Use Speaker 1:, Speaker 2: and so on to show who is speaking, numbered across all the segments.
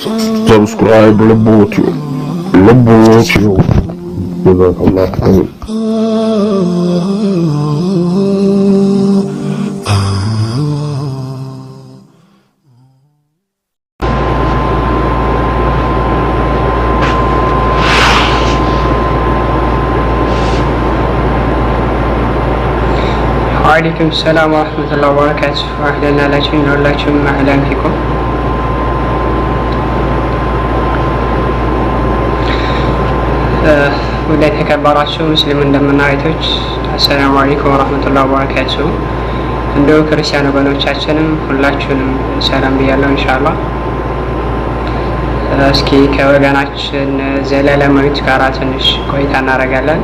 Speaker 1: Subscribe Lebotio. Lebotio. Jazakallah khair.
Speaker 2: وعليكم السلام ورحمة الله وبركاته. أهلا لكم أهلا فيكم. ወደ ተከበራችሁ ሙስሊም እንደምናይቶች አሰላሙ አለይኩም ወራህመቱላሂ ወበረካቱ። እንደው ክርስቲያን ወገኖቻችንም ሁላችሁንም ሰላም ብያለሁ። ኢንሻአላህ እስኪ ከወገናችን ዘላለማዊት ጋራ ትንሽ ቆይታ እናደርጋለን።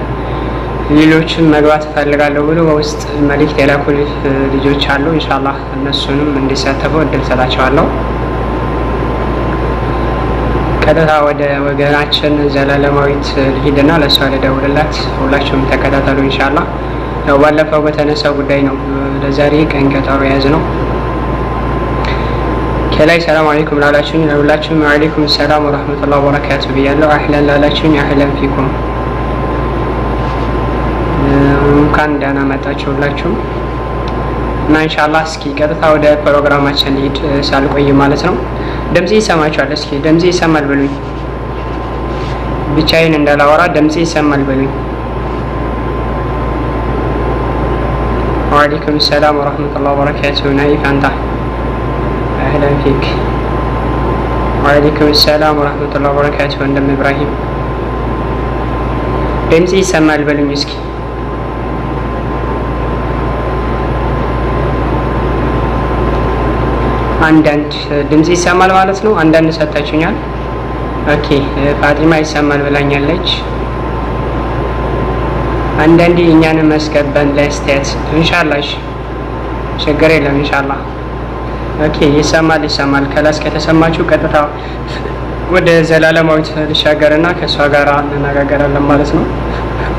Speaker 2: ሌሎችም መግባት እፈልጋለሁ ብሎ በውስጥ መልእክት የላኩልኝ ልጆች አሉ። ኢንሻአላህ እነሱንም እንዲሳተፉ እድል ሰጣቸዋለሁ። ቀጥታ ወደ ወገናችን ዘላለማዊት ልሂድና ለሷ ልደውልላት። ሁላችሁም ተከታተሉ ኢንሻአላህ። ያው ባለፈው በተነሳው ጉዳይ ነው ለዛሬ ቀን ቀጠሮ የያዝነው። ከላይ ሰላም አለይኩም ላላችሁኝ ለሁላችሁም ወአለይኩም ሰላም ወራህመቱላሂ ወበረካቱ ብያለሁ። አህለን ላላችሁኝ አህለን ፊኩም እንኳን ደህና መጣችሁ ሁላችሁም። እና ኢንሻአላህ እስኪ ቀጥታ ወደ ፕሮግራማችን ልሂድ ሳልቆይ ማለት ነው። ድምጽ ይሰማችኋል? እስኪ ድምጽ ይሰማል በሉኝ። ብቻዬን እንዳላወራ ድምጽ ይሰማል በሉኝ። ወአለይኩም ሰላም ወራህመቱላሂ ወበረካቱ። ናይፍ አንታ አህለን ፊክ። ወአለይኩም ሰላም ወራህመቱላሂ ወበረካቱ። ወንድም ኢብራሂም ድምጽ ይሰማል በሉኝ እስኪ። አንዳንድ ድምጽ ይሰማል ማለት ነው። አንዳንድ ሰጣችሁኛል። ኦኬ ፋጢማ ይሰማል ብላኛለች። አንዳንዴ እኛንም መስከበን ለስቴት ኢንሻአላህ ችግር የለም ኢንሻአላህ። ኦኬ ይሰማል። ከላስ ከተሰማችሁ ቀጥታ ወደ ዘላለማዊት ልሻገርና ከሷ ጋር እንነጋገራለን ማለት ነው።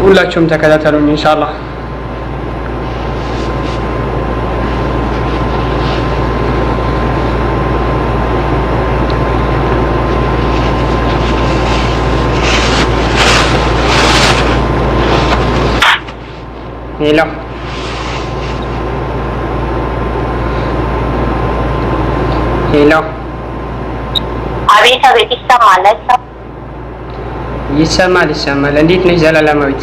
Speaker 2: ሁላችሁም ተከታተሉኝ ኢንሻአላህ። ሄሎ ሄሎ።
Speaker 3: አቤት አቤት።
Speaker 2: ይሰማል። እንዴት ነሽ ዘላለማዊት?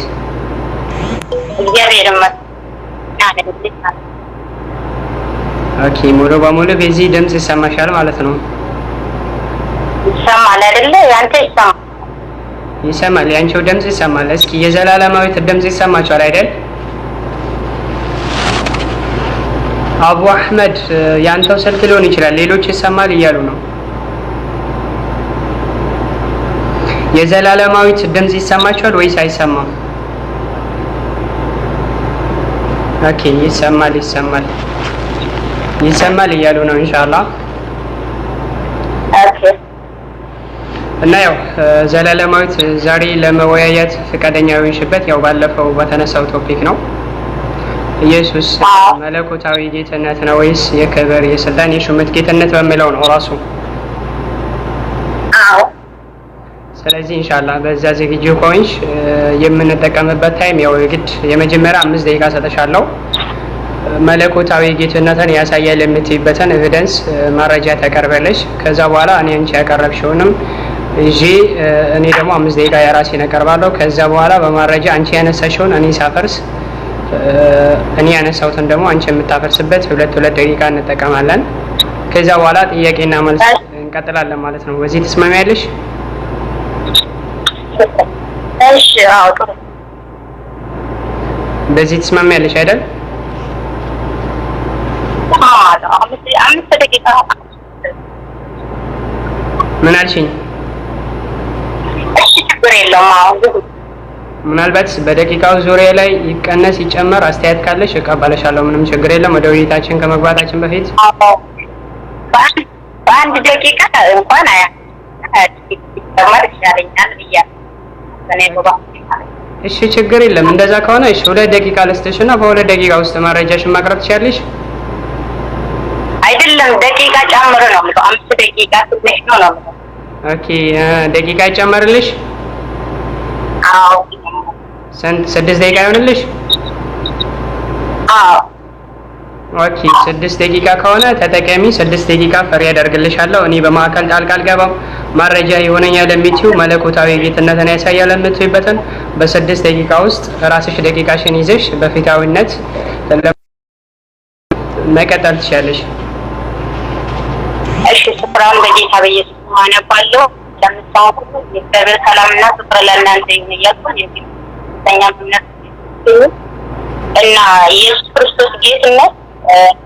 Speaker 3: እግዚአብሔር ይመስገን።
Speaker 2: ኦኬ ሙሉ በሙሉ በዚህ ድምጽ ይሰማሻል ማለት ነው?
Speaker 3: ይሰማል አይደለ? ያንተ
Speaker 2: ይሰማል። ያንቺው ድምጽ ይሰማል። እስኪ የዘላለማዊት ድምጽ ይሰማችኋል አይደል? አቡ አህመድ ያንተው ስልክ ሊሆን ይችላል። ሌሎች ይሰማል እያሉ ነው። የዘላለማዊት ድምጽ ይሰማችኋል ወይስ አይሰማም? ኦኬ ይሰማል እያሉ ነው ኢንሻአላህ።
Speaker 3: ኦኬ
Speaker 2: እና ያው ዘላለማዊት ዛሬ ለመወያየት ፈቃደኛ የሆንሽበት ያው ባለፈው በተነሳው ቶፒክ ነው። ኢየሱስ መለኮታዊ ጌትነት ነው ወይስ የክብር የስልጣን የሹመት ጌትነት በሚለው ነው ራሱ።
Speaker 3: አዎ።
Speaker 2: ስለዚህ ኢንሻአላህ በዛ ዝግጁ ከሆንሽ የምንጠቀምበት ታይም ያው ግድ የመጀመሪያ 5 ደቂቃ ሰጥሻለሁ። መለኮታዊ ጌትነትን ያሳያል የምትይበትን ኤቪደንስ ማረጃ ታቀርበለሽ። ከዛ በኋላ እኔ አንቺ ያቀረብሽውንም እኔ ደግሞ 5 ደቂቃ የራሴን አቀርባለሁ። ከዛ በኋላ በማረጃ አንቺ ያነሳሽውን እኔ ሳፈርስ እኔ ያነሳሁትን ደግሞ አንቺ የምታፈርስበት 2 ደቂቃ እንጠቀማለን። ከዛ በኋላ ጥያቄና መልስ እንቀጥላለን ማለት ነው። በዚህ ትስማሚያለሽ?
Speaker 3: እሺ። አዎ ጥሩ።
Speaker 2: በዚህ ትስማሚያለሽ አይደል?
Speaker 3: አዎ። 5 ደቂቃ
Speaker 2: ምን አልሽኝ?
Speaker 3: እሺ ችግር የለውም። አዎ
Speaker 2: ምናልባት በደቂቃው ዙሪያ ላይ ይቀነስ ይጨመር አስተያየት ካለሽ እቀበልሻለሁ። ምንም ችግር የለም። ወደ ውይይታችን ከመግባታችን በፊት
Speaker 3: በአንድ ደቂቃ እንኳን ይጨመር ይሻለኛል ብያለሁ።
Speaker 2: እሺ ችግር የለም። እንደዛ ከሆነ እሺ 2 ደቂቃ ልስጥሽና በ2 ደቂቃ ውስጥ መረጃሽን ማቅረብ ትችያለሽ።
Speaker 3: አይደለም ደቂቃ ጨምሮ ነው የምለው። 5 ደቂቃ ትንሽ ነው ነው
Speaker 2: ኦኬ ደቂቃ ይጨመርልሽ?
Speaker 3: አዎ
Speaker 2: ስንት 6 ደቂቃ ይሆንልሽ?
Speaker 3: አዎ
Speaker 2: ኦኬ 6 ደቂቃ ከሆነ ተጠቀሚ። 6 ደቂቃ ፍሪ ያደርግልሻለሁ። እኔ በማዕከል ጣልቃ አልገባም። መረጃ ይሆነኛል የምትይው መለኮታዊ ጌትነትን ያሳያል የምትይበትን በ6 ደቂቃ ውስጥ ራስሽ ደቂቃሽን ይዘሽ በፊታዊነት መቀጠል ትችያለሽ።
Speaker 3: እሺ ስፍራውን በጌታ በኢየሱስ ስም አነባለሁ። ለምሳሌ የእግዚአብሔር ሰላምና ፍቅር ለእናንተ ይሁን እያልኩ እምነት እና ኢየሱስ ክርስቶስ ጌትነት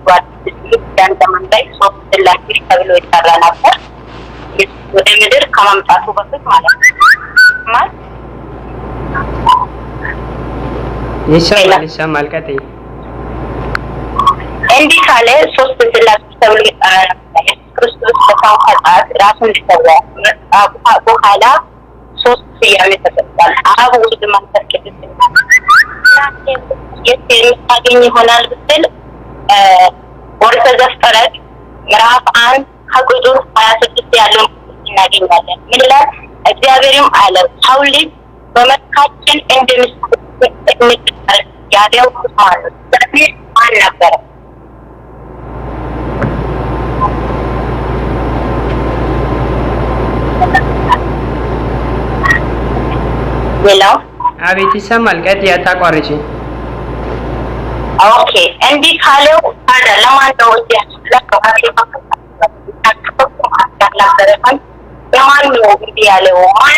Speaker 3: ጓዳን ዘመን ላይ 3 ስላሴዎች ተብሎ ይጠራ ነበር። ወደ ምድር ከመምጣቱ በፊት ማለት ነው።
Speaker 2: ይሰማል። ቀጥይ።
Speaker 3: እንዲህ ካለ 3 ስላሴዎች ተብሎ ይጠራ ነበር። ኢየሱስ ክርስቶስ ከሰው ኃጢአት ራሱን ሊሰዋ በኋላ 3 ስያሜ ተሰጥቷል። አብ፣ ወልድ፣ መንፈስ ቅዱስ የምታገኝ ይሆናል ብትል ኦሪት ዘፍጥረት ምዕራፍ 1 ከቁጥር 26 ያለውን እናገኛለን። ምን ይላል? እግዚአብሔርም አለ ሰው ልጅ በመልካችን እንደምሳሌ ያለው ማን ነው? እግዚአብሔር ማን ነበረ? ሌላው
Speaker 2: አቤት ይሰማል። ቀጥይ፣ አታቋርጪ።
Speaker 3: ኦኬ እንዲህ ካለው ታዲያ ለማን ነው ለማን ነው እንዲህ ያለው? ማን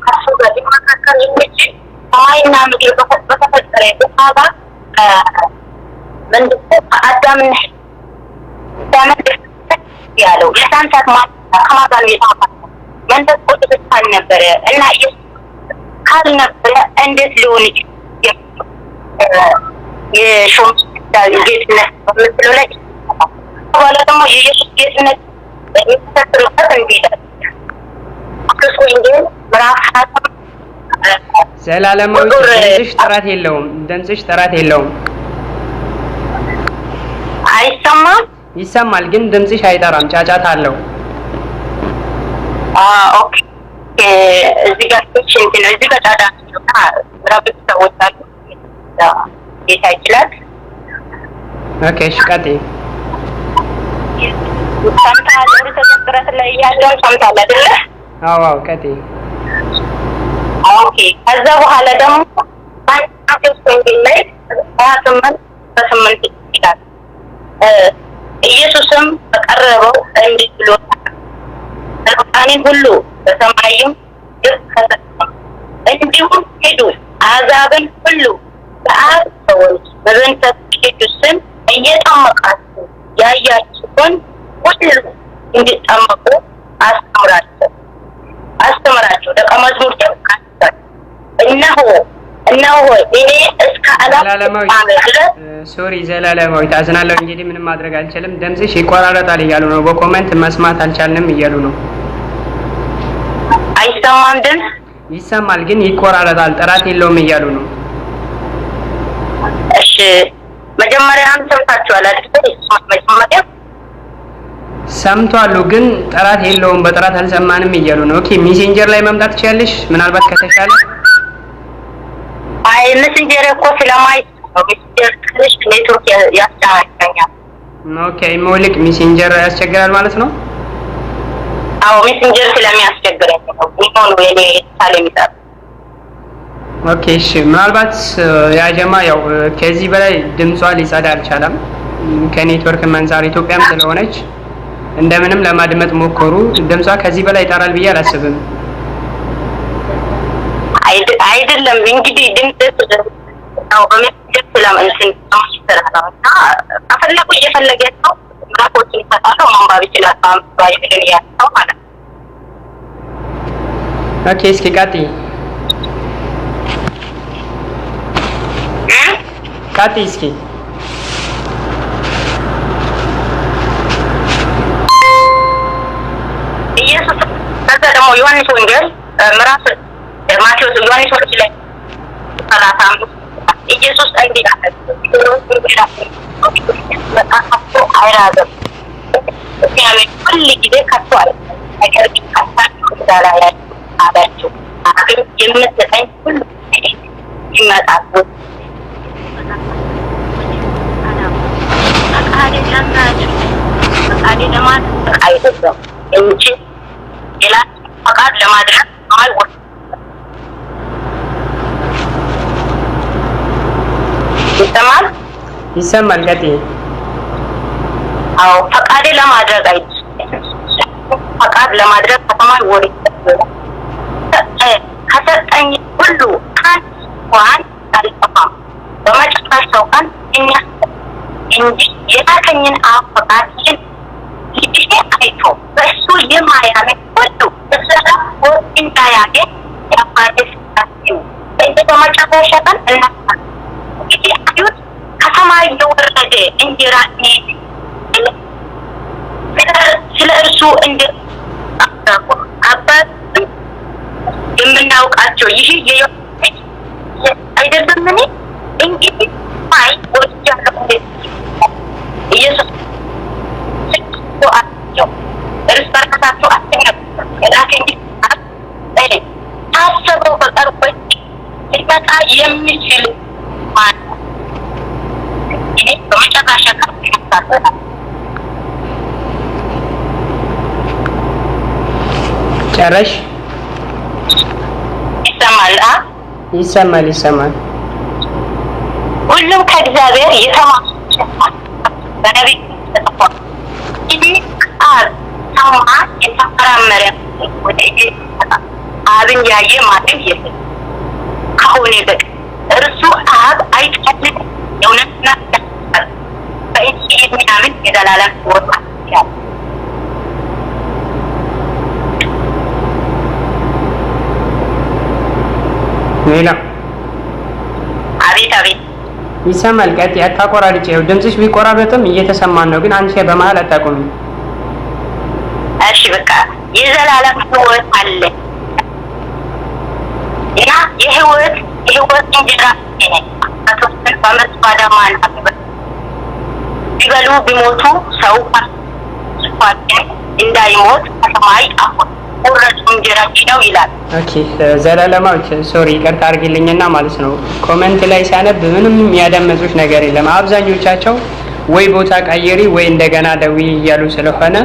Speaker 3: ከሱ ጋር ሊመካከር የሚችል ሰማይና ምድር በተፈጠረ በኋላ ምንድነው አዳምና ያለው የሳንሳት ከማጋን የተመካከረ መንፈስ ቅዱስ ነበረ እና ኢየሱስ ካልነበረ እንዴት ሊሆን ይችላል? የሾም ጌትነት በምትለው ላይ በኋላ ደግሞ የኢየሱስ ጌትነት የሚተሰሩበት እንዲላል ክርስቶስ ወንጌል ምዕራፍ 27
Speaker 2: ዘላለማዊ ድምፅሽ ጥራት የለውም። ድምፅሽ ጥራት የለውም።
Speaker 3: አይሰማም?
Speaker 2: ይሰማል ግን ድምፅሽ አይጠራም። ጫጫታ አለው።
Speaker 3: ኦኬ እዚህ ጋር እንትን እዚህ ጋር ጫጫታ ነውና ምዕራፍ ሰዎች አሉ ጌታ ይችላል።
Speaker 2: ኦኬ እሺ ቀጥይ።
Speaker 3: ሰምተሃል? ኦሪት ዘፍጥረት ላይ ያለውን ሰምተሃል አይደለ?
Speaker 2: አዎ ቀጥይ።
Speaker 3: ኦኬ ከዛ በኋላ ደግሞ ማቴዎስ ወንጌል ላይ 28 ይላል ኢየሱስም በቀረበው እንዲህ ብሎ ስልጣኔን ሁሉ በሰማይም እንዲሁም ሄዱ አሕዛብን ሁሉ በአብ በወልድ በመንፈስ ቅዱስ ስም እየጠመቃችሁ ያያችሁን ሁሉ እንዲጠመቁ አስተምራቸው ደቀ መዝሙር እነሆ እኔ እስከ ዓለም
Speaker 2: ሶሪ ዘላለማዊ ታዝናለሁ እንግዲህ ምንም ማድረግ አልችልም። ድምፅሽ ይቆራረጣል እያሉ ነው። በኮሜንት መስማት አልቻልንም እያሉ ነው።
Speaker 3: አይሰማም? ድምፅ
Speaker 2: ይሰማል ግን ይቆራረጣል፣ ጥራት የለውም እያሉ ነው።
Speaker 3: እሺ መጀመሪያም ሰምታችኋል አይደል? መጀመሪያ
Speaker 2: ሰምቷሉ ግን ጥራት የለውም፣ በጥራት አልሰማንም እያሉ ነው። ኦኬ ሜሴንጀር ላይ መምጣት ትችያለሽ ምናልባት ከተሻለ።
Speaker 3: አይ ሜሴንጀር እኮ ስለማይሰማ ሜሴንጀር ትንሽ ኔትወርክ ያስቸግራል።
Speaker 2: ኦኬ ሞልክ ሜሴንጀር ያስቸግራል ማለት ነው።
Speaker 3: አዎ ሜሴንጀር ስለሚያስቸግረኝ ነው። ይሁን ወይኔ ታለሚጣ
Speaker 2: ኦኬ እሺ ምናልባት ያጀማ ያው ከዚህ በላይ ድምጿ ሊጸዳ አልቻለም ከኔትወርክ አንፃር ኢትዮጵያም ስለሆነች እንደምንም ለማድመጥ ሞከሩ። ድምጿ ከዚህ በላይ ይጠራል ብዬ አላስብም።
Speaker 3: አይደለም እንግዲህ ድምጽ ነው በመጀመሪያ ስለማንስን ተማሽተራው እና አፈለቁ እየፈለገ ነው ራፖችን ይፈታለው ማንባብ ይችላል ባይብልን ያለው ማለት ነው።
Speaker 2: ኦኬ እስኪ ቀጥይ እስኪ
Speaker 3: ኢየሱስ ከዛ ደግሞ ዮሐንስ ወንጌል ምዕራፍ ማቴዎስ ዮሐንስ ወንጌል ላይ 35 ኢየሱስ እንዲህ አለ አይራዘም ሁል ጊዜ ከቷል ነገር ግን ዳላ ያላችሁ አገር የምትጠኝ ሁሉ ይመጣሉ ፈቃዴ ለማድረግ ፈቃዴ ለማድረግ አይደለም እንጂ ሌላ ፈቃድ ለማድረግ አይወጣም
Speaker 2: ይሰማል ቀጥይ
Speaker 3: አው ፈቃዴ ለማድረግ አይደለም ፈቃድ ለማድረግ ከተማይ ወሬ ከሰጠኝ ሁሉ አንኳን አልጠፋም በመጨረሻው ቀን እንጂ የታከኝን ፈቃድን ልጅ አይቶ በሱ የማያምን ሁሉ በሰራ ወንዳ ያገኝ ያባደስ ታስኝ በመጨረሻ ቀን ከሰማይ የወረደ እንጀራ ስለ እርሱ እንደ አባት የምናውቃቸው ይህ አይደለም ምን እንግዲህ ማይ ወጥቻለሁ ኢየሱስ ሰጥቷቸው እርስ በርሳቸው ላከኝ ታሰበው በቀርቦች ሊመጣ የሚችል ማን ይሄ በመጨረሻ ቀን
Speaker 2: ጨረሽ ይሰማል
Speaker 3: ሁሉም ከእግዚአብሔር የተማሩ በነቢይ ተጽፏል ይህ ቃል ሰማ የተመራመረ ወደ አብን ያየ ማንም የለም ከሆነ በቀር እርሱ አብ አይቀልም የእውነትና በእሱ የሚያምን የዘላለም ሕይወት ያለ
Speaker 2: ሌላ
Speaker 3: አቤት
Speaker 2: ይሰማል ቀጥይ አታቆራርጪ ድምፅሽ ቢቆራረጥም እየተሰማን ነው ግን አንቺ በመሃል አታቆሚ
Speaker 3: እሺ በቃ የዘላለም ሕይወት አለ እና የሕይወት እንጀራ አጥቶን በመስዋዕት ማናበት ሲበሉ ቢሞቱ ሰው እንዳይሞት ከሰማይ አሁን ወረዱ እንጀራችን ነው ይላል
Speaker 2: ኦኬ ዘላለማዎች ሶሪ ይቅርታ አድርጊልኝና ማለት ነው ኮሜንት ላይ ሳነብ ምንም ያደመጡሽ ነገር የለም አብዛኞቻቸው ወይ ቦታ ቀይሪ ወይ እንደገና ደዊ እያሉ ስለሆነ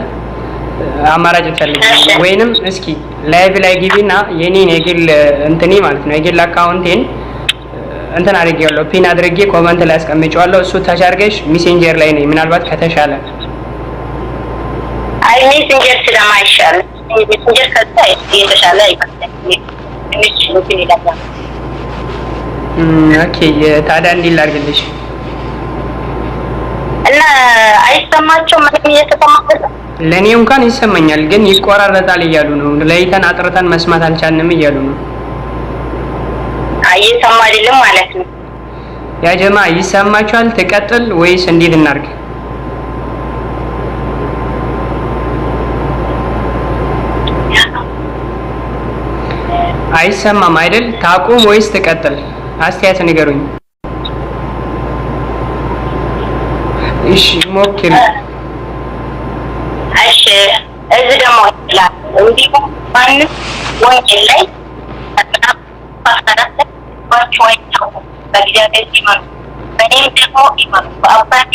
Speaker 2: አማራጭ ፈልጊ ወይንም እስኪ ላይቭ ላይ ግቢና የኔን የግል እንትኔ ማለት ነው የግል አካውንቴን እንትን አድርጌዋለሁ ፒን አድርጌ ኮሜንት ላይ አስቀምጬዋለሁ እሱ ታቻርገሽ ሜሴንጀር ላይ ነኝ ምናልባት ከተሻለ
Speaker 3: አይ ሜሴንጀር ስለማይሻል ሜሴንጀር ከዛ የተሻለ አይመስለኝም ትንሽ እንትን ይላል
Speaker 2: ኦኬ ታዲያ እንዲህ ላድርግልሽ
Speaker 3: እና አይሰማቸውም ምንም እየተሰማበት
Speaker 2: ለኔ እንኳን ይሰማኛል ግን ይቆራረጣል እያሉ ነው ለይተን አጥርተን መስማት አልቻልንም እያሉ ነው
Speaker 3: አይሰማ አይደለም ማለት ነው
Speaker 2: ያ ጀማ ይሰማቻል ተቀጥል ወይስ እንዴት እናርግ አይሰማም አይደል ታቁም ወይስ ተቀጥል አስተያየት ንገሩኝ እሺ ሞክሪ
Speaker 3: እሺ እዚህ ደግሞ ይላል እንዲህ ማን ወንጀል ላይ አጣጣ ባቸውው በእግዚአብሔር ይመኑ በእኔም ደግሞ ይመኑ በአባቴ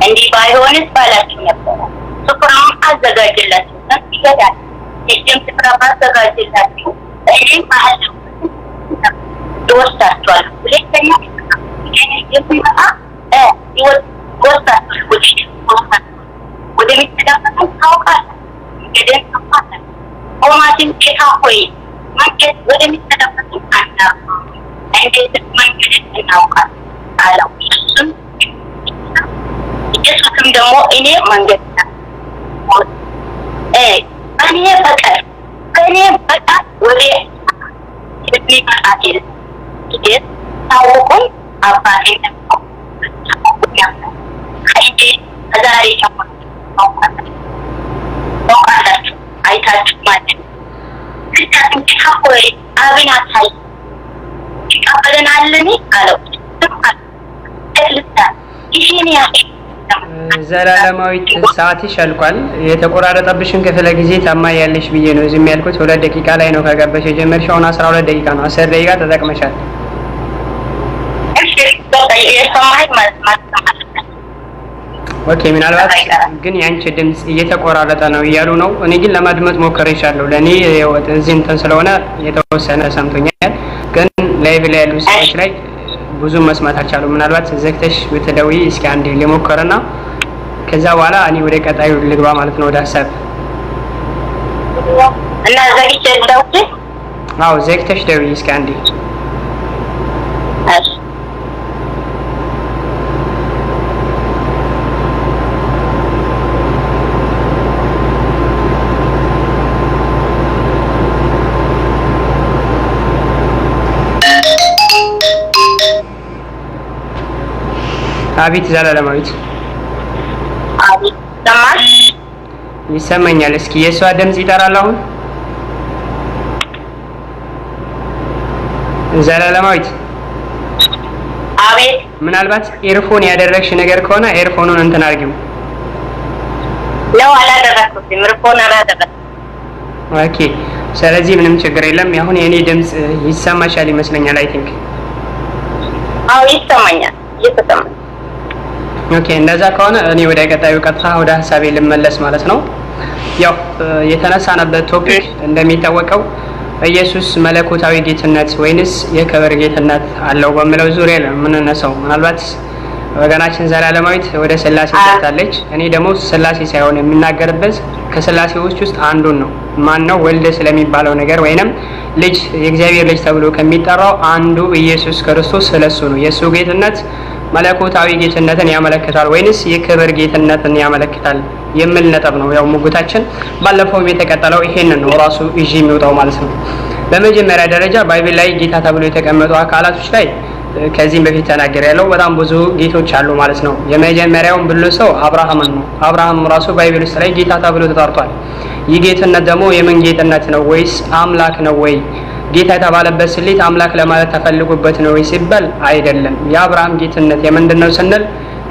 Speaker 3: እንዲህ ባይሆንስ ባላችሁ ነበር ስፍራውን አዘጋጅላችሁ ዘንድ ይሄዳል ይህም ስፍራ አዘጋጅላችሁ እኔም አለው ይወስዳችኋል ሁለተኛ የሚመጣ ይወስዳችኋል ወደ ሚተዳፈተው ታውቃለህ ገደል ተፋተህ ቆማትን ጌታ ሆይ መንገድ ወደ ሚተዳፈተው አናውቅ እንዴት መንገድ እናውቃለን አለው ኢየሱስም ደግሞ እኔ መንገድ እኔ በቀር ወደ የሚመጣ የለም ታውቁም አባቴ ደግሞ ከዛሬ ጀምሮ ታውቃላችሁ አይታችሁ ማለት ነው ክርስቲያን ጌታ ሆይ አብን አሳይ ይቀበለናልን አለው ይህን ያህል
Speaker 2: ዘላለማዊት ሰዓትሽ አልቋል። የተቆራረጠብሽን ክፍለ ጊዜ ታማያለሽ ብዬ ነው ዝም ያልኩት። 2 ደቂቃ ላይ ነው ከገባሽ የጀመርሽው። አሁን 12 ደቂቃ ነው። 10 ደቂቃ ተጠቅመሻል። ኦኬ ምናልባት ግን ያንቺ ድምጽ እየተቆራረጠ ነው እያሉ ነው። እኔ ግን ለማድመጥ ሞክሬሻለሁ። ለኔ እዚህ እንትን ስለሆነ የተወሰነ ሰምቶኛል። ግን ላይቭ ላይ ያሉ ሰዎች ላይ ብዙ መስማት አልቻሉ። ምናልባት ዘግተሽ ብትደውይ እስኪ አንዴ ልሞክርና ከዛ በኋላ እኔ ወደ ቀጣዩ ልግባ ማለት ነው ወደ ሀሳብ
Speaker 3: እና ዘግቼ ልደውል?
Speaker 2: አዎ ዘግተሽ ደውይ እስኪ አንዴ።
Speaker 3: እሺ
Speaker 2: አቤት ዘላለማዊት።
Speaker 3: አቤት ሰማሽ?
Speaker 2: ይሰማኛል። እስኪ የሷ ድምጽ ይጠራል አሁን። ዘላለማዊት
Speaker 3: አቤት።
Speaker 2: ምናልባት ኤርፎን ያደረግሽ ነገር ከሆነ ኤርፎኑን እንትን አድርጊው።
Speaker 3: ነው አላደረኩትም፣ ኤርፎን አላደረኩም።
Speaker 2: ኦኬ ስለዚህ ምንም ችግር የለም። አሁን የኔ ድምጽ ይሰማሻል ይመስለኛል። አይ ቲንክ
Speaker 3: አዎ ይሰማኛል፣ እየተሰማኝ።
Speaker 2: ኦኬ እንደዛ ከሆነ እኔ ወደ ቀጣዩ ቀጥታ ወደ ሀሳቤ ልመለስ ማለት ነው። ያው የተነሳነበት ቶፒክ እንደሚታወቀው ኢየሱስ መለኮታዊ ጌትነት ወይንስ የክብር ጌትነት አለው በሚለው ዙሪያ ነው የምንነሳው። ምናልባት ወገናችን ዘላለማዊት ወደ ስላሴ ታለች። እኔ ደግሞ ስላሴ ሳይሆን የሚናገርበት ከስላሴዎች ውስጥ አንዱን ነው። ማን ነው? ወልድ ስለሚባለው ነገር ወይንም ልጅ የእግዚአብሔር ልጅ ተብሎ ከሚጠራው አንዱ ኢየሱስ ክርስቶስ ስለሱ ነው። የሱ ጌትነት መለኮታዊ ጌትነትን ያመለክታል ወይንስ የክብር ጌትነትን ያመለክታል የሚል ነጥብ ነው። ያው ሙግታችን ባለፈው የተቀጠለው ይሄንን ነው ራሱ እጂ የሚወጣው ማለት ነው። በመጀመሪያ ደረጃ ባይብል ላይ ጌታ ተብሎ የተቀመጡ አካላቶች ላይ ከዚህም በፊት ተናገር ያለው በጣም ብዙ ጌቶች አሉ ማለት ነው። የመጀመሪያውን ብሎ ሰው አብርሃምን ነው። አብርሃም ራሱ ባይብል ውስጥ ላይ ጌታ ተብሎ ተጠርቷል። ይህ ጌትነት ደግሞ የምን ጌትነት ነው? ወይስ አምላክ ነው ወይ? ጌታ የተባለበት ስሌት አምላክ ለማለት ተፈልጎበት ነው ወይ ሲባል አይደለም። የአብርሃም ጌትነት የምንድነው ስንል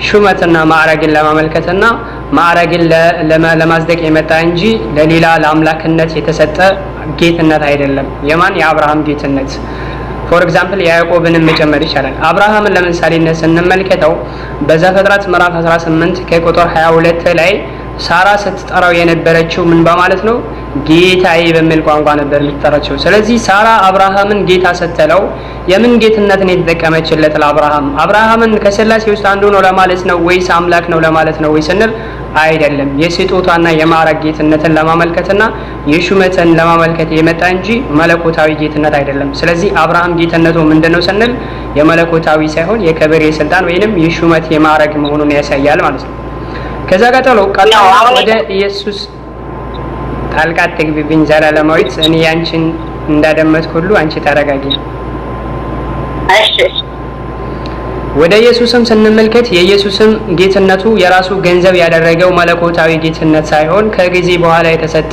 Speaker 2: ሹመትና ማዕረግን ለማመልከትና ማዕረግን ለማጽደቅ የመጣ እንጂ ለሌላ ለአምላክነት የተሰጠ ጌትነት አይደለም። የማን? የአብርሃም ጌትነት። ፎር ኤግዛምፕል ያዕቆብንም መጨመር ይቻላል። አብርሃምን ለምሳሌነት ስንመልከተው በዘፍጥረት ምዕራፍ 18 ከቁጥር 22 ላይ ሳራ ስትጠራው የነበረችው ምን በማለት ነው? ጌታዬ በሚል ቋንቋ ነበር የምትጠራቸው። ስለዚህ ሳራ አብርሃምን ጌታ ስትለው የምን ጌትነትን የተጠቀመችለት ለአብርሃም? አብርሃምን ከስላሴ ውስጥ አንዱ ነው ለማለት ነው ወይስ አምላክ ነው ለማለት ነው ወይ ስንል አይደለም። የስጦታና የማዕረግ ጌትነትን ለማመልከትና የሹመትን ለማመልከት የመጣ እንጂ መለኮታዊ ጌትነት አይደለም። ስለዚህ አብርሃም ጌትነቱ ምንድነው ስንል የመለኮታዊ ሳይሆን የክብር የስልጣን ወይንም የሹመት የማዕረግ መሆኑን ያሳያል ማለት ነው። ከዛ ቀጥሎ ወደ ኢየሱስ ጣልቃ አትግቢብኝ ዘላለማዊት። እኔ ያንቺን እንዳደመጥኩ ሁሉ አንቺ ተረጋጊ።
Speaker 3: እሺ
Speaker 2: ወደ ኢየሱስም ስንመልከት የኢየሱስም ጌትነቱ የራሱ ገንዘብ ያደረገው መለኮታዊ ጌትነት ሳይሆን ከጊዜ በኋላ የተሰጠ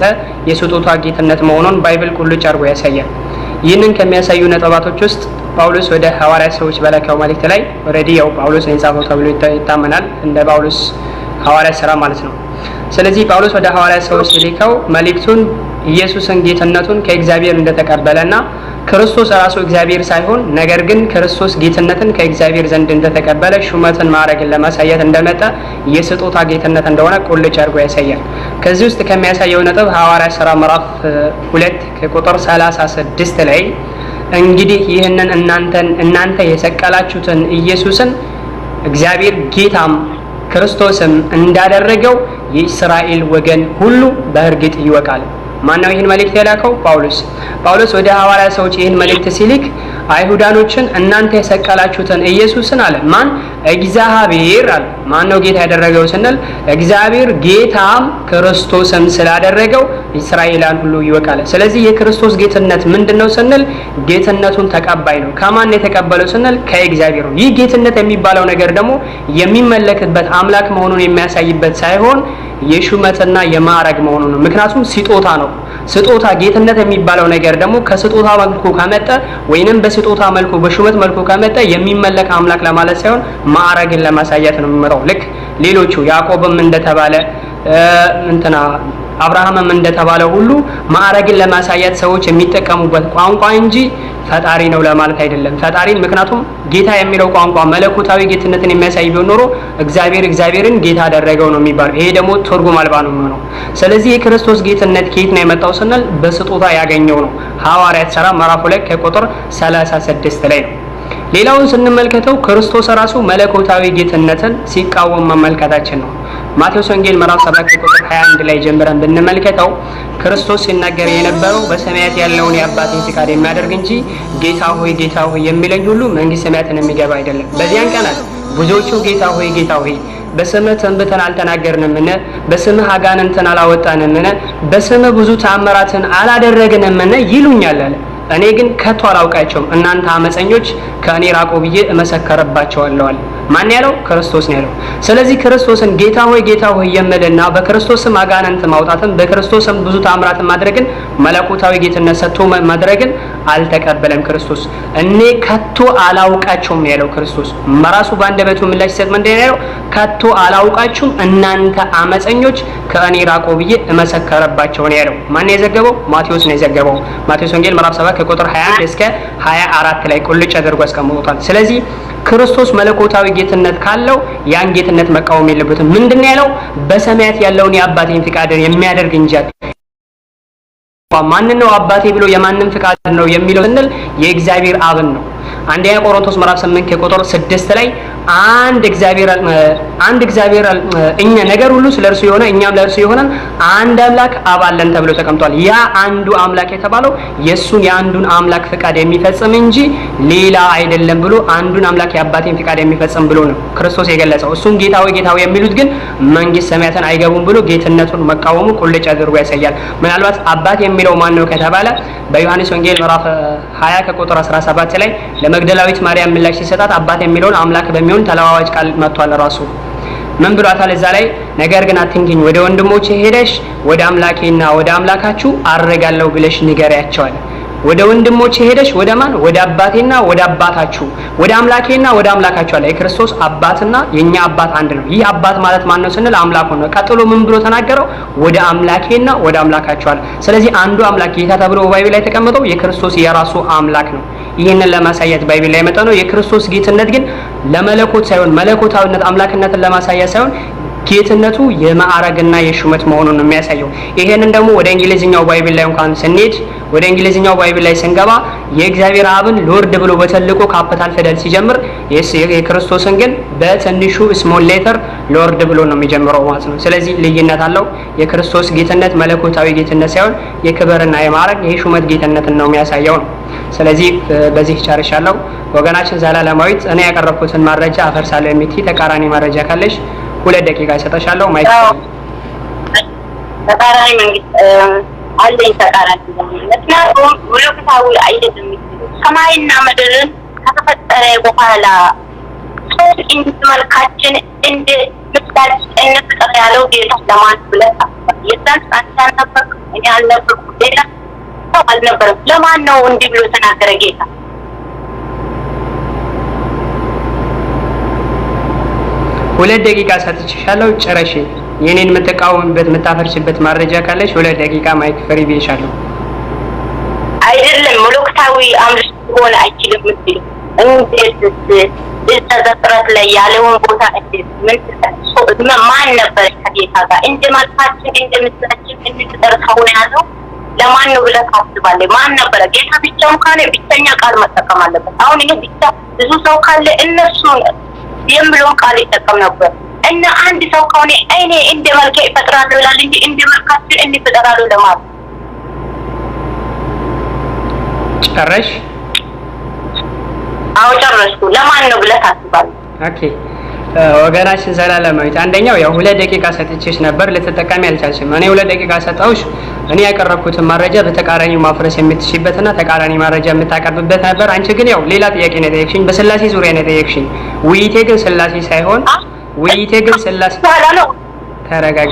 Speaker 2: የስጦታ ጌትነት መሆኑን ባይብል ቁልጭ አድርጎ ያሳያል። ይህንን ከሚያሳዩ ነጥባቶች ውስጥ ጳውሎስ ወደ ሐዋርያ ሰዎች በላከው መልእክት ላይ ኦሬዲ ያው ጳውሎስ ነው የጻፈው ተብሎ ይታመናል፣ እንደ ጳውሎስ ሐዋርያ ስራ ማለት ነው። ስለዚህ ጳውሎስ ወደ ሐዋርያ ሰዎች ሲልከው መልእክቱን ኢየሱስን ጌትነቱን ከእግዚአብሔር እንደተቀበለና ክርስቶስ ራሱ እግዚአብሔር ሳይሆን ነገር ግን ክርስቶስ ጌትነትን ከእግዚአብሔር ዘንድ እንደተቀበለ ሹመትን ማዕረግን ለማሳየት እንደመጣ የስጦታ ጌትነት እንደሆነ ቁልጭ አድርጎ ያሳያል። ከዚህ ውስጥ ከሚያሳየው ነጥብ ሐዋርያ ስራ ምዕራፍ 2 ከቁጥር 36 ላይ እንግዲህ ይህንን እናንተ የሰቀላችሁትን ኢየሱስን እግዚአብሔር ጌታም ክርስቶስም እንዳደረገው የእስራኤል ወገን ሁሉ በእርግጥ ይወቃል። ማነው ይህን መልእክት የላከው? ጳውሎስ ወደ ሐዋርያ ሰዎች ይህን መልእክት ሲልክ አይሁዳኖችን እናንተ የሰቀላችሁትን ኢየሱስን አለ። ማን? እግዚአብሔር አለ። ማን ነው ጌታ ያደረገው ስንል እግዚአብሔር ጌታም ክርስቶስም ስላደረገው እስራኤላን ሁሉ ይወቃል። ስለዚህ የክርስቶስ ጌትነት ምንድነው ስንል ጌትነቱን ተቀባይ ነው። ከማን የተቀበለው ስንል ከእግዚአብሔር ነው። ይህ ጌትነት የሚባለው ነገር ደግሞ የሚመለክበት አምላክ መሆኑን የሚያሳይበት ሳይሆን የሹመትና የማዕረግ መሆኑ ነው። ምክንያቱም ስጦታ ነው። ስጦታ ጌትነት የሚባለው ነገር ደግሞ ከስጦታ መልኩ ከመጣ ወይንም በስጦታ መልኩ በሹመት መልኩ ከመጣ የሚመለክ አምላክ ለማለት ሳይሆን ማዕረግን ለማሳየት ነው የሚመጣው። ልክ ሌሎቹ ያዕቆብም እንደተባለ አብርሃምም እንደተባለ ሁሉ ማዕረግን ለማሳየት ሰዎች የሚጠቀሙበት ቋንቋ እንጂ ፈጣሪ ነው ለማለት አይደለም። ፈጣሪን ምክንያቱም ጌታ የሚለው ቋንቋ መለኮታዊ ጌትነትን የሚያሳይ ቢሆን ኖሮ እግዚአብሔርን ጌታ አደረገው ነው የሚባለው። ይሄ ደግሞ ትርጉም አልባ ነው የሚሆነው። ስለዚህ የክርስቶስ ጌትነት ከየት ነው የመጣው ስንል በስጦታ ያገኘው ነው። ሐዋርያት ሥራ ምዕራፍ 2 ከቁጥር 36 ላይ ነው። ሌላውን ስንመለከተው ክርስቶስ ራሱ መለኮታዊ ጌትነትን ሲቃወም መመልከታችን ነው። ማቴዎስ ወንጌል ምዕራፍ 7 ቁጥር 21 ላይ ጀምረን ብንመለከተው ክርስቶስ ሲናገር የነበረው በሰማያት ያለውን የአባቴን ፍቃድ የሚያደርግ እንጂ ጌታ ሆይ የሚለኝ ሁሉ መንግስተ ሰማያትን የሚገባ አይደለም። በዚያን ቀናት ብዙዎቹ ጌታ ሆይ በስምህ ትንቢትን አልተናገርንምን? በስምህ አጋንንትን አላወጣንምን? በስምህ ብዙ ተአምራትን አላደረግንምን? ይሉኛል አለ። እኔ ግን ከቶ አላውቃቸውም፣ እናንተ አመፀኞች ከእኔ ራቁ ብዬ እመሰከርባቸዋለሁ አለ። ማን ያለው? ክርስቶስ ነው ያለው። ስለዚህ ክርስቶስን ጌታ ሆይ የምልና በክርስቶስም አጋንንት ማውጣትን በክርስቶስም ብዙ ተአምራትን ማድረግን መለኮታዊ ጌትነት ሰጥቶ ማድረግን አልተቀበለም ክርስቶስ። እኔ ከቶ አላውቃቸውም ያለው ክርስቶስ መራሱ በአንደበቱ ምላሽ ሲሰጥ ምንድን ነው ያለው? ከቶ አላውቃችሁም እናንተ አመፀኞች ከእኔ ራቁ ብዬ እመሰከርባቸው ነው ያለው። ማን የዘገበው? ማቴዎስ ነው የዘገበው። ማቴዎስ ወንጌል ምዕራፍ 7 ከቁጥር 21 እስከ 24 ላይ ቁልጭ አድርጎ አስቀምጦታል። ስለዚህ ክርስቶስ መለኮታዊ ጌትነት ካለው ያን ጌትነት መቃወም የለበትም። ምንድነው ያለው? በሰማያት ያለውን የአባቴን ፍቃድ የሚያደርግ እንጂ ማን ነው አባቴ ብሎ የማንም ፍቃድ ነው የሚለው ስንል የእግዚአብሔር አብን ነው። አንደኛ ቆሮንቶስ ምዕራፍ 8 ከቁጥር 6 ላይ አንድ እግዚአብሔር እኛ ነገር ሁሉ ስለርሱ የሆነ እኛም ለርሱ የሆነን አንድ አምላክ አብ አለን ተብሎ ተቀምጧል። ያ አንዱ አምላክ የተባለው የሱን የአንዱን አምላክ ፍቃድ የሚፈጽም እንጂ ሌላ አይደለም ብሎ አንዱን አምላክ የአባቴን ፍቃድ የሚፈጽም ብሎ ነው ክርስቶስ የገለጸው። እሱን ጌታ ሆይ የሚሉት ግን መንግስተ ሰማያትን አይገቡም ብሎ ጌትነቱን መቃወሙ ቁልጭ አድርጎ ያሳያል። ምናልባት አባት የሚለው ማን ነው ከተባለ በዮሐንስ ወንጌል ምዕራፍ 20 ከቁጥር 17 ላይ ለመግደላዊት ማርያም ምላሽ ሲሰጣት አባት የሚለውን አምላክ በሚሆን ተለዋዋጭ ቃል መጥቷል። ራሱ ምን ብሏታል እዛ ላይ? ነገር ግን አትንኪኝ፣ ወደ ወንድሞቼ ሄደሽ ወደ አምላኬና ወደ አምላካችሁ አረጋለሁ ብለሽ ንገሪያቸዋል። ወደ ወንድሞቼ ሄደሽ ወደ ማን? ወደ አባቴና ወደ አባታችሁ፣ ወደ አምላኬና ወደ አምላካችሁ አለ። የክርስቶስ አባትና የኛ አባት አንድ ነው። ይህ አባት ማለት ማን ነው ስንል አምላኩ ነው። ቀጥሎ ምን ብሎ ተናገረው? ወደ አምላኬና ወደ አምላካችሁ አለ። ስለዚህ አንዱ አምላክ ጌታ ተብሎ ባይብል ላይ ተቀምጠው የክርስቶስ የራሱ አምላክ ነው። ይህንን ለማሳየት ባይብል ላይ መጣ ነው። የክርስቶስ ጌትነት ግን ለመለኮት ሳይሆን መለኮታዊነት አምላክነትን ለማሳየት ሳይሆን ጌትነቱ የማዕረግና የሹመት መሆኑን የሚያሳየው። ይሄንን ደግሞ ወደ እንግሊዝኛው ባይብል ላይ እንኳን ስንሄድ ወደ እንግሊዝኛው ባይብል ላይ ስንገባ የእግዚአብሔር አብን ሎርድ ብሎ በትልቁ ካፒታል ፊደል ሲጀምር የክርስቶስን ግን በትንሹ ስሞል ሌተር ሎርድ ብሎ ነው የሚጀምረው ማለት ነው። ስለዚህ ልዩነት አለው። የክርስቶስ ጌትነት መለኮታዊ ጌትነት ሳይሆን የክብርና የማዕረግ የሹመት ጌትነትን ነው የሚያሳየው ነው። ስለዚህ በዚህ ጨርሻለሁ። ወገናችን ዘላለማዊት እኔ ያቀረብኩትን መረጃ አፈርሳለሁ የምትይ ተቃራኒ መረጃ ካለሽ 2 ደቂቃ እሰጥሻለሁ። ማይክ
Speaker 3: ተቃራኒ መንግስት አለኝ። ተቃራኒ ምክንያቱም መለኮታዊ አይደለም። ሰማይና ምድርን ከተፈጠረ በኋላ ሰው መልካችን እንደ ምሳሌ እንፍጠር ያለው ጌታ ለማን ብለህ የዛን አንተ አልነበርክ፣ እኔ አልነበርኩም፣ ሌላ ሰው አልነበረም። ለማን ነው እንዲህ ብሎ ተናገረ ጌታ?
Speaker 2: 2 ደቂቃ ሰጥቼሻለሁ። ጨረሽ። የኔን የምትቃወምበት የምታፈርሽበት መረጃ ካለሽ 2 ደቂቃ ማይክ ፍሪ ብዬሻለሁ።
Speaker 3: አይደለም መለኮታዊ አምልኮ ሆነ አይችልም ምትል እንዴት ዘፍጥረት ላይ ያለውን ቦታ እንዴት ምን ማን ነበር ከጌታ ጋር እንደ መልካችን እንደ ምሳሌያችን እንድንጠር ሰው ያለው ለማን ነው ብለህ ታስባለህ? ማን ነበር? ጌታ ብቻውን ካለ ብቸኛ ቃል መጠቀም አለበት። አሁን ይሄ ብቻ ብዙ ሰው ካለ እነሱ የሚለውን ቃል ይጠቀም ነበር እና አንድ ሰው ከሆነ እኔ እንደ መልኬ እፈጥራለሁ ይላል እንጂ እንደ መልካችን እንፈጥራለሁ ለማለት
Speaker 2: ጨረሽ?
Speaker 3: አዎ ጨረስኩ። ለማን ነው ብለህ ታስባለህ?
Speaker 2: ኦኬ ወገናችን ዘላለማዊት አንደኛው ያው 2 ደቂቃ ሰጥቼሽ ነበር ልትጠቀሚ አልቻልሽም። እኔ 2 ደቂቃ ሰጣሁሽ። እኔ ያቀረብኩትን መረጃ በተቃራኒው ማፍረስ የምትሽበትና ተቃራኒ መረጃ የምታቀርብበት ነበር። አንቺ ግን ያው ሌላ ጥያቄ ነው የጠየቅሽኝ፣ በስላሴ ዙሪያ ነው የጠየቅሽኝ። ውይይቴ ግን ስላሴ ሳይሆን ተረጋጊ።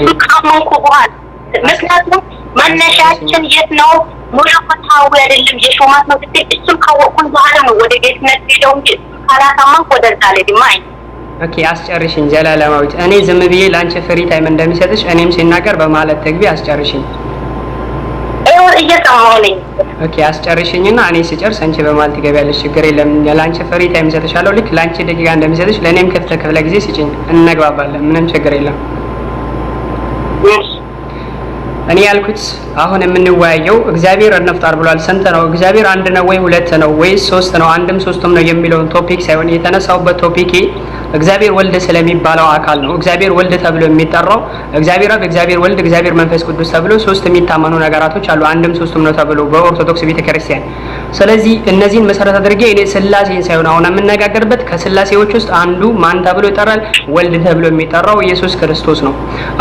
Speaker 3: ምክንያቱም መነሻችን የት ነው? መለኮታዊ አይደለም የሾማት ነው ስትል እሱን ካወቁን በኋላ ነው ወደ ጌትነት ሄደው እንጂ ካላታማን ወደዛ ለዲማይ
Speaker 2: ኦኬ አስጨርሽኝ ዘላለማዊት። እኔ ዝም ብዬ ላንቺ ፍሪ ታይም እንደሚሰጥሽ እኔም ሲናገር በማለት ተግቢ አስጨርሽኝ።
Speaker 3: እየሰማሁኝ
Speaker 2: ኦኬ አስጨርሽኝና እኔ ስጨርስ አንቺ በማለት ትገቢያለሽ። ችግር የለም። ላንቺ ፍሪ ታይም ሰጥሻለሁ። ልክ ላንቺ ደቂቃ እንደሚሰጥሽ ለኔም ክፍለ ጊዜ ስጪኝ፣ እንግባባለን። ምንም ችግር የለም። እኔ ያልኩት አሁን የምንወያየው እግዚአብሔር እንፍጠር ብሏል። ስንት ነው? እግዚአብሔር አንድ ነው ወይ ሁለት ነው ወይስ ሶስት ነው? አንድም ሶስቱም ነው የሚለውን ቶፒክ ሳይሆን የተነሳውበት ቶፒክ እግዚአብሔር ወልድ ስለሚባለው አካል ነው። እግዚአብሔር ወልድ ተብሎ የሚጠራው እግዚአብሔር አብ፣ እግዚአብሔር ወልድ፣ እግዚአብሔር መንፈስ ቅዱስ ተብሎ ሶስት የሚታመኑ ነገራቶች አሉ። አንድም ሶስቱም ነው ተብሎ በኦርቶዶክስ ቤተክርስቲያን። ስለዚህ እነዚህን መሰረት አድርጌ እኔ ስላሴን ሳይሆን አሁን የምነጋገርበት ከስላሴዎች ውስጥ አንዱ ማን ተብሎ ይጠራል? ወልድ ተብሎ የሚጠራው ኢየሱስ ክርስቶስ ነው።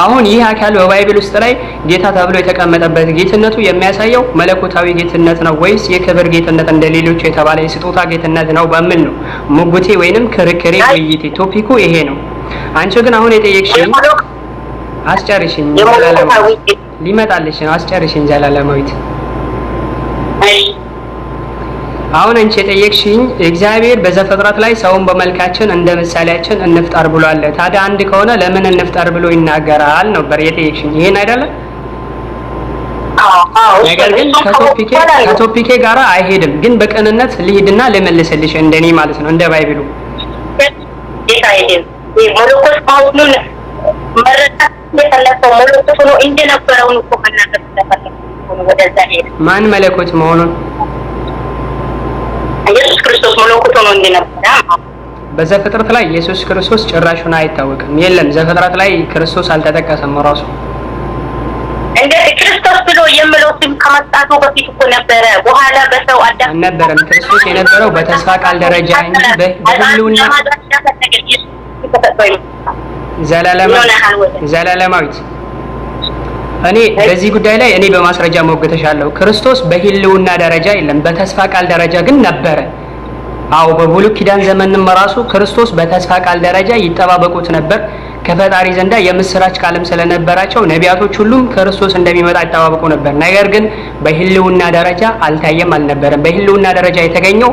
Speaker 2: አሁን ይህ አካል በባይብል ውስጥ ላይ ጌታ ተብሎ የተቀመጠበት ጌትነቱ የሚያሳየው መለኮታዊ ጌትነት ነው ወይስ የክብር ጌትነት እንደሌሎቹ የተባለ የስጦታ ጌትነት ነው በሚል ነው ሙግቴ ወይንም ክርክሬ ውይይቴ። ቶፒኩ ይሄ ነው። አንቺ ግን አሁን የጠየቅሽኝ አስጨርሽኝ ዘላለማዊት ሊመጣልሽ ነው። አስጨርሽኝ ዘላለማዊት። አሁን አንቺ የጠየቅሽኝ እግዚአብሔር በዘፍጥረት ላይ ሰውን በመልካችን እንደ ምሳሌያችን እንፍጠር ብሏል። ታዲያ አንድ ከሆነ ለምን እንፍጠር ብሎ ይናገራል ነበር የጠየቅሽኝ። ይሄን አይደለም? ነገር ግን ከቶፒኬ ጋራ አይሄድም። ግን በቅንነት ልሂድና ልመልስልሽ እንደኔ ማለት ነው እንደ ባይብሉ
Speaker 3: መለኮት መሆኑን መረዳት የፈለከው መለኮት ነው እንደነበረው ነው መናገር ተፈለገ ወደዛ ሄደ።
Speaker 2: ማን መለኮት መሆኑን?
Speaker 3: ኢየሱስ ክርስቶስ መለኮት ነው እንደነበረ
Speaker 2: በዘፍጥረት ላይ ኢየሱስ ክርስቶስ ጭራሹን አይታወቅም። የለም ዘፍጥረት ላይ ክርስቶስ አልተጠቀሰም ራሱ።
Speaker 3: እንደ ክርስቶስ ብሎ የሚለው ስም ከመጣቱ በፊት እኮ ነበረ። በኋላ በሰው አዳም
Speaker 2: አልነበረም። ክርስቶስ የነበረው በተስፋ ቃል ደረጃ እንጂ በሁሉና ዘላለማዊት እኔ በዚህ ጉዳይ ላይ እኔ በማስረጃ ሞግተሻለሁ። ክርስቶስ በህልውና ደረጃ የለም፣ በተስፋ ቃል ደረጃ ግን ነበረ። አዎ በብሉይ ኪዳን ዘመንም ራሱ ክርስቶስ በተስፋ ቃል ደረጃ ይጠባበቁት ነበር። ከፈጣሪ ዘንዳ የምስራች ቃልም ስለነበራቸው ነቢያቶች ሁሉም ክርስቶስ እንደሚመጣ ይጠባበቁ ነበር። ነገር ግን በህልውና ደረጃ አልታየም፣ አልነበረም። በህልውና ደረጃ የተገኘው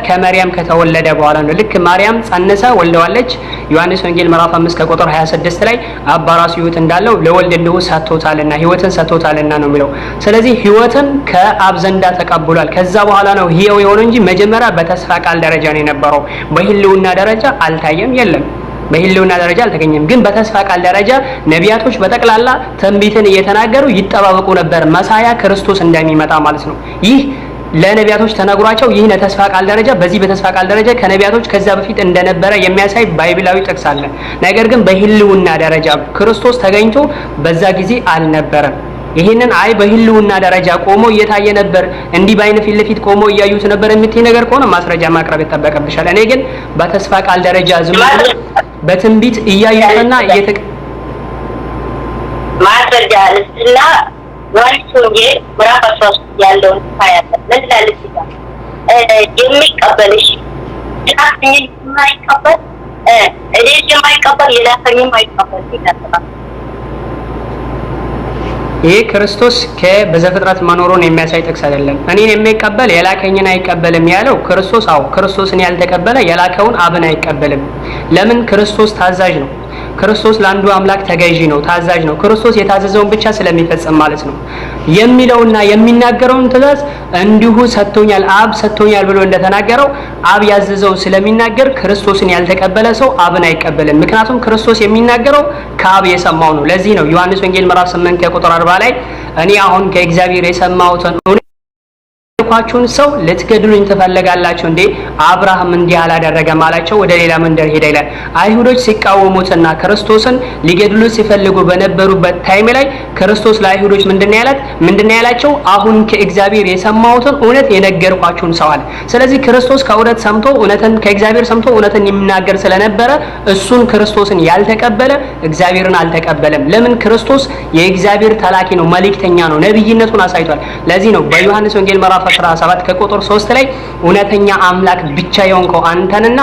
Speaker 2: ከመርያም ከተወለደ በኋላ ነው። ልክ ማርያም ጸንሳ ወልደዋለች። ዮሐንስ ወንጌል ምዕራፍ 5 ከቁጥር 26 ላይ አብ ራሱ ህይወት እንዳለው ለወልድ እንዲሁ ሰጥቶታልና ህይወትን ሰጥቶታልና ነው የሚለው። ስለዚህ ህይወትን ከአብ ዘንዳ ተቀብሏል። ከዛ በኋላ ነው ህያው የሆነው እንጂ መጀመሪያ በተስፋ ቃል ደረጃ ነው የነበረው። በህልውና ደረጃ አልታየም፣ የለም። በህልውና ደረጃ አልተገኘም። ግን በተስፋ ቃል ደረጃ ነቢያቶች በጠቅላላ ትንቢትን እየተናገሩ ይጠባበቁ ነበር፣ መሳያ ክርስቶስ እንደሚመጣ ማለት ነው። ይህ ለነቢያቶች ተነግሯቸው ይህ ተስፋ ቃል ደረጃ በዚህ በተስፋ ቃል ደረጃ ከነቢያቶች ከዛ በፊት እንደነበረ የሚያሳይ ባይብላዊ ጥቅስ አለ። ነገር ግን በህልውና ደረጃ ክርስቶስ ተገኝቶ በዛ ጊዜ አልነበረም። ይሄንን አይ በህልውና ደረጃ ቆሞ እየታየ ነበር፣ እንዲህ በአይነ ፊት ለፊት ቆሞ እያዩት ነበር የምትይ ነገር ከሆነ ማስረጃ ማቅረብ ይጠበቅብሻል። እኔ ግን በተስፋ ቃል ደረጃ ዝም ብሎ በትንቢት እያዩትና
Speaker 3: ማስረጃ እና ዮሐንስ ወንጌል ምዕራፍ 13 ያለውን ታያለ። ለዚህ የሚቀበልሽ ላከኝ የማይቀበል እኔ የማይቀበል የላከኝ የማይቀበል ይላል።
Speaker 2: ይህ ክርስቶስ በዘፍጥረት መኖሩን የሚያሳይ ጥቅስ አይደለም። እኔን የሚቀበል የላከኝን አይቀበልም ያለው ክርስቶስ። አዎ ክርስቶስን ያልተቀበለ የላከውን አብን አይቀበልም። ለምን? ክርስቶስ ታዛዥ ነው። ክርስቶስ ለአንዱ አምላክ ተገዢ ነው፣ ታዛዥ ነው። ክርስቶስ የታዘዘውን ብቻ ስለሚፈጽም ማለት ነው። የሚለውና የሚናገረውን ትእዛዝ እንዲሁ ሰጥቶኛል፣ አብ ሰጥቶኛል ብሎ እንደተናገረው አብ ያዘዘው ስለሚናገር ክርስቶስን ያልተቀበለ ሰው አብን አይቀበልም። ምክንያቱም ክርስቶስ የሚናገረው ከአብ የሰማው ነው። ለዚህ ነው ዮሐንስ ወንጌል ምዕራፍ 8 ከቁጥር 40 ላይ እኔ አሁን ከእግዚአብሔር የሰማሁትን ኳቹን ሰው ልትገድሉኝ ትፈልጋላችሁ እንዴ? አብርሃም እንዲህ አላደረገም አላቸው። ወደ ሌላ መንደር ሄደ ይላል። አይሁዶች ሲቃወሙትና ክርስቶስን ሊገድሉት ሲፈልጉ በነበሩበት ታይም ላይ ክርስቶስ ለአይሁዶች ምንድነው ያላቸው? አሁን ከእግዚአብሔር የሰማሁትን እውነት የነገርኳችሁን ሰው አለ። ስለዚህ ክርስቶስ ከእውነት ሰምቶ እውነትን ከእግዚአብሔር ሰምቶ እውነትን የሚናገር ስለነበረ እሱን ክርስቶስን ያልተቀበለ እግዚአብሔርን አልተቀበለም። ለምን? ክርስቶስ የእግዚአብሔር ተላኪ ነው፣ መልእክተኛ ነው፣ ነብይነቱን አሳይቷል። ለዚህ ነው በዮሐንስ ወንጌል ምዕራፍ 17 ከቁጥር 3 ላይ እውነተኛ አምላክ ብቻ የሆንከው አንተንና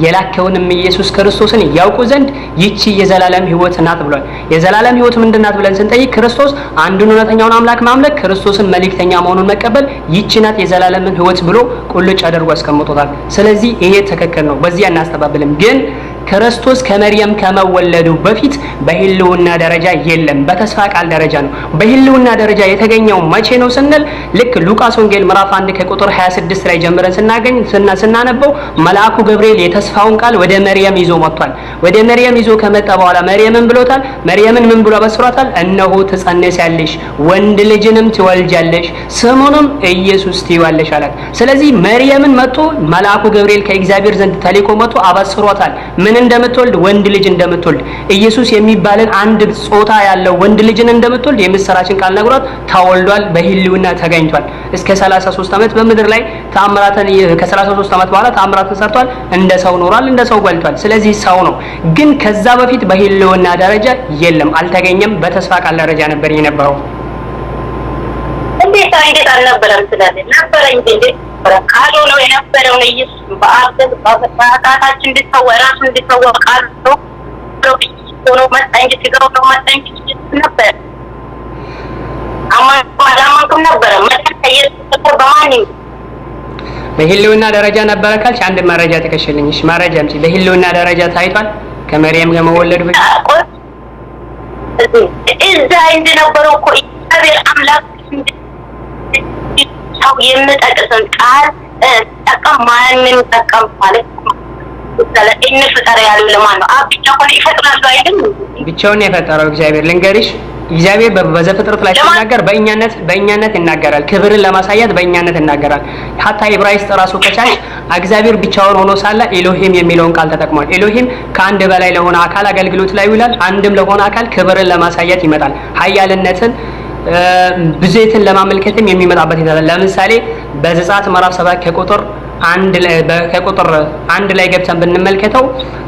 Speaker 2: የላከውንም ኢየሱስ ክርስቶስን ያውቁ ዘንድ ይቺ የዘላለም ሕይወት ናት ብሏል። የዘላለም ሕይወት ምንድናት ብለን ስንጠይቅ ክርስቶስ አንዱን እውነተኛውን አምላክ ማምለክ፣ ክርስቶስን መልእክተኛ መሆኑን መቀበል ይቺ ናት የዘላለምን ሕይወት ብሎ ቁልጭ አድርጎ አስቀምጦታል። ስለዚህ ይሄ ትክክል ነው፣ በዚህ አናስተባብልም። ግን ክርስቶስ ከመርየም ከመወለዱ በፊት በህልውና ደረጃ የለም፣ በተስፋ ቃል ደረጃ ነው። በህልውና ደረጃ የተገኘው መቼ ነው ስንል ልክ ሉቃስ ወንጌል ምዕራፍ 1 ከቁጥር 26 ላይ ጀምረን ስናነበው መልአኩ ገብርኤል የተስፋውን ቃል ወደ መርየም ይዞ መጥቷል። ወደ መርየም ይዞ ከመጣ በኋላ መርየምን ብሎታል። መርየምን ምን ብሎ አበስሯታል? እነሆ ትጸንሳለሽ፣ ወንድ ልጅንም ትወልጃለሽ፣ ስሙንም ኢየሱስ ትይዋለሽ አላት። ስለዚህ መርየምን መጥቶ መልአኩ ገብርኤል ከእግዚአብሔር ዘንድ ተልኮ መጥቶ አበስሯታል። ምን እንደምትወልድ? ወንድ ልጅ እንደምትወልድ፣ ኢየሱስ የሚባልን አንድ ጾታ ያለው ወንድ ልጅን እንደምትወልድ የምስራችን ቃል ነግሯት ተወልዷል። በህልውና ተገኝቷል። እስከ 33 ዓመት በምድር ላይ ተአምራትን ከ33 ዓመት በኋላ ተአምራትን ሰርቷል። እንደ ሰው ኖሯል፣ እንደ ሰው ጓልቷል። ስለዚህ ሰው ነው። ግን ከዛ በፊት በህልውና ደረጃ የለም፣ አልተገኘም። በተስፋ ቃል ደረጃ ነበር የነበረው።
Speaker 3: እንዴት አልነበረም ትላለህ? ነበረ እንጂ ቃሉ ነው የነበረው። ኢየሱስ በአጣታችን እንድትሰዋ ራሱ እንድትሰዋ ቃሉ ነው መጣ እንጂ ሲገው ነው መጣ እንጂ ነበር። አማንኩም ነበረ መጣ ኢየሱስ በማን
Speaker 2: በህልውና ደረጃ ነበረ ካልሽ አንድ መረጃ ተከሽልኝ። እሺ መረጃ እንጂ በህልውና ደረጃ ታይቷል ከመርየም ከመወለዱ በፊት
Speaker 3: እዛ እንደነበረው እኮ እግዚአብሔር አምላክ ሰው የምጠቅሰን ቃል ጠቀም ማንን ጠቀም ማለት ስለዚህ ፍጠር ያለው ለማን ነው? ብቻውን ይፈጥራል አይደል?
Speaker 2: ብቻውን የፈጠረው እግዚአብሔር። ልንገርሽ እግዚአብሔር በዘፍጥረት ላይ ሲናገር በእኛነት ይናገራል። ክብርን ለማሳየት በእኛነት ይናገራል። ሐታ ዕብራይስጥ ራሱ ከቻልሽ እግዚአብሔር ብቻውን ሆኖ ሳለ ኤሎሂም የሚለውን ቃል ተጠቅሟል። ኤሎሂም ከአንድ በላይ ለሆነ አካል አገልግሎት ላይ ይውላል። አንድም ለሆነ አካል ክብርን ለማሳየት ይመጣል። ኃያልነትን ብዜትን ለማመልከትም የሚመጣበት ይላል። ለምሳሌ በዘጸአት ምዕራፍ 7 ከቁጥር አንድ ላይ ገብተን ብንመልከተው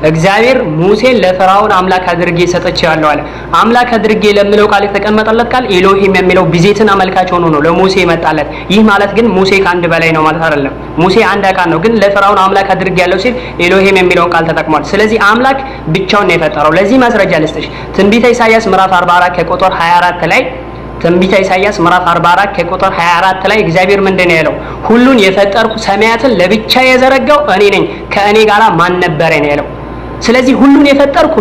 Speaker 2: እግዚአብሔር ሙሴን ለፈርዖን አምላክ አድርጌ ሰጥቼዋለሁ አለ። አምላክ አድርጌ ለምለው ቃል የተቀመጠለት ቃል ኤሎሂም የሚለው ብዜትን አመልካች ሆኖ ነው ለሙሴ መጣለት። ይህ ማለት ግን ሙሴ ከአንድ በላይ ነው ማለት አይደለም። ሙሴ አንድ አካል ነው፣ ግን ለፈርዖን አምላክ አድርጌ ያለው ሲል ኤሎሂም የሚለውን ቃል ተጠቅሟል። ስለዚህ አምላክ ብቻውን ነው የፈጠረው። ለዚህ ማስረጃ ልስጥሽ። ትንቢተ ኢሳይያስ ምዕራፍ 44 ከቁጥር 24 ላይ ትንቢተ ኢሳይያስ ምዕራፍ 44 ከቁጥር 24 ላይ እግዚአብሔር ምንድነው ያለው? ሁሉን የፈጠርኩ ሰማያትን ለብቻ የዘረጋው እኔ ነኝ፣ ከእኔ ጋር ማን ነበረ ነው ያለው። ስለዚህ ሁሉን የፈጠርኩ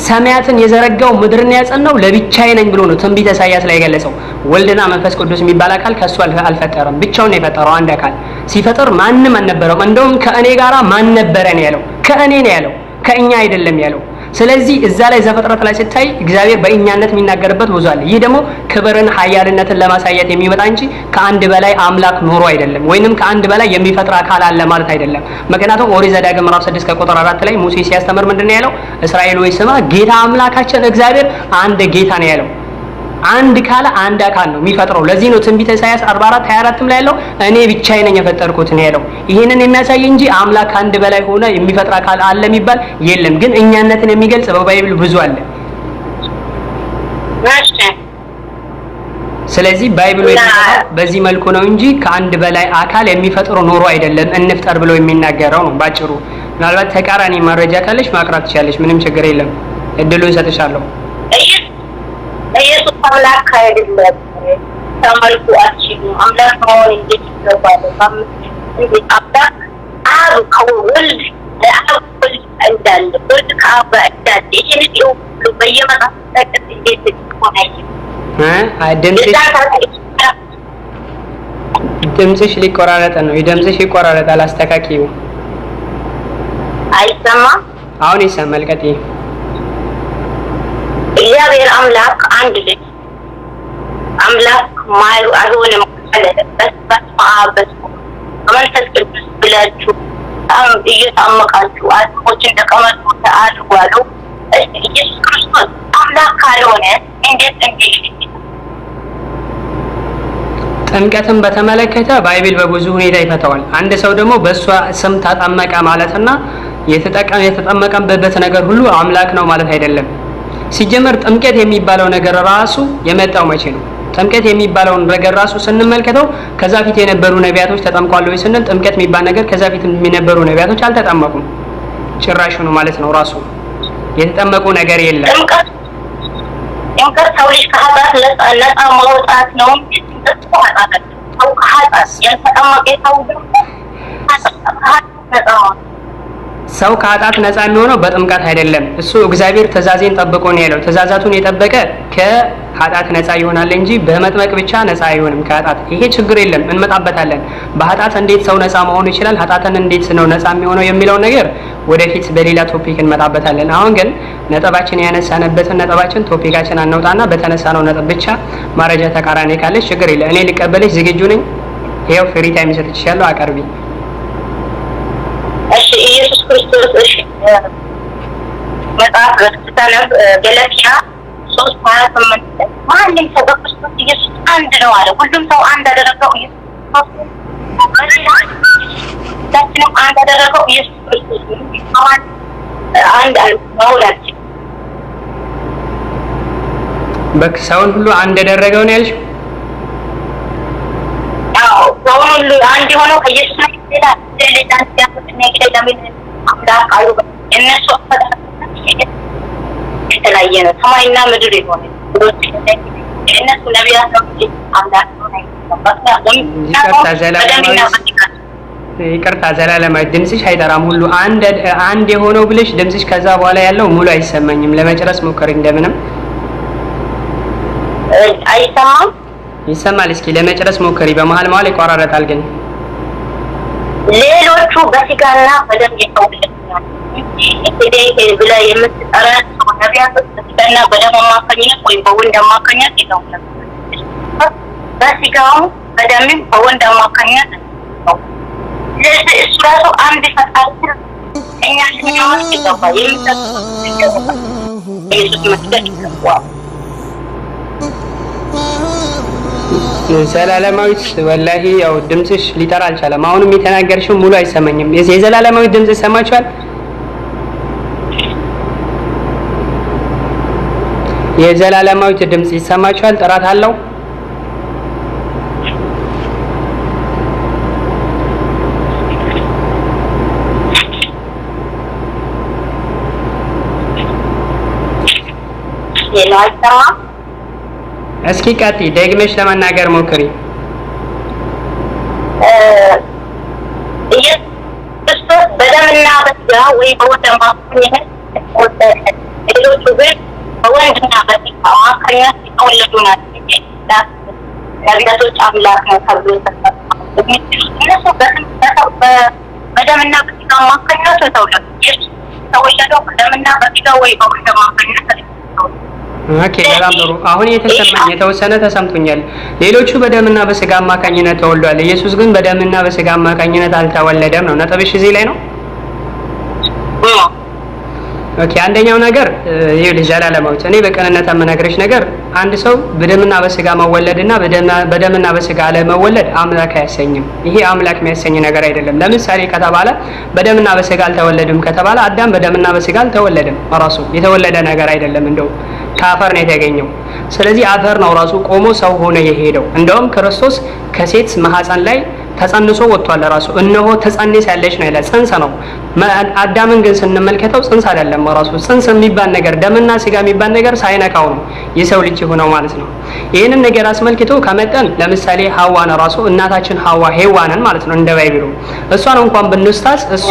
Speaker 2: ሰማያትን የዘረጋው ምድርን ያጸናው ለብቻዬ ነኝ ብሎ ነው ትንቢተ ኢሳይያስ ላይ የገለጸው። ወልድና መንፈስ ቅዱስ የሚባል አካል ከሱ አልፈጠረም፣ ብቻውን የፈጠረው አንድ አካል። ሲፈጠር ማንም አልነበረም። እንደውም ከእኔ ጋር ማን ነበረ ነው ያለው። ከእኔ ነው ያለው፣ ከእኛ አይደለም ያለው። ስለዚህ እዛ ላይ ዘፍጥረት ላይ ሲታይ እግዚአብሔር በእኛነት የሚናገርበት ብዙ አለ። ይህ ደግሞ ክብርን ኃያልነትን ለማሳየት የሚመጣ እንጂ ከአንድ በላይ አምላክ ኖሮ አይደለም፣ ወይንም ከአንድ በላይ የሚፈጥር አካል አለ ማለት አይደለም። ምክንያቱም ኦሪት ዘዳግም ምዕራፍ 6 ከቁጥር 4 ላይ ሙሴ ሲያስተምር ምንድነው ያለው? እስራኤል ሆይ ስማ፣ ጌታ አምላካችን እግዚአብሔር አንድ ጌታ ነው ያለው። አንድ ካለ አንድ አካል ነው የሚፈጥረው። ለዚህ ነው ትንቢተ ኢሳይያስ 44 24 ላይ ያለው እኔ ብቻዬን ነኝ የፈጠርኩት ነው ያለው። ይሄንን የሚያሳይ እንጂ አምላክ አንድ በላይ ሆነ የሚፈጥር አካል አለ የሚባል የለም። ግን እኛነትን የሚገልጽ በባይብል ብዙ አለ። ስለዚህ ባይብሉ የተጻፈው በዚህ መልኩ ነው እንጂ ከአንድ በላይ አካል የሚፈጥሩ ኖሮ አይደለም እንፍጠር ብሎ የሚናገረው ነው ባጭሩ። ምናልባት ተቃራኒ መረጃ ካለሽ ማቅረብ ትችላለሽ፣ ምንም ችግር የለም። እድሉን ሰጥሻለሁ።
Speaker 3: ኢየሱስ አምላክ አይደለም ተመልኩ አትችሉ አምላክ መሆን እንዴት ይገባል? እንዴት አምላክ አብ ከወልድ አብ እንዳለ ወልድ ከአብ እንዳለ ይሄን ሁሉ በየመጣው ተቀጥ እንዴት ይሆናል?
Speaker 2: ድምፅሽ ሊቆራረጥ ነው። ድምፅሽ ይቆራረጣል፣ አስተካክዪው።
Speaker 3: አይሰማም?
Speaker 2: አሁን ይሰማል። ቀጥይ።
Speaker 3: እግዚአብሔር አምላክ አንድ ልጅ አምላክ ማሩ አይሆንም ካለበት በስማበት በመንፈስ ቅዱስ ብላችሁ እየታመቃችሁ አጥቆችን ተቀመጡ አድርጓሉ። ኢየሱስ ክርስቶስ አምላክ ካልሆነ እንዴት
Speaker 2: ጥምቀትን በተመለከተ ባይብል በብዙ ሁኔታ ይፈታዋል። አንድ ሰው ደግሞ በእሷ ስም ተጠመቀ ማለትና የተጠመቀበት ነገር ሁሉ አምላክ ነው ማለት አይደለም። ሲጀመር ጥምቀት የሚባለው ነገር ራሱ የመጣው መቼ ነው? ጥምቀት የሚባለውን ነገር ራሱ ስንመልከተው ከዛ ፊት የነበሩ ነቢያቶች ተጠምቀዋል ወይ ስንል ጥምቀት የሚባል ነገር ከዛ ፊት የነበሩ ነቢያቶች አልተጠመቁም ጭራሽ ነው ማለት ነው። ራሱ የተጠመቁ ነገር የለም።
Speaker 3: ጥምቀት ሰው ልጅ ከኃጢአት ነፃ ማውጣት ነው እንጂ ሰው ከኃጢአት ያልተጠመቀ
Speaker 2: ሰው ከኃጢአት ነፃ የሚሆነው በጥምቀት አይደለም። እሱ እግዚአብሔር ትእዛዜን ጠብቆ ነው ያለው። ትእዛዛቱን የጠበቀ ከኃጢአት ነፃ ይሆናል እንጂ በመጥመቅ ብቻ ነፃ አይሆንም ከኃጢአት። ይሄ ችግር የለም፣ እንመጣበታለን። በኃጢአት እንዴት ሰው ነፃ መሆን ይችላል፣ ኃጢአትን እንዴት ነው ነፃ የሚሆነው የሚለው ነገር ወደፊት በሌላ ቶፒክ እንመጣበታለን። አሁን ግን ነጥባችን ያነሳነበትን ነጥባችን ቶፒካችን አናውጣና በተነሳነው ነጥብ ብቻ ማረጃ ተቃራኒ ካለች ችግር የለ፣ እኔ ልቀበልሽ ዝግጁ ነኝ። ይሄው ፍሪ ታይም ሰጥቼሻለሁ፣ አቀርቢ።
Speaker 3: እሺ ኢየሱስ ክርስቶስ እሺ መጽሐፍ በስተነብ ገላትያ 3:28 ማንም ሰው በክርስቶስ ኢየሱስ አንድ ነው አለ። ሁሉም ሰው አንድ አደረገው ኢየሱስ ክርስቶስ አንድ አደረገው ኢየሱስ ክርስቶስ አንድ አልሆነች።
Speaker 2: በክሰውን ሁሉ አንድ ያደረገው ነው ያልሽው?
Speaker 3: አዎ ሰው ሁሉ አንድ ሆኖ ከኢየሱስ ነው ይላል። ለሌላን ሲያፈጥነ ለምን አምላክ አሉ እነሱ የተለያየ ነው። ሰማይና ምድር ይሆነ እነሱ ነቢያት ነው አምላክ ነው።
Speaker 2: ይቅርታ ዘላለማዊ ድምጽሽ አይጠራም። ሁሉ አንድ የሆነው ብለሽ ድምጽሽ ከዛ በኋላ ያለው ሙሉ አይሰማኝም። ለመጨረስ ሞክሪ እንደምንም።
Speaker 3: አይሰማም?
Speaker 2: ይሰማል። እስኪ ለመጨረስ ሞክሪ። በመሀል ይቆራረጣል ግን
Speaker 3: ሌሎቹ በስጋና በደም የተወለዱ ናቸው። ብላ የምትጠራ ነቢያቶች በስጋና በደም አማካኝነት ወይም በወንድ አማካኝነት የተወለዱ በስጋው በደምም በወንድ አማካኝነት ነው። ስለዚህ እሱ ራሱ አንድ ፈጣሪ እኛ ልንያወስ ይገባል። ኢየሱስ መስገድ ይገባል።
Speaker 2: ዘላለማዊት ወላሂ ያው ድምጽሽ ሊጠራ አልቻለም። አሁንም የተናገርሽው ሙሉ አይሰማኝም። የዘላለማዊት ድምጽ ይሰማችኋል? የዘላለማዊት ድምጽ ይሰማችኋል? ጥራት አለው? እስኪ ቀጥይ፣ ደግመሽ ለመናገር ሞክሪ።
Speaker 3: ክርስቶስ በደምና በስጋ ወይ በወንድ አማካኝነት ሌሎቹ ግን በወንድና በስጋ አማካኝነት የተወለዱ ናቸው። ነቢያቶች አምላክ ነው ተብሎ እነሱ በደምና በስጋ አማካኝነት የተወለዱ የተወለደው በደምና በስጋ ወይ በወንድ አማካኝነት።
Speaker 2: ኦኬ በጣም ጥሩ። አሁን የተወሰነ ተሰምቶኛል። ሌሎቹ በደምና በስጋ አማካኝነት ተወልዷል። ኢየሱስ ግን በደምና በስጋ አማካኝነት አልተወለደም ነው ነጥብሽ እዚህ ላይ ነው። ኦኬ አንደኛው ነገር ይሄ ዘላለማዊት እኔ በቀንነት የምነግርሽ ነገር አንድ ሰው በደምና በስጋ መወለድና በደምና በስጋ አለመወለድ አምላክ አያሰኝም። ይሄ አምላክ የሚያሰኝ ነገር አይደለም። ለምሳሌ ከተባለ በደምና በስጋ አልተወለድም ከተባለ አዳም በደምና በስጋ አልተወለደም። ራሱ የተወለደ ነገር አይደለም፣ እንደው ከአፈር ነው የተገኘው። ስለዚህ አፈር ነው ራሱ ቆሞ ሰው ሆነ የሄደው። እንደውም ክርስቶስ ከሴት ማህፀን ላይ ተጸንሶ ወጥቷል። ራሱ እነሆ ተጸንስ ያለች ነው ይላል። ጽንስ ነው። አዳምን ግን ስንመልከተው ጽንስ አይደለም። ራሱ ጽንስ የሚባል ነገር ደምና ስጋ የሚባል ነገር ሳይነካው ነው የሰው ልጅ ሆነው ማለት ነው። ይህንን ነገር አስመልክቶ ከመጠን ለምሳሌ ሐዋን ራሱ እናታችን ሐዋ ሔዋንን ማለት ነው እንደ ባይብሉ እሷን እንኳን ብንስታት እሷ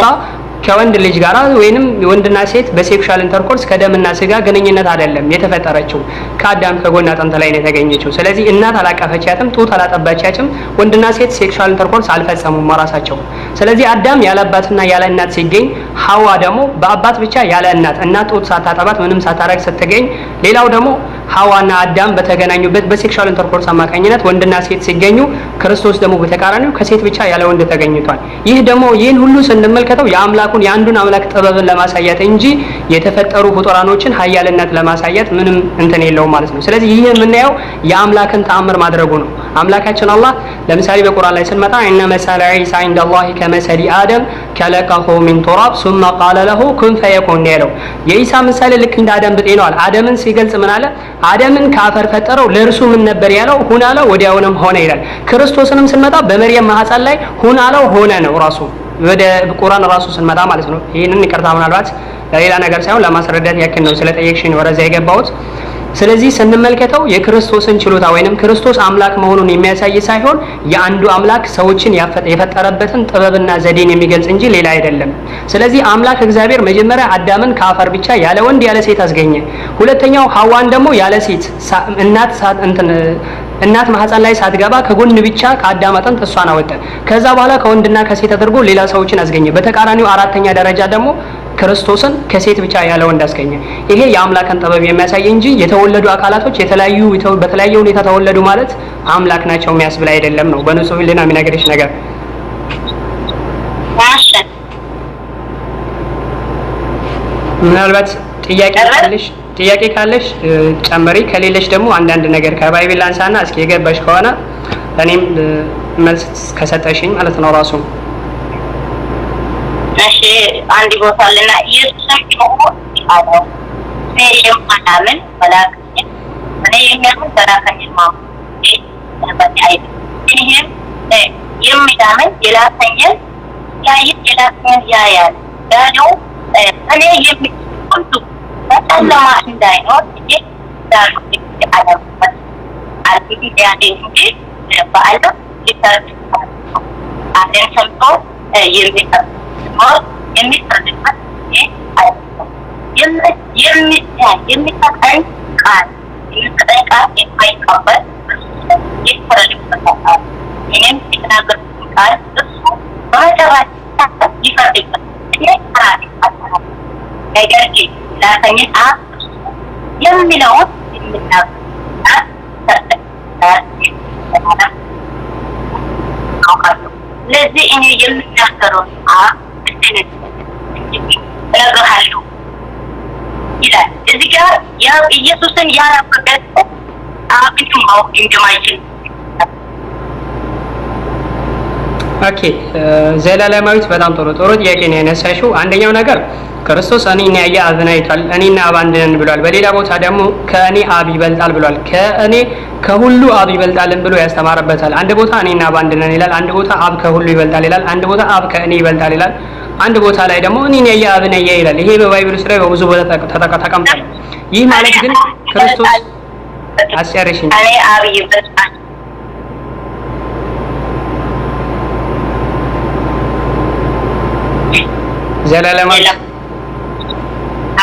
Speaker 2: ከወንድ ልጅ ጋራ ወይንም ወንድና ሴት በሴክሹዋል ኢንተርኮርስ ከደምና ስጋ ግንኙነት አይደለም የተፈጠረችው፣ ከአዳም ከጎን አጥንት ላይ ነው የተገኘችው። ስለዚህ እናት አላቀፈቻትም፣ ጡት አላጠባቻትም፣ ወንድና ሴት ሴክሹዋል ኢንተርኮርስ አልፈጸሙም ራሳቸው። ስለዚህ አዳም ያለ አባትና ያለ እናት ሲገኝ፣ ሐዋ ደግሞ በአባት ብቻ ያለ እናት ጡት ሳታጠባት ምንም ሳታረግ ስትገኝ፣ ሌላው ደግሞ ሐዋና አዳም በተገናኙበት በሴክሹዋል ኢንተርኮርስ አማካኝነት ወንድና ሴት ሲገኙ፣ ክርስቶስ ደግሞ በተቃራኒው ከሴት ብቻ ያለ ወንድ ተገኝቷል። ይህ ደግሞ ይህን ሁሉ ስንመልከተው የአንዱን አምላክ ጥበብን ለማሳየት እንጂ የተፈጠሩ ፍጡራኖችን ኃያልነት ለማሳየት ምንም እንትን የለውም ማለት ነው። ስለዚህ ይህ የምናየው የአምላክን ተአምር ማድረጉ ነው። አምላካችን አላህ ለምሳሌ በቁርአን ላይ ስንመጣ እነ መሰለ ዒሳ ዐንደላሂ ከመሰሊ አደም ከለቀሁ ሚን ቱራብ ثم قال له كن فيكون ያለው የኢሳ ምሳሌ ልክ እንደ አደም ብጤ ነው። አደምን ሲገልጽ ምን አለ? አደምን ከአፈር ፈጠረው ለእርሱ ምን ነበር ያለው? ሁን አለው ወዲያውንም ሆነ ይላል። ክርስቶስንም ስንመጣ በመርየም ማህፀን ላይ ሁን አለው ሆነ ነው ራሱ ወደ ቁርአን ራሱ ስንመጣ ማለት ነው። ይሄንን ይቅርታ ምናልባት ለሌላ ነገር ሳይሆን ለማስረዳት ያክል ነው ስለጠየቅሽኝ ወደዛ የገባሁት። ስለዚህ ስንመልከተው የክርስቶስን ችሎታ ወይንም ክርስቶስ አምላክ መሆኑን የሚያሳይ ሳይሆን የአንዱ አምላክ ሰዎችን የፈጠረበትን ጥበብና ዘዴን የሚገልጽ እንጂ ሌላ አይደለም። ስለዚህ አምላክ እግዚአብሔር መጀመሪያ አዳምን ከአፈር ብቻ ያለ ወንድ ያለ ሴት አስገኘ። ሁለተኛው ሐዋን ደግሞ ያለ ሴት እናት ማህፀን ላይ ሳትገባ ከጎን ብቻ ከአዳም አጥንት እሷን አወጣ። ከዛ በኋላ ከወንድና ከሴት አድርጎ ሌላ ሰዎችን አስገኘ። በተቃራኒው አራተኛ ደረጃ ደግሞ ክርስቶስን ከሴት ብቻ ያለ ወንድ አስገኘ። ይሄ የአምላክን ጥበብ የሚያሳይ እንጂ የተወለዱ አካላቶች በተለያየ ሁኔታ ተወለዱ ማለት አምላክ ናቸው የሚያስብል አይደለም ነው በንጹህ ሕሊና የሚነግርሽ ነገር። ምናልባት ጥያቄ ካለሽ ጨምሪ፣ ከሌለሽ ደግሞ አንዳንድ ነገር ከባይብል አንሳና እስኪ የገባሽ ከሆነ እኔም መልስ ከሰጠሽኝ ማለት ነው ራሱ።
Speaker 3: እሺ አንድ ቦታ ለና ኢየሱስም ደግሞ አዎ ሰይም አናምን መላእክት እኔ የሚያምን ተራካኝ ማም በታይ ይሄም የሚዳምን የላከኝን የላከኝን ያያል ዳለው እኔ የሚቆጡ በጨለማ እንዳይኖር ይሄ ዳሩ አለበት አልፊ ያንዴ እንጂ በአለም ሊተርፍ አለን ሰምቶ የሚፈርድበት የሚሰጠኝ ቃል የማይቀበል ይፈረድበታል። እኔም የተናገርኩትን ቃል እሱ በመጨረሻ ይፈርድበታል። ነገር ግን ላከኝን የሚለውን ስለዚህ እኔ የምናገረውን እነግርሃለሁ ይላል። እዚህ ጋር ኢየሱስን ያላወቀ አብን ማወቅ እንደማይችል
Speaker 2: ኦኬ ዘላለማዊት በጣም ጥሩ ጥያቄ ነው ያነሳሽው። አንደኛው ነገር ክርስቶስ እኔን ያየ አብን አይቷል፣ እኔና አብ አንድ ነን ብሏል። በሌላ ቦታ ደግሞ ከእኔ አብ ይበልጣል ብሏል። ከእኔ ከሁሉ አብ ይበልጣልን ብሎ ያስተማረበታል። አንድ ቦታ እኔና አብ አንድ ነን ይላል፣ አንድ ቦታ አብ ከሁሉ ይበልጣል ይላል፣ አንድ ቦታ አብ ከእኔ ይበልጣል ይላል፣ አንድ ቦታ ላይ ደግሞ እኔን ያየ አብን ያየ ይላል። ይሄ በባይብል ውስጥ ላይ በብዙ ቦታ ተቀምጧል። ይህ ማለት ግን ክርስቶስ አስጨርሽኝ
Speaker 3: እኔ አብ ይበልጣል
Speaker 2: ዘላለማዊ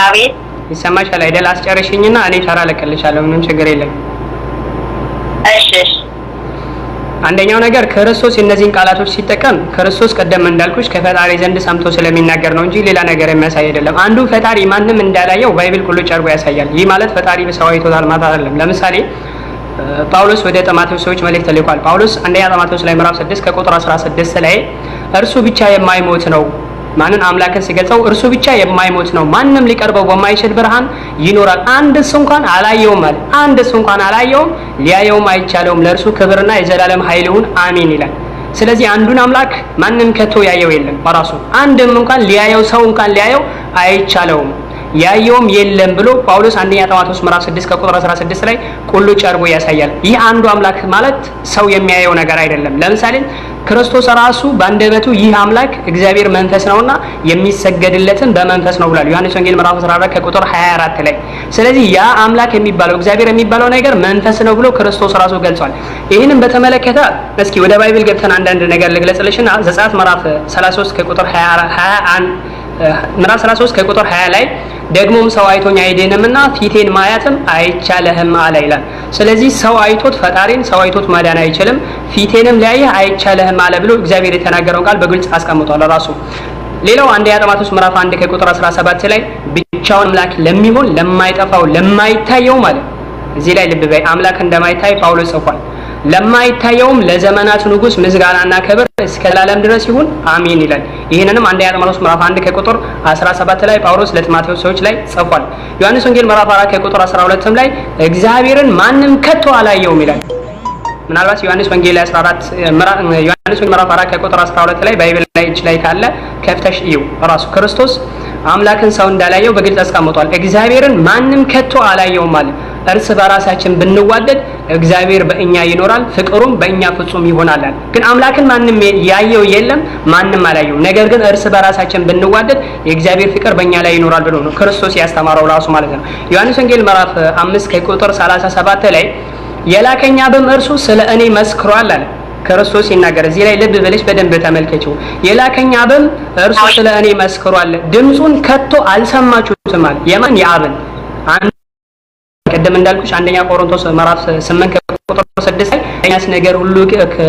Speaker 3: አቤት
Speaker 2: ይሰማሻል አይደል? አስጨርሽኝና እኔ ተራ ለቀልሻለሁ፣ ምንም ችግር የለም።
Speaker 3: እሺ
Speaker 2: አንደኛው ነገር ክርስቶስ እነዚህን ቃላቶች ሲጠቀም ክርስቶስ ቀደም እንዳልኩሽ ከፈጣሪ ዘንድ ሰምቶ ስለሚናገር ነው እንጂ ሌላ ነገር የሚያሳይ አይደለም። አንዱ ፈጣሪ ማንም እንዳላየው ባይብል ቁልጭ አድርጎ ያሳያል። ይህ ማለት ፈጣሪ በሰው አይቶታል ማለት አይደለም። ለምሳሌ ጳውሎስ ወደ ጢሞቴዎስ ሰዎች መልእክት ልኳል። ጳውሎስ አንደኛ ጢሞቴዎስ ላይ ምዕራፍ 6 ከቁጥር 16 ላይ እርሱ ብቻ የማይሞት ነው ማንን አምላክን ሲገልጸው እርሱ ብቻ የማይሞት ነው፣ ማንም ሊቀርበው በማይችል ብርሃን ይኖራል፣ አንድስ እንኳን አላየውም አለ። አንድስ እንኳን አላየውም፣ ሊያየውም አይቻለውም፣ ለእርሱ ክብርና የዘላለም ኃይል ይሁን አሜን ይላል። ስለዚህ አንዱን አምላክ ማንም ከቶ ያየው የለም በራሱ አንድም እንኳን ሊያየው ሰው እንኳን ሊያየው አይቻለውም፣ ያየውም የለም ብሎ ጳውሎስ አንደኛ ጢሞቴዎስ ምዕራፍ 6 ከቁጥር 16 ላይ ቁልጭ አድርጎ ያሳያል። ይህ አንዱ አምላክ ማለት ሰው የሚያየው ነገር አይደለም። ለምሳሌ ክርስቶስ ራሱ በአንደበቱ ይህ አምላክ እግዚአብሔር መንፈስ ነውና የሚሰገድለትን በመንፈስ ነው ብሏል። ዮሐንስ ወንጌል ምዕራፍ 14 ከቁጥር 24 ላይ። ስለዚህ ያ አምላክ የሚባለው እግዚአብሔር የሚባለው ነገር መንፈስ ነው ብሎ ክርስቶስ ራሱ ገልጿል። ይህንን በተመለከተ እስኪ ወደ ባይብል ገብተን አንዳንድ ነገር ልግለጽልሽና ዘጸአት ምዕራፍ 33 ከቁጥር 21 ምዕራፍ 33 ከቁጥር 20 ላይ ደግሞም ሰው አይቶኝ አይድንምና ፊቴን ማየትም አይቻልህም አለ ይላል። ስለዚህ ሰው አይቶት ፈጣሪን ሰው አይቶት ማዳን አይችልም፣ ፊቴንም ሊያየህ አይቻልህም አለ ብሎ እግዚአብሔር የተናገረውን ቃል በግልጽ አስቀምጧል ራሱ። ሌላው አንደኛ ጢሞቴዎስ ምዕራፍ 1 ከቁጥር 17 ላይ ብቻውን አምላክ ለሚሆን ለማይጠፋው ለማይታየው ማለት እዚህ ላይ ልብ በይ አምላክ እንደማይታይ ጳውሎስ ጽፏል። ለማይታየውም ለዘመናት ንጉስ ምስጋናና ክብር እስከ ዘላለም ድረስ ይሁን አሜን ይላል። ይሄንንም አንደኛ ጢሞቴዎስ ምዕራፍ 1 ከቁጥር 17 ላይ ጳውሎስ ለጢሞቴዎስ ሰዎች ላይ ጽፏል። ዮሐንስ ወንጌል ምዕራፍ 4 ከቁጥር 12 ላይ እግዚአብሔርን ማንም ከቶ አላየውም ይላል። ምናልባት ዮሐንስ ወንጌል 14 ዮሐንስ ወንጌል ምዕራፍ 4 ከቁጥር 12 ላይ ባይብል ላይ እጅ ላይ ካለ ከፍተሽ እዩ። ራሱ ክርስቶስ አምላክን ሰው እንዳላየው በግልጽ አስቀምጧል። እግዚአብሔርን ማንም ከቶ አላየውም አለ። እርስ በራሳችን ብንዋደድ እግዚአብሔር በእኛ ይኖራል፣ ፍቅሩም በእኛ ፍጹም ይሆናል። ግን አምላክን ማንም ያየው የለም፣ ማንም አላየው። ነገር ግን እርስ በራሳችን ብንዋደድ የእግዚአብሔር ፍቅር በእኛ ላይ ይኖራል ብሎ ነው ክርስቶስ ያስተማረው ራሱ ማለት ነው። ዮሐንስ ወንጌል ምዕራፍ 5 ከቁጥር 37 ላይ የላከኝ አብም እርሱ ስለ እኔ መስክሯል አለ ክርስቶስ ይናገር። እዚህ ላይ ልብ ብለሽ በደንብ ተመልከቺው። የላከኝ አብም እርሱ ስለ እኔ መስክሯል፣ ድምጹን ከቶ አልሰማችሁትም አለ። የማን? የአብን። ቀደም እንዳልኩሽ አንደኛ ቆሮንቶስ ምዕራፍ 8 ቁጥር 6 ላይ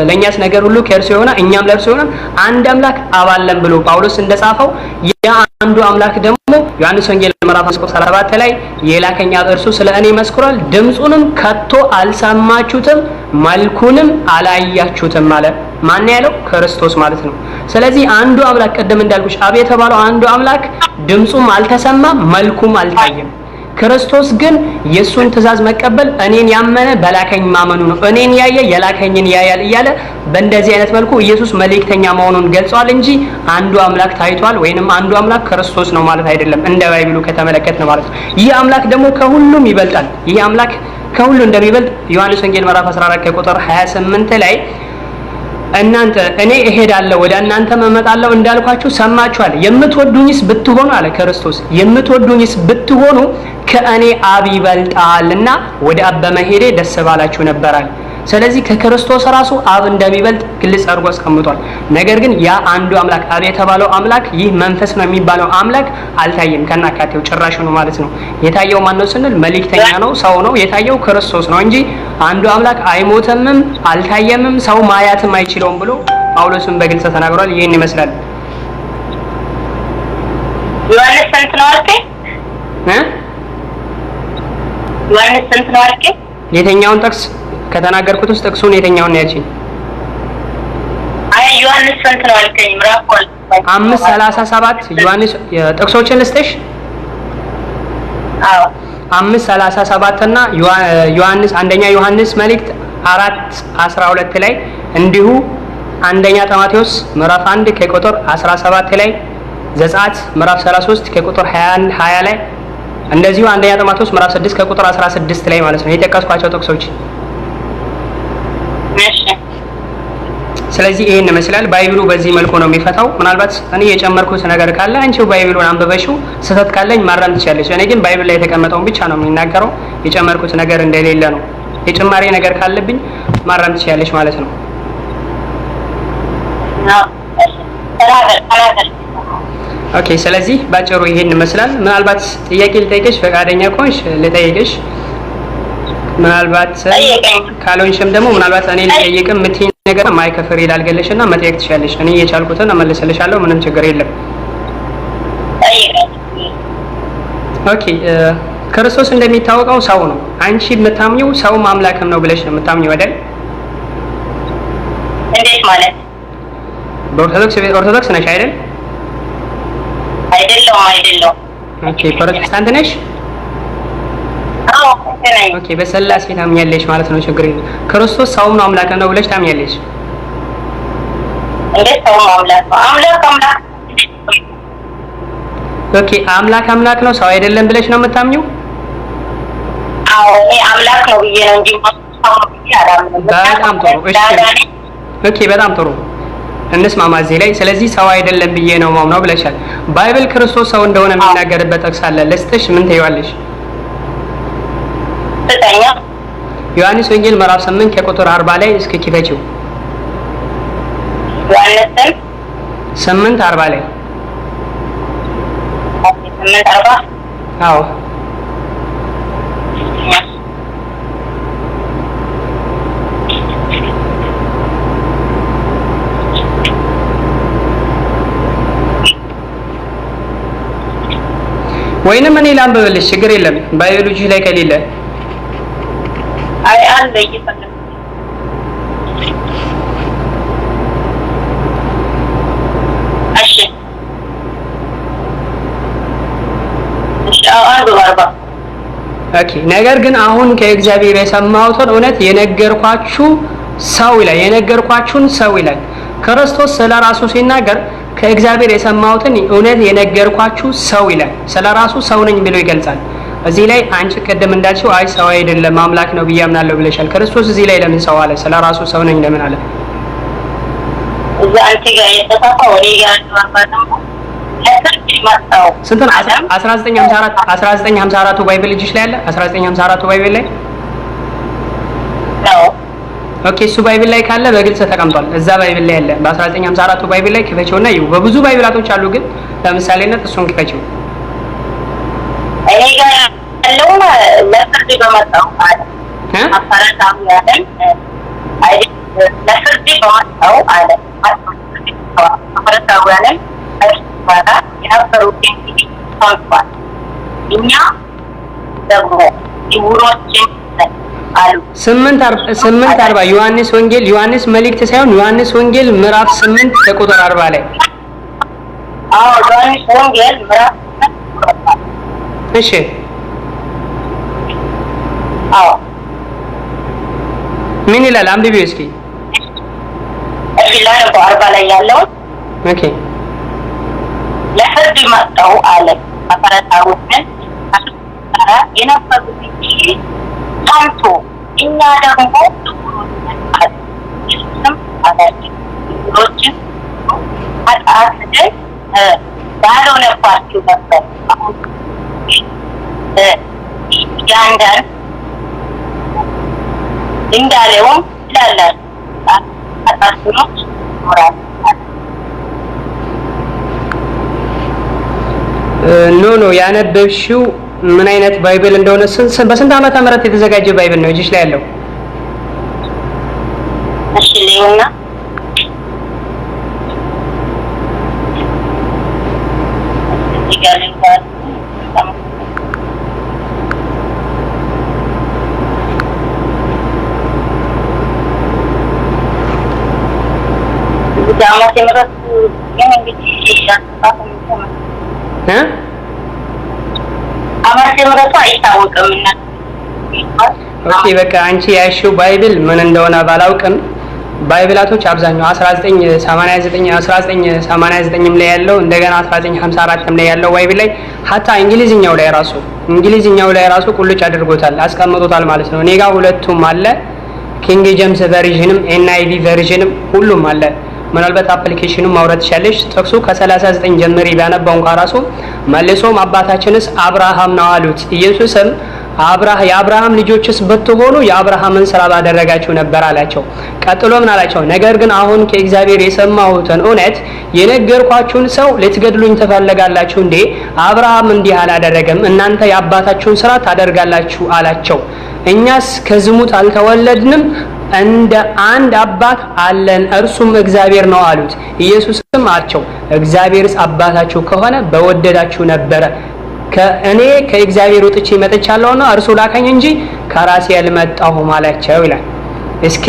Speaker 2: ለእኛስ ነገር ሁሉ ከእርሱ የሆነ እኛም ለእርሱ የሆነ አንድ አምላክ አብ አለን ብሎ ጳውሎስ እንደጻፈው ያ አንዱ አምላክ ደግሞ ዮሐንስ ወንጌል ምዕራፍ 17 ላይ የላከኝ አብ እርሱ ስለ እኔ መስክሯል፣ ድምጹንም ከቶ አልሰማችሁትም፣ መልኩንም አላያችሁትም አለ። ማን ያለው? ክርስቶስ ማለት ነው። ስለዚህ አንዱ አምላክ ቀደም እንዳልኩሽ አብ የተባለው አንዱ አምላክ ድምጹም አልተሰማም፣ መልኩም አልታየም። ክርስቶስ ግን የሱን ትእዛዝ መቀበል እኔን ያመነ በላከኝ ማመኑ ነው፣ እኔን ያየ የላከኝን ያያል እያለ በእንደዚህ አይነት መልኩ ኢየሱስ መልእክተኛ መሆኑን ገልጿል እንጂ አንዱ አምላክ ታይቷል ወይንም አንዱ አምላክ ክርስቶስ ነው ማለት አይደለም። እንደ ባይብሉ ከተመለከትን ማለት ነው። ይህ አምላክ ደግሞ ከሁሉም ይበልጣል። ይህ አምላክ ከሁሉ እንደሚበልጥ ዮሐንስ ወንጌል ምዕራፍ 14 ከቁጥር 28 ላይ እናንተ እኔ እሄዳለሁ ወደ እናንተም እመጣለሁ እንዳልኳችሁ ሰማችኋል፣ የምትወዱኝስ ብትሆኑ አለ ክርስቶስ፣ የምትወዱኝስ ብትሆኑ ከእኔ አብ ይበልጣልና ወደ አብ በመሄዴ ደስ ባላችሁ ነበራል። ስለዚህ ከክርስቶስ ራሱ አብ እንደሚበልጥ ግልጽ አድርጎ አስቀምጧል። ነገር ግን ያ አንዱ አምላክ አብ የተባለው አምላክ ይህ መንፈስ ነው የሚባለው አምላክ አልታየም ከናካቴው ጭራሽ ነው ማለት ነው። የታየው ማን ነው ስንል መልእክተኛ ነው፣ ሰው ነው። የታየው ክርስቶስ ነው እንጂ አንዱ አምላክ አይሞተምም፣ አልታየምም፣ ሰው ማያትም አይችለውም ብሎ ጳውሎስም በግልጽ ተናግሯል። ይህን ይመስላል።
Speaker 3: ዮሐንስ ስንት ነው አልከኝ? ዮሐንስ ስንት ነው አልከኝ?
Speaker 2: የትኛውን ጥቅስ ከተናገርኩት ውስጥ ጥቅሱን የትኛውን ነው ያልሽኝ?
Speaker 3: አይ ዮሐንስ ስንት ነው አልከኝ? ምዕራፍ
Speaker 2: 5:37 ዮሐንስ ጥቅሶችን ልስጥሽ።
Speaker 3: አዎ
Speaker 2: 5:37 እና ዮሐንስ አንደኛ ዮሐንስ መልእክት 4:12 ላይ እንዲሁ አንደኛ ጢሞቴዎስ ምዕራፍ 1 ከቁጥር 17 ላይ ዘጸአት ምዕራፍ 33 ከቁጥር 20 ላይ እንደዚሁ አንደኛ ጢሞቴዎስ ምዕራፍ 6 ከቁጥር 16 ላይ ማለት ነው የጠቀስኳቸው ጥቅሶች። ስለዚህ ይሄን ይመስላል። ባይብሉ በዚህ መልኩ ነው የሚፈታው። ምናልባት እኔ የጨመርኩት ነገር ካለ አንቺው ባይብሉን አንብበሽው ስህተት ካለኝ ማረም ትችላለሽ። እኔ ግን ባይብል ላይ የተቀመጠውን ብቻ ነው የሚናገረው፣ የጨመርኩት ነገር እንደሌለ ነው። የጭማሪ ነገር ካለብኝ ማረም ትችላለሽ ማለት ነው። ኦኬ። ስለዚህ ባጭሩ ይሄን ይመስላል። ምናልባት ጥያቄ ልጠይቅሽ ፈቃደኛ ከሆንሽ ልጠይቅሽ፣ ምናልባት ካልሆንሽም ደግሞ ምናልባት እኔ ልጠይቅም የምትይኝ ነገር ማይከፍር ይላልገልሽና መጠየቅ ትችላለሽ። እኔ የቻልኩትን እመልስልሻለሁ፣ ምንም ችግር የለም። ኦኬ። ክርስቶስ እንደሚታወቀው ሰው ነው። አንቺ የምታምኚው ሰው ማምላክም ነው ብለሽ ነው የምታምኚው አይደል?
Speaker 3: እንዴት ማለት?
Speaker 2: ኦርቶዶክስ ነሽ አይደል?
Speaker 3: አይደለም።
Speaker 2: ኦኬ። ፕሮቴስታንት ነሽ?
Speaker 3: አዎ ነኝ።
Speaker 2: ኦኬ። በስላሴ ታምኛለሽ ማለት ነው። ችግር የለም። ክርስቶስ ሰው ነው አምላክ ነው ብለሽ ታምኛለሽ?
Speaker 3: እንዴት ሰው አምላክ ነው? አምላክ
Speaker 2: ኦኬ። አምላክ ነው ሰው አይደለም ብለሽ ነው የምታምኚው?
Speaker 3: አዎ እኔ አምላክ ነው ብዬ ነው እንጂ ሰው ነው ብዬ አላምንም።
Speaker 2: በጣም ጥሩ። እሺ ኦኬ። በጣም ጥሩ እንስማማ እዚህ ላይ። ስለዚህ ሰው አይደለም ብዬ ነው ማምነው ብለሻል። ባይብል ክርስቶስ ሰው እንደሆነ የሚናገርበት ጥቅስ አለ። ልስጥሽ፣ ምን ትይዋለሽ? ዮሐንስ ወንጌል ምዕራፍ 8 ከቁጥር 40 ላይ እስኪ ኪፈቺው።
Speaker 3: ዮሐንስ
Speaker 2: 8:40 ላይ
Speaker 3: 8:40
Speaker 2: አዎ ወይንም እኔ ላንብብልሽ፣ ችግር የለም ባዮሎጂ ላይ ከሌለ።
Speaker 3: አይ አለ ይፈለግ።
Speaker 2: ኦኬ። ነገር ግን አሁን ከእግዚአብሔር የሰማሁትን እውነት የነገርኳችሁ ሰው ይላል። የነገርኳችሁን ሰው ይላል። ክርስቶስ ስለራሱ ሲናገር ከእግዚአብሔር የሰማሁትን እውነት የነገርኳችሁ ሰው ይላል። ስለራሱ ሰው ነኝ ብሎ ይገልጻል። እዚህ ላይ አንቺ ቀደም እንዳልሽው አይ ሰው አይደለም አምላክ ነው ብዬ አምናለሁ ብለሻል። ክርስቶስ እዚህ ላይ ለምን ሰው አለ? ስለራሱ ሰው ነኝ ለምን አለ?
Speaker 3: እዛ አንቺ ጋር የተጻፈው ወሬ ጋር ተባባለው
Speaker 2: ስንት ነው? 1954 ባይብል ልጅሽ ላይ አለ? 1954 ባይብል ላይ
Speaker 3: ነው።
Speaker 2: ኦኬ፣ እሱ ባይብል ላይ ካለ በግልጽ ተቀምጧል። እዛ ባይብል ላይ አለ። በ1954 ባይብል ላይ ክፈችውና ይሁ። በብዙ ባይብላቶች አሉ፣ ግን ለምሳሌነት እሱን ክፈችው።
Speaker 3: እኔ ጋር ያለው ለፍርድ በመጣው አለ አፈራታም ያለን አይ ለፍርድ በመጣው አለ አፈራታው ያለን አስባራ የነበሩት እንግዲህ ታውቋል። እኛ ደግሞ ይውሮችን አሉ
Speaker 2: 8:40 ዮሐንስ መልእክት ሳይሆን ዮሐንስ ወንጌል ምዕራፍ 8 ከቁጥር 40 ላይ
Speaker 3: ዮሐንስ ወንጌል ምዕራፍ 8
Speaker 2: እሺ ምን ይላል? አንብቢው እስኪ።
Speaker 3: እሺ ላይ ነው 40 ላይ ያለው።
Speaker 2: ኦኬ
Speaker 3: ለፍርድ መጣው አለ አፈራታውትን አስራ የነበሩት እንጂ ሰምቶ እኛ ደግሞ ኢየሱስም አላቸው ሮችን አጣጥደ ባልሆነባችሁ ነበር። አሁን ያንዳን እንዳለውም ይላላል አጣጥኖች ሞራል
Speaker 2: ኖ ያነበብሽው ምን አይነት ባይብል እንደሆነ በስንት ዓመተ ምህረት የተዘጋጀ ባይብል ነው እጅሽ ላይ ያለው?
Speaker 3: እሺ ሌውና
Speaker 2: ኦኬ በቃ አንቺ ያልሽው ባይብል ምን እንደሆነ ባላውቅም ባይብላቶች አብዛኛው 1989 ላይ ያለው እንደገና 1954 ላይ ያለው ባይብል ላይ ሀታ እንግሊዝኛው ላይ ራሱ ቁልጭ አድርጎታል አስቀምጦታል ማለት ነው። እኔ ጋር ሁለቱም አለ። ኪንግ ጄምስ ቨርዥንም ኤንአይቪ ቨርዥንም ሁሉም አለ። ምናልባት አፕሊኬሽኑን ማውረድ ትችላለሽ። ጥቅሱ ከ39 ጀምሪ ቢያነባው እንኳን ራሱ መልሶም አባታችንስ አብርሃም ነው አሉት። ኢየሱስም የአብርሃም ልጆችስ ብትሆኑ የአብርሃምን ስራ ባደረጋችሁ ነበር አላቸው። ቀጥሎ ምን አላቸው? ነገር ግን አሁን ከእግዚአብሔር የሰማሁትን እውነት የነገርኳችሁን ሰው ልትገድሉኝ ትፈልጋላችሁ እንዴ? አብርሃም እንዲህ አላደረገም፣ እናንተ የአባታችሁን ስራ ታደርጋላችሁ አላቸው። እኛስ ከዝሙት አልተወለድንም፣ እንደ አንድ አባት አለን፣ እርሱም እግዚአብሔር ነው አሉት። ኢየሱስም አላቸው እግዚአብሔርስ አባታችሁ ከሆነ በወደዳችሁ ነበረ። ከእኔ ከእግዚአብሔር ወጥቼ መጥቻለሁና እርሱ ላከኝ እንጂ ከራሴ አልመጣሁም አላቸው ይላል። እስከ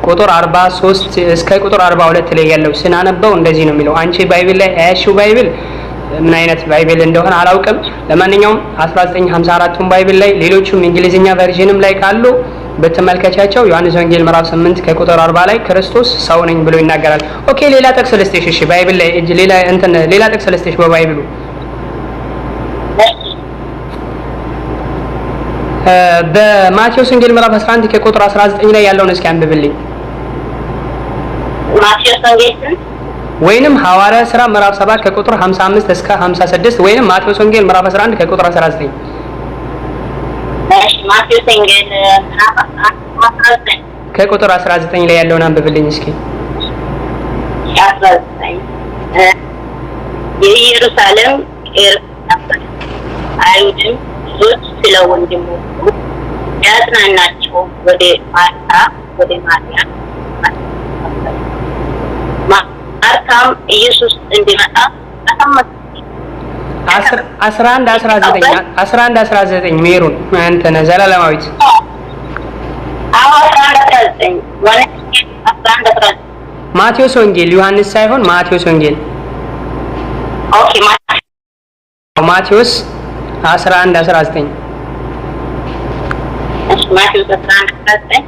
Speaker 2: ቁጥር 43 እስከ ቁጥር 42 ላይ ያለው ስናነበው እንደዚህ ነው የሚለው። አንቺ ባይብል ላይ አያሽው ባይብል ምን አይነት ባይብል እንደሆነ አላውቅም። ለማንኛውም 1954ቱን ባይብል ላይ ሌሎቹም እንግሊዝኛ ቨርዥንም ላይ ካሉ በተመልከቻቸው ዮሐንስ ወንጌል ምዕራፍ 8 ከቁጥር 40 ላይ ክርስቶስ ሰው ነኝ ብሎ ይናገራል። ኦኬ ሌላ ጥቅስ ልስጥሽ። እሺ ባይብል ላይ ሌላ ጥቅስ ልስጥሽ በባይብሉ በማቴዎስ ወንጌል ምዕራፍ 11 ከቁጥር 19 ላይ ያለውን እስኪ አንብብልኝ።
Speaker 3: ማቴዎስ ወንጌል
Speaker 2: ወይንም ሐዋርያ ሥራ ምዕራፍ 7 ከቁጥር 55 እስከ 56 ወይንም ማቴዎስ ወንጌል ምዕራፍ 11 ከቁጥር 19።
Speaker 3: እሺ ማቴዎስ ወንጌል ምዕራፍ 19
Speaker 2: ከቁጥር 19 ላይ ያለውን አንብብልኝ እስኪ።
Speaker 3: 19 የኢየሩሳሌም አይሁድም ብዙዎች ስለ ወንድሞቹ ያጽናናቸው ወደ ማርያም ማርታም ኢየሱስ እንዲመጣ ተሰማት።
Speaker 2: 11 ሜሮን አንተ ነህ ዘላለማዊት
Speaker 3: 11
Speaker 2: ማቴዎስ ወንጌል ዮሐንስ ሳይሆን ማቴዎስ ወንጌል።
Speaker 3: ኦኬ
Speaker 2: ማቴዎስ 11:19
Speaker 3: ማቴዎስ 11:19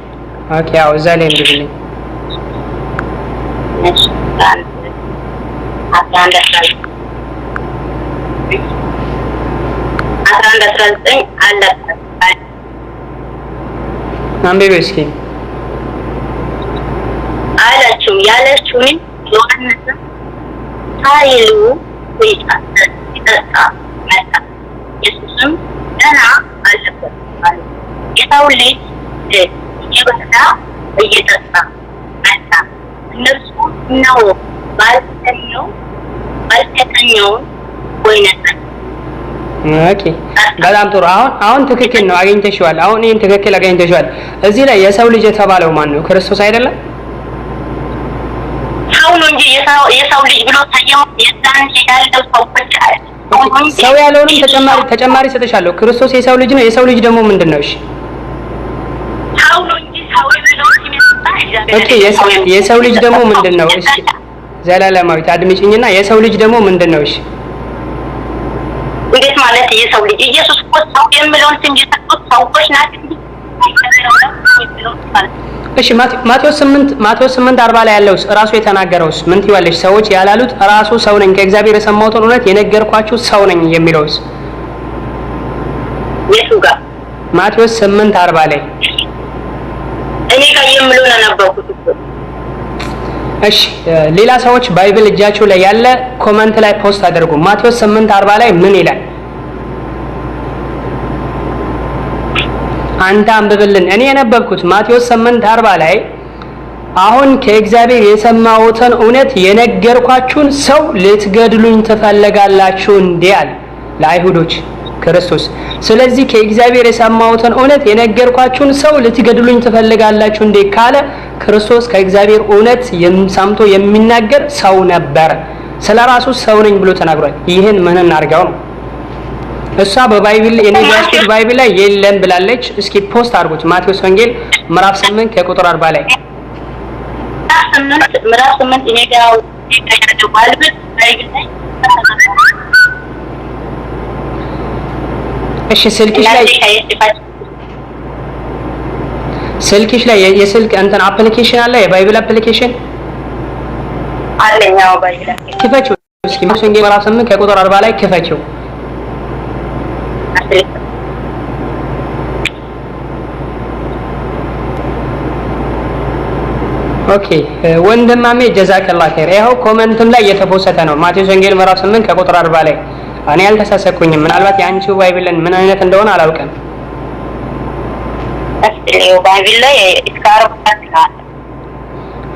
Speaker 2: ኦኬ አዎ እዛ ላይ እንግዲህ አንብቤ እስኪ
Speaker 3: አላችሁ ያለችውን ዮሐንስም ሳይሉ ይጠጣ መጣ። ኢየሱስም ገና አለበት አለ። የሰው ልጅ እየበላ እየጠጣ መጣ። እነርሱ ነው ባልተቀኘውን ወይን ጠጡ።
Speaker 2: ኦኬ በጣም ጥሩ። አሁን ትክክል ነው፣ አገኝተሽዋል። አሁን ይሄን ትክክል አገኝተሽዋል። እዚህ ላይ የሰው ልጅ የተባለው ማን ነው? ክርስቶስ አይደለም?
Speaker 3: ሰው ነው እንጂ የሰው ልጅ ብሎ ታየው የዛን ያለው ሰው ብቻ
Speaker 2: ሰው ያለውንም ተጨማሪ ሰጥሻለሁ። ክርስቶስ የሰው ልጅ ነው። የሰው ልጅ ደግሞ ምንድነው? እሺ
Speaker 3: ሰው ነው እንጂ ሰው ብሎ
Speaker 2: ኦኬ የሰው ልጅ ደግሞ ምንድነው? እሺ ዘላለማዊት አድምጪኝና የሰው ልጅ ደግሞ ምንድነው? እሺ
Speaker 3: እንዴት ማለት የሰው ልጅ? ኢየሱስ እኮ ሰው የሚለውን ስም የሰጡት ሰዎች ናቸው እንጂ
Speaker 2: እሺ ማቴዎስ 8:40 ላይ ያለውስ ራሱ የተናገረውስ ምን ትይዋለሽ? ሰዎች ያላሉት ራሱ ሰው ነኝ ከእግዚአብሔር የሰማሁትን እውነት የነገርኳችሁ ሰው ነኝ የሚለውስ
Speaker 3: የቱ ጋር?
Speaker 2: ማቴዎስ 8:40 ላይ
Speaker 3: እኔ ጋር የምለውን አነበብኩት እኮ።
Speaker 2: እሺ ሌላ ሰዎች ባይብል እጃችሁ ላይ ያለ ኮመንት ላይ ፖስት አድርጉ። ማቴዎስ 8:40 ላይ ምን ይላል? አንተ አንብብልን። እኔ የነበብኩት ማቴዎስ 8:40 ላይ አሁን ከእግዚአብሔር የሰማሁትን እውነት የነገርኳችሁን ሰው ልትገድሉኝ ትፈልጋላችሁ እንዴ አለ ለአይሁዶች ክርስቶስ። ስለዚህ ከእግዚአብሔር የሰማሁትን እውነት የነገርኳችሁን ሰው ልትገድሉኝ ትፈልጋላችሁ እንዴ ካለ ክርስቶስ ከእግዚአብሔር እውነት ሰምቶ የሚናገር ሰው ነበር። ስለራሱ ሰው ነኝ ብሎ ተናግሯል። ይህን ምን እናርጋው ነው? እሷ በባይብል እኔ ያስኩት ባይብል ላይ የለም ብላለች። እስኪ ፖስት አድርጉት። ማቴዎስ ወንጌል ምዕራፍ 8 ከቁጥር 40 ላይ
Speaker 3: ምዕራፍ 8 እኔ ጋር ያለው ባይብል ላይ
Speaker 2: እሺ ስልክሽ ላይ የስልክ እንትን አፕሊኬሽን አለ፣ የባይብል አፕሊኬሽን
Speaker 3: አለኛው ባይብል
Speaker 2: ክፈችው እስኪ። ማቴዎስ ወንጌል ምዕራፍ 8 ከቁጥር 40 ላይ ክፈችው። ኦኬ ወንድማሜ ጀዛከላ ኸይር። ይኸው ኮመንትም ላይ እየተፖሰተ ነው። ማቴዎስ ወንጌል ምዕራፍ 8 ከቁጥር 40 ላይ እኔ አልተሳሰኩኝም። ምናልባት የአንቺው ባይብልን ምን አይነት እንደሆነ አላውቅም።
Speaker 3: ባይብል ላይ እስከ 40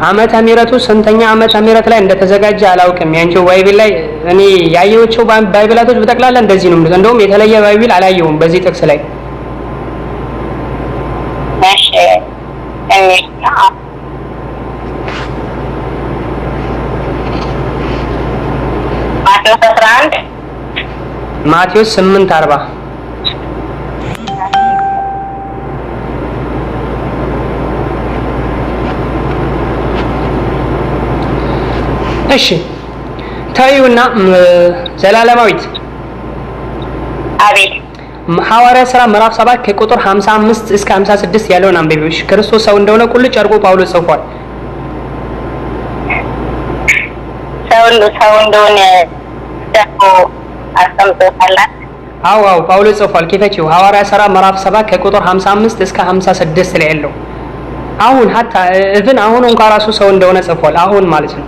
Speaker 2: ዓመተ ምሕረቱ ስንተኛ ዓመተ ምሕረት ላይ እንደተዘጋጀ አላውቅም። ያንቺው ባይብል ላይ እኔ ያየሁት ባይብላቶች በጠቅላላ እንደዚህ ነው። እንደውም የተለየ ባይብል አላየሁም በዚህ ጥቅስ ላይ። ማቴዎስ 8:40 እሺ ታዩና ዘላለማዊት
Speaker 3: አቤት
Speaker 2: ሐዋርያ ሥራ ምዕራፍ 7 ከቁጥር 55 እስከ 56 ያለውን አንብቢዎች። ክርስቶስ ሰው እንደሆነ ቁልጭ አድርጎ ጳውሎስ ጽፏል።
Speaker 3: ሰው እንደሆነ ደግሞ አስቀምጦታል።
Speaker 2: አዎ ጳውሎስ ጽፏል። ከፈቺው ሐዋርያ ሥራ ምዕራፍ 7 ከቁጥር 55 እስከ 56 ላይ ያለው አሁን ሀታ እብን አሁን እንኳን ራሱ ሰው እንደሆነ ጽፏል። አሁን ማለት ነው።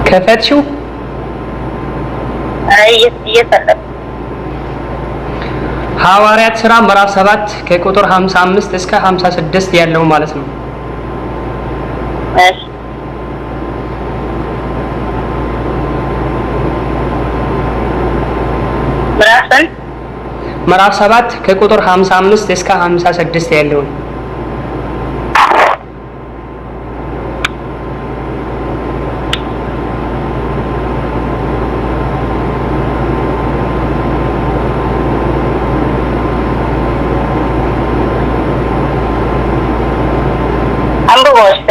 Speaker 2: ከፈትሽው ሐዋርያት ሥራ ምዕራፍ 7 ከቁጥር 55 እስከ 56 ያለው ማለት ነው። ምዕራፍ 7 ከቁጥር 55 እስከ 56 ያለው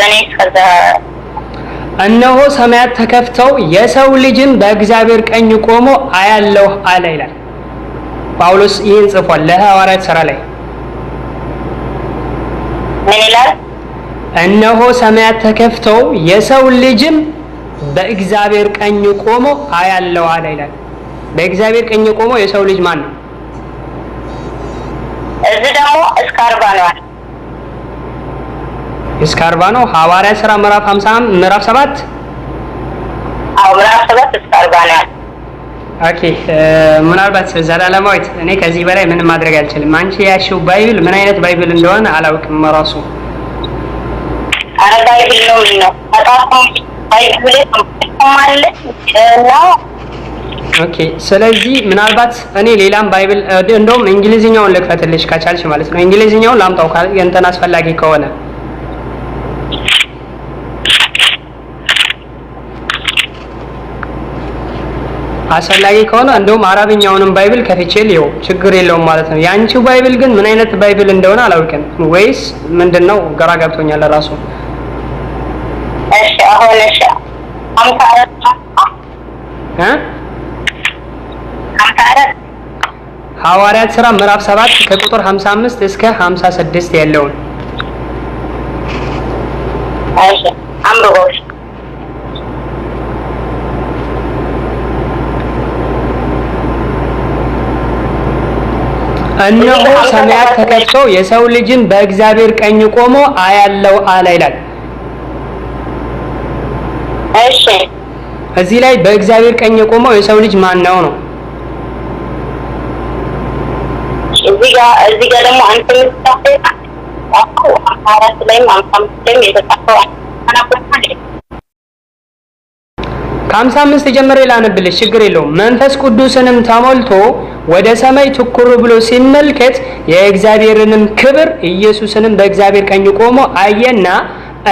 Speaker 3: እኔ ከዛ
Speaker 2: እነሆ ሰማያት ተከፍተው የሰው ልጅም በእግዚአብሔር ቀኝ ቆሞ አያለሁ አለ ይላል ጳውሎስ። ይህን ጽፏል ለሐዋርያት ሥራ ላይ።
Speaker 3: ምን ይላል?
Speaker 2: እነሆ ሰማያት ተከፍተው የሰው ልጅም በእግዚአብሔር ቀኝ ቆሞ አያለሁ አለ ይላል። በእግዚአብሔር ቀኝ ቆሞ የሰው ልጅ ማን ነው?
Speaker 3: እዚህ ደግሞ እስከ 40 ነው።
Speaker 2: እስከ 40 ነው። ሐዋርያት ሥራ ምዕራፍ 50 ምዕራፍ 7
Speaker 3: ምዕራፍ 7 እስከ 40 ነው።
Speaker 2: ኦኬ ምናልባት ዘላለማዊት እኔ ከዚህ በላይ ምንም ማድረግ አልችልም። አንቺ ያሽው ባይብል ምን አይነት ባይብል እንደሆነ አላውቅም ራሱ።
Speaker 3: አረ ባይብል ነው መጣጣም ባይብል ማለት ነው። ኦኬ
Speaker 2: ስለዚህ ምናልባት እኔ ሌላም ባይብል እንደውም እንግሊዝኛውን ልክፈትልሽ ከቻልሽ ማለት ነው። እንግሊዝኛውን ላምጣው እንትን አስፈላጊ ከሆነ አስፈላጊ ከሆነ እንደውም አረብኛውንም ባይብል ከፍቼ ሊው ችግር የለውም ማለት ነው። ያንቺው ባይብል ግን ምን አይነት ባይብል እንደሆነ አላውቅም ወይስ ምንድነው ግራ ገብቶኛል ራሱ።
Speaker 3: እሺ አሁን እሺ
Speaker 2: ሐዋርያት ሥራ ምዕራፍ 7 ከቁጥር 55 እስከ 56 ያለውን
Speaker 3: እሺ አንብበው።
Speaker 2: እነሆ ሰማያት ተከፍተው የሰው ልጅን በእግዚአብሔር ቀኝ ቆሞ አያለው አለ ይላል።
Speaker 3: እሺ
Speaker 2: እዚህ ላይ በእግዚአብሔር ቀኝ የቆመው የሰው ልጅ ማን ነው ነው?
Speaker 3: እዚህ ጋር ደግሞ አንተ የምትጣፈው አራት ላይ ማምጣም የተጣፈው
Speaker 2: ከ55 ጀምሬ ላነብልሽ ችግር የለውም። መንፈስ ቅዱስንም ተሞልቶ ወደ ሰማይ ትኩር ብሎ ሲመልከት የእግዚአብሔርንም ክብር ኢየሱስንም በእግዚአብሔር ቀኝ ቆሞ አየና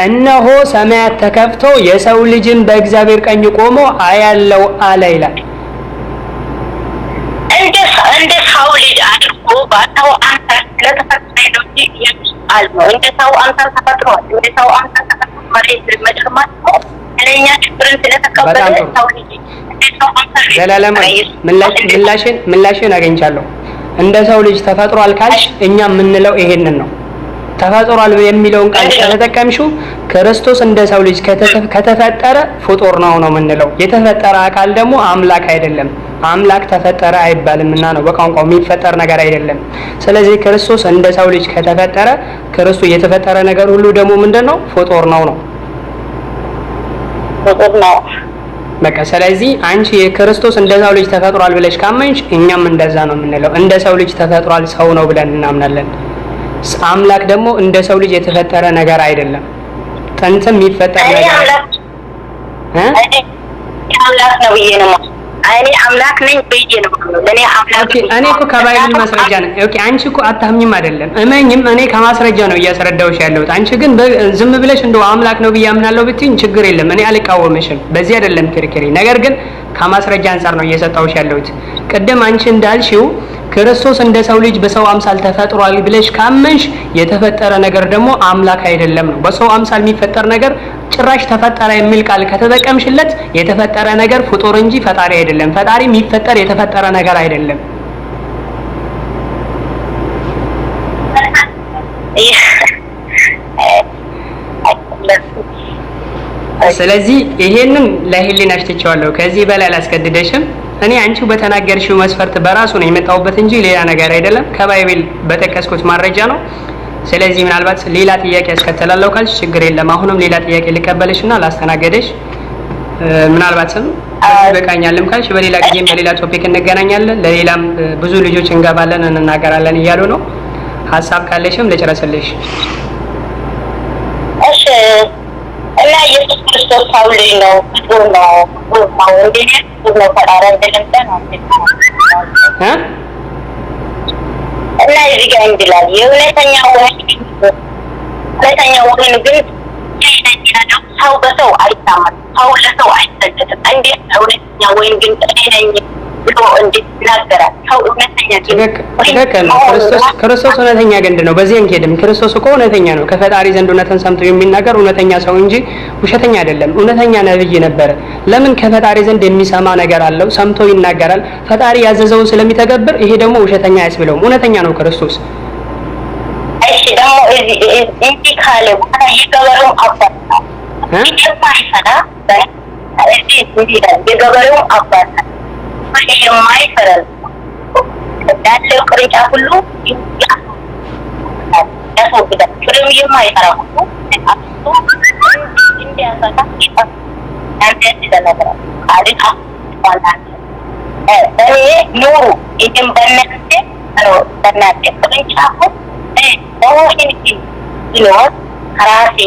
Speaker 2: እነሆ ሰማያት ተከፍተው የሰው ልጅን በእግዚአብሔር ቀኝ ቆሞ አያለው አለ ይላል።
Speaker 3: እንደ ሰው ልጅ አድርጎ ባታው አንተ ስለተፈጠረ ነው ኢየሱስ አልሞ እንደ ሰው አንተ ተፈጥሮ እንደ ሰው አንተ ተፈጥሮ ማለት መድርማት ለኛ ችግርን ስለተቀበለ ሰው ልጅ
Speaker 2: ዘላለማዊ ምላሽን አገኝቻለሁ። እንደ ሰው ልጅ ተፈጥሯል ካልሽ እኛ የምንለው ይሄንን ነው። ተፈጥሯል የሚለውን ቃል ከተጠቀምሽው ክርስቶስ እንደ ሰው ልጅ ከተፈጠረ ፍጡር ነው የምንለው። የተፈጠረ አካል ደግሞ አምላክ አይደለም። አምላክ ተፈጠረ አይባልምና ነው በቋንቋው የሚፈጠር ነገር አይደለም። ስለዚህ ክርስቶስ እንደ ሰው ልጅ ከተፈጠረ ክርስቶስ የተፈጠረ ነገር ሁሉ ደግሞ ምንድነው? ፍጡር ነው።
Speaker 3: ፍጡር ነው
Speaker 2: በቃ። ስለዚህ አንቺ የክርስቶስ እንደ ሰው ልጅ ተፈጥሯል ብለሽ ካመንሽ እኛም እንደዛ ነው የምንለው። እንደ ሰው ልጅ ተፈጥሯል ሰው ነው ብለን እናምናለን። አምላክ ደግሞ እንደ ሰው ልጅ የተፈጠረ ነገር አይደለም። ጥንትም የሚፈጠር ነገር
Speaker 3: አምላክ ነው ብዬ ነው እኔ አምላክ ነኝ ብዬ ነው እኔ አምላክ
Speaker 2: እኔ እኮ ከባይብል ማስረጃ ነው። ኦኬ አንቺ እኮ አታምኝም አይደለም እመኝም። እኔ ከማስረጃ ነው እያስረዳሁሽ ያለሁት። አንቺ ግን ዝም ብለሽ እንደው አምላክ ነው ብዬ አምናለሁ ብትይኝ ችግር የለም እኔ አልቃወምሽም። በዚህ አይደለም ክርክሬ። ነገር ግን ከማስረጃ አንፃር ነው እየሰጣሁሽ ያለሁት። ቅድም አንቺ እንዳልሽው ክርስቶስ እንደ ሰው ልጅ በሰው አምሳል ተፈጥሯል ብለሽ ካመንሽ የተፈጠረ ነገር ደግሞ አምላክ አይደለም ነው። በሰው አምሳል የሚፈጠር ነገር ጭራሽ ተፈጠረ የሚል ቃል ከተጠቀምሽለት የተፈጠረ ነገር ፍጡር እንጂ ፈጣሪ አይደለም። ፈጣሪ የሚፈጠር የተፈጠረ ነገር አይደለም። ስለዚህ ይሄንን ለህሊናሽ ትቼዋለሁ። ከዚህ በላይ አላስገድደሽም። እኔ አንቺው በተናገርሽው መስፈርት በራሱ ነው የመጣሁበት እንጂ ሌላ ነገር አይደለም። ከባይብል በጠቀስኩት ማረጃ ነው። ስለዚህ ምናልባት ሌላ ጥያቄ ያስከተላለሁ ካልሽ ችግር የለም። አሁንም ሌላ ጥያቄ ልቀበልሽና ላስተናገደሽ። ምናልባትም በቃኛልም ካልሽ በሌላ ጊዜም በሌላ ቶፒክ እንገናኛለን። ለሌላም ብዙ ልጆች እንገባለን እንናገራለን እያሉ ነው። ሀሳብ ካለሽም ልጨረስልሽ።
Speaker 3: እሺ እና ኢየሱስ ክርስቶስ ሰው ልጅ ነው ነው እንደኔ ነው ፈጣሪ አይደለም ነው እና እዚህ ጋር እንዲላል የሁለተኛው ወገን ግን ሰው በሰው አይታመንም፣ ሰው ለሰው አይሰደድም። እንዴት ሁለተኛ ወይን ግን እኔ ነኝ ብሎ እንዲናገራል ሰው እውነተኛ
Speaker 2: ክርስቶስ እውነተኛ ግንድ ነው። በዚህ እንሄድም። ክርስቶስ እኮ እውነተኛ ነው። ከፈጣሪ ዘንድ እውነትን ሰምቶ የሚናገር እውነተኛ ሰው እንጂ ውሸተኛ አይደለም። እውነተኛ ነብይ ነበረ። ለምን? ከፈጣሪ ዘንድ የሚሰማ ነገር አለው፣ ሰምቶ ይናገራል። ፈጣሪ ያዘዘውን ስለሚተገብር ይሄ ደግሞ ውሸተኛ አያስብለውም። እውነተኛ ነው ክርስቶስ።
Speaker 3: እሺ ደግሞ እንዲህ ካለ በኋላ የገበሬው አባት ነው የማይፈራ የገበሬው አባት የማይፈራ ያለው ቅርንጫፍ ሁሉ ያስወግዳል። ፍሬው የማይፈራ ሁሉ እንዲያፈራ ይጠፋል። በእኔ ኑሩ ይህም በእናንተ ቅርንጫፉ በወህኒ ቢኖር ከራሴ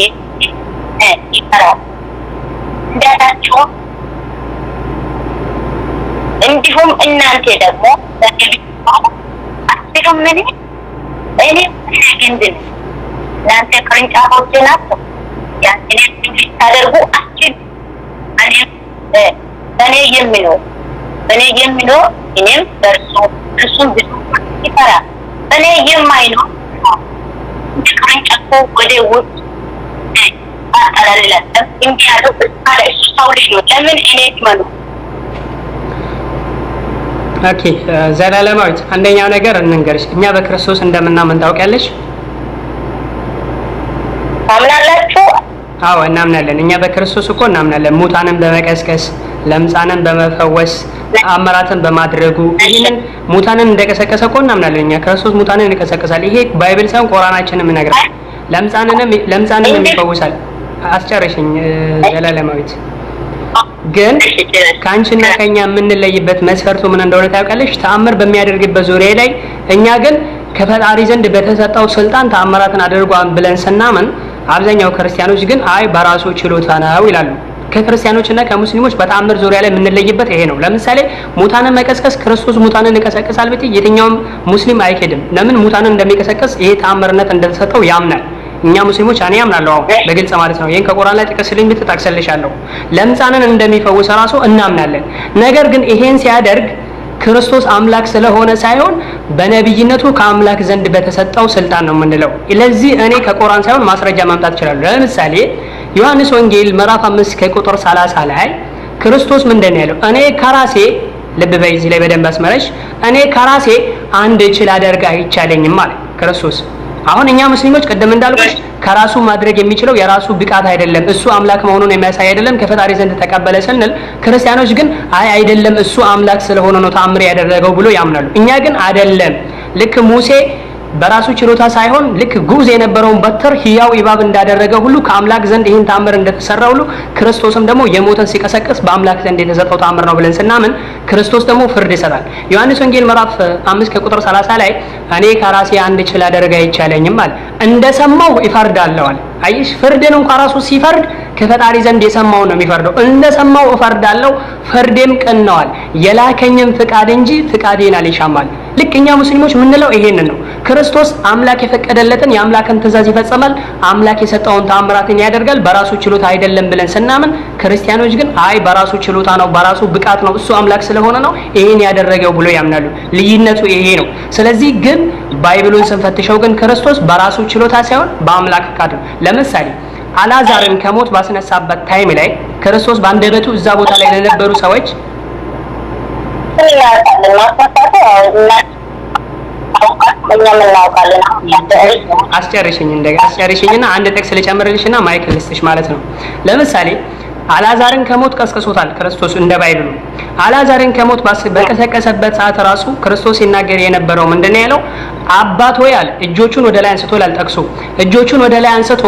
Speaker 3: ይፈራል እንዳላችሁ እንዲሁም እናንተ ደግሞ አትሉምን? እኔ ግንድ ነኝ፣ እናንተ ቅርንጫፎች ናችሁ። ያንን እንድታደርጉ አትችሉ። በእኔ የሚኖር እኔም በእርሱ እርሱም ብዙ ይፈራል። በእኔ የማይኖር ቅርንጫፉ ወደ ውጭ አጠላልላል። እንዲህ ያለው እስካለ እሱ ሰው ልጅ ነው። ለምን እኔ ይመኑ?
Speaker 2: ኦኬ ዘላለማዊት፣ አንደኛው ነገር እንንገርሽ። እኛ በክርስቶስ እንደምናምን ታውቂያለሽ?
Speaker 3: ታምናላችሁ?
Speaker 2: አዎ እናምናለን። እኛ በክርስቶስ እኮ እናምናለን። ሙታንን በመቀስቀስ ለምጻንን በመፈወስ ተአምራትን በማድረጉ ይሄንን ሙታንን እንደቀሰቀሰ እኮ እናምናለን። እኛ ክርስቶስ ሙታንን ይቀሰቅሳል። ይሄ ባይብል ሳይሆን ቁርአናችንም ይነግራል። ለምጻንንም ይፈውሳል። አስጨርሽኝ ዘላለማዊት። ግን ካንቺና ከኛ የምንለይበት መስፈርቱ ምን እንደሆነ ታውቃለሽ? ተአምር በሚያደርግበት ዙሪያ ላይ እኛ ግን ከፈጣሪ ዘንድ በተሰጠው ስልጣን ተአምራትን አድርጓል ብለን ስናምን፣ አብዛኛው ክርስቲያኖች ግን አይ በራሱ ችሎታ ነው ይላሉ። ከክርስቲያኖችና ከሙስሊሞች በተአምር ዙሪያ ላይ የምንለይበት ይሄ ነው። ለምሳሌ ሙታንን መቀስቀስ ክርስቶስ ሙታንን ይቀሰቅሳል ብትይ የትኛውም ሙስሊም አይክድም። ለምን? ሙታንን እንደሚቀሰቅስ ይሄ ተአምርነት እንደተሰጠው ያምናል። እኛ ሙስሊሞች እኔ አምናለሁ፣ በግልጽ ማለት ነው። ይሄን ከቁርአን ላይጥቀስልኝ ብትጠቅስልሻለሁ። ለምጻንን እንደሚፈውስ ራሱ እናምናለን። ነገር ግን ይሄን ሲያደርግ ክርስቶስ አምላክ ስለሆነ ሳይሆን በነብይነቱ ከአምላክ ዘንድ በተሰጠው ስልጣን ነው የምንለው። ለዚህ እኔ ከቁርአን ሳይሆን ማስረጃ ማምጣት እችላለሁ። ለምሳሌ ዮሐንስ ወንጌል ምዕራፍ 5 ከቁጥር 30 ላይ ክርስቶስ ምንድን ነው ያለው? እኔ ከራሴ ልብ በይ፣ እዚህ ላይ በደንብ አስመረሽ። እኔ ከራሴ አንድ እችል አደርግ አይቻለኝም ማለት ክርስቶስ። አሁን እኛ ሙስሊሞች ቅድም እንዳልኩሽ ከራሱ ማድረግ የሚችለው የራሱ ብቃት አይደለም፣ እሱ አምላክ መሆኑን የሚያሳይ አይደለም፣ ከፈጣሪ ዘንድ ተቀበለ ስንል፣ ክርስቲያኖች ግን አይ አይደለም እሱ አምላክ ስለሆነ ነው ተአምር ያደረገው ብሎ ያምናሉ። እኛ ግን አይደለም። ልክ ሙሴ በራሱ ችሎታ ሳይሆን ልክ ጉዝ የነበረውን በትር ህያው እባብ እንዳደረገ ሁሉ ከአምላክ ዘንድ ይህን ተአምር እንደተሰራ ሁሉ ክርስቶስም ደግሞ የሞተን ሲቀሰቅስ በአምላክ ዘንድ የተሰጠው ተአምር ነው ብለን ስናምን ክርስቶስ ደግሞ ፍርድ ይሰጣል። ዮሐንስ ወንጌል ምዕራፍ 5 ከቁጥር 30 ላይ እኔ ከራሴ አንድ እችል አደርግ አይቻለኝም አለ። እንደሰማው ይፈርዳለሁ አለ። አይሽ ፍርድን እንኳን ራሱ ሲፈርድ ከፈጣሪ ዘንድ የሰማው ነው የሚፈርደው። እንደሰማው እፈርዳለሁ ፍርዴም ቅን ነው አለ። የላከኝም ፍቃድ እንጂ ፍቃዴን አልሻማል። ልክ እኛ ሙስሊሞች የምንለው ይሄንን ነው። ክርስቶስ አምላክ የፈቀደለትን የአምላክን ትእዛዝ ይፈጽማል፣ አምላክ የሰጠውን ተአምራትን ያደርጋል፣ በራሱ ችሎታ አይደለም ብለን ስናምን፣ ክርስቲያኖች ግን አይ በራሱ ችሎታ ነው፣ በራሱ ብቃት ነው፣ እሱ አምላክ ስለሆነ ነው ይሄን ያደረገው ብሎ ያምናሉ። ልዩነቱ ይሄ ነው። ስለዚህ ግን ባይብሉን ስንፈትሸው ግን ክርስቶስ በራሱ ችሎታ ሳይሆን በአምላክ ፍቃድ ነው። ለምሳሌ አልዓዛርን ከሞት ባስነሳበት ታይም ላይ ክርስቶስ በአንደበቱ እዛ ቦታ ላይ ለነበሩ ሰዎች አስጨርሽኝና አንድ ጥቅስ ልጨምርልሽና ማይክ ልስጥሽ ማለት ነው። ለምሳሌ አልዓዛርን ከሞት ቀስቅሶታል ክርስቶስ እንደ ባይብሉ። አልዓዛርን ከሞት በቀሰቀሰበት ሰዓት ራሱ ክርስቶስ ሲናገር የነበረው ምንድነው ያለው? አባት ሆይ አለ። እጆቹን ወደ ላይ አንስቶ ላልጠቅሱ እጆቹን ወደ ላይ አንስቶ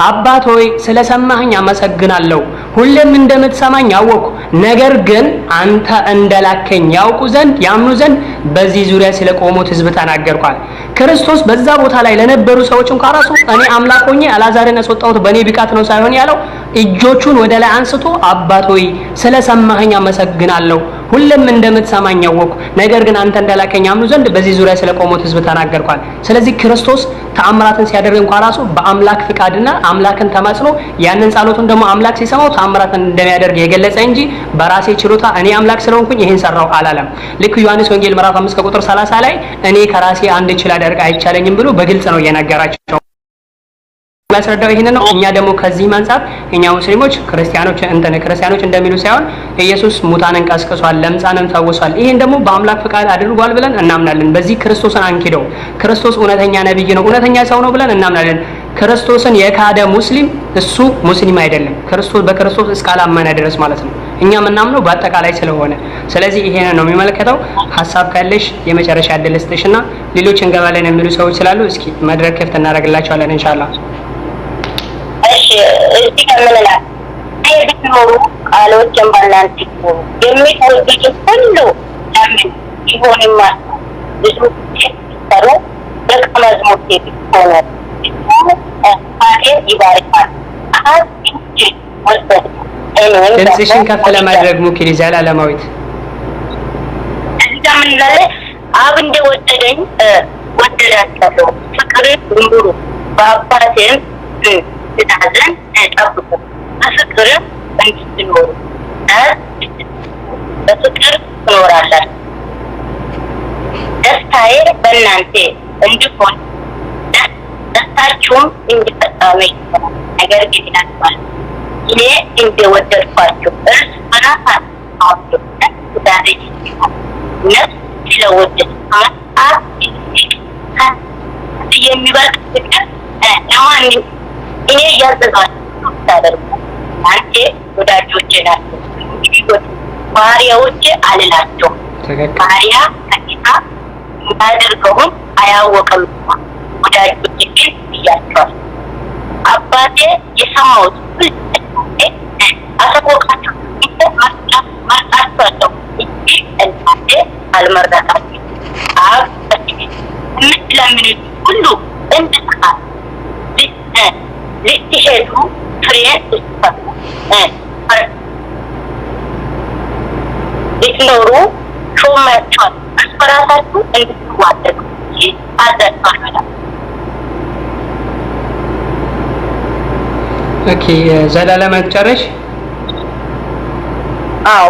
Speaker 2: አባት ሆይ ስለሰማኸኝ አመሰግናለሁ፣ ሁሌም እንደምትሰማኝ አወቅኩ፣ ነገር ግን አንተ እንደላከኝ ያውቁ ዘንድ ያምኑ ዘንድ በዚህ ዙሪያ ስለቆሙት ህዝብ ተናገርኳል። ክርስቶስ በዛ ቦታ ላይ ለነበሩ ሰዎች እንኳን ራሱ እኔ አምላክ ሆኜ አልዓዛርን ያስወጣሁት በእኔ ብቃት ነው ሳይሆን ያለው እጆቹን ወደ ላይ አንስቶ አባት ሆይ ስለሰማኸኝ አመሰግናለሁ፣ ሁሉም እንደምትሰማኝ ያወቅሁ፣ ነገር ግን አንተ እንደላከኝ አምኑ ዘንድ በዚህ ዙሪያ ስለቆሙት ህዝብ ተናገርኳል። ስለዚህ ክርስቶስ ተአምራትን ሲያደርግ እንኳን ራሱ በአምላክ ፍቃድና አምላክን ተማጽኖ ያንን ጸሎቱን ደግሞ አምላክ ሲሰማው ተአምራትን እንደሚያደርግ የገለጸ እንጂ በራሴ ችሎታ እኔ አምላክ ስለሆንኩኝ ይሄን ሰራው አላለም። ልክ ዮሐንስ ወንጌል ምዕራፍ 5 ከቁጥር 30 ላይ እኔ ከራሴ አንድ ችል አደርግ አይቻለኝም ብሎ በግልጽ ነው የነገራቸው። ያስረዳው ይሄንን ነው። እኛ ደግሞ ከዚህ አንፃር እኛ ሙስሊሞች ክርስቲያኖች እንደሚሉ ሳይሆን ኢየሱስ ሙታንን ቀስቅሷል፣ ለምጻንን ፈውሷል፣ ይሄን ደግሞ በአምላክ ፍቃድ አድርጓል ብለን እናምናለን። በዚህ ክርስቶስን አንኪደው፣ ክርስቶስ እውነተኛ ነብይ ነው፣ እውነተኛ ሰው ነው ብለን እናምናለን። ክርስቶስን የካደ ሙስሊም እሱ ሙስሊም አይደለም፣ በክርስቶስ እስካላመነ ድረስ ማለት ነው። እኛ የምናምነው በአጠቃላይ ስለሆነ፣ ስለዚህ ይሄንን ነው የሚመለከተው። ሀሳብ ካለሽ የመጨረሻ እድል ስጥሽና ሌሎች እንገባለን የሚሉ ሰዎች ስላሉ እስኪ መድረክ ክፍት እናደርግላቸዋለን ኢንሻአላህ።
Speaker 3: እሺ እዚህ ከምንላ አይብትኖሩ ቃሎችን ባላንት የሚወዱት ሁሉ ለምን ይሆንማ ብዙ ሲሰሩ ደቀ መዝሙር ሆነ ይባርካል።
Speaker 2: ድምፅሽን ከፍ ለማድረግ ሞክሪ ዘላለማዊት።
Speaker 3: እዚህ ጋር ምን ይላል? አብ እንደወደደኝ ወደዳቸው፣ ፍቅር እንዱሩ በአባቴም ትእዛዝን ጠብቁ፣ በፍቅር እንድትኖሩ በፍቅር ትኖራላችሁ። ደስታዬ በእናንተ እንዲሆን ደስታችሁም እንዲፈጸም ይሆናል። ነገር ግን ይላችኋል እኔ እንደወደድኳችሁ እርስ በራሳችሁ ትዳሬ ነፍስ ስለወደድኳት የሚበልጥ ፍቅር ለማንም እኔ እያዘጋችሁ ታደርጉ። አንተ ወዳጆቼ ናቸው፣ ባሪያዎቼ አልላቸውም። ባሪያ ከጌታ የሚያደርገውን አያወቅም፣ ወዳጆቼ ግን ብያቸዋል። አባቴ የሰማሁት አሳወቃችሁ፣ መርጣችኋለሁ እንጂ እናንተ አልመረጣችሁም። አብ የምትለምኑት ሁሉ እንድትቀር ልትሄዱ ፍሬን ልትኖሩ ሾማችኋል። እርስ በራሳችሁ እንድትዋደዱ አዘዝኳችኋል።
Speaker 2: ኦኬ ዘላለም አትጨርሽ?
Speaker 3: አዎ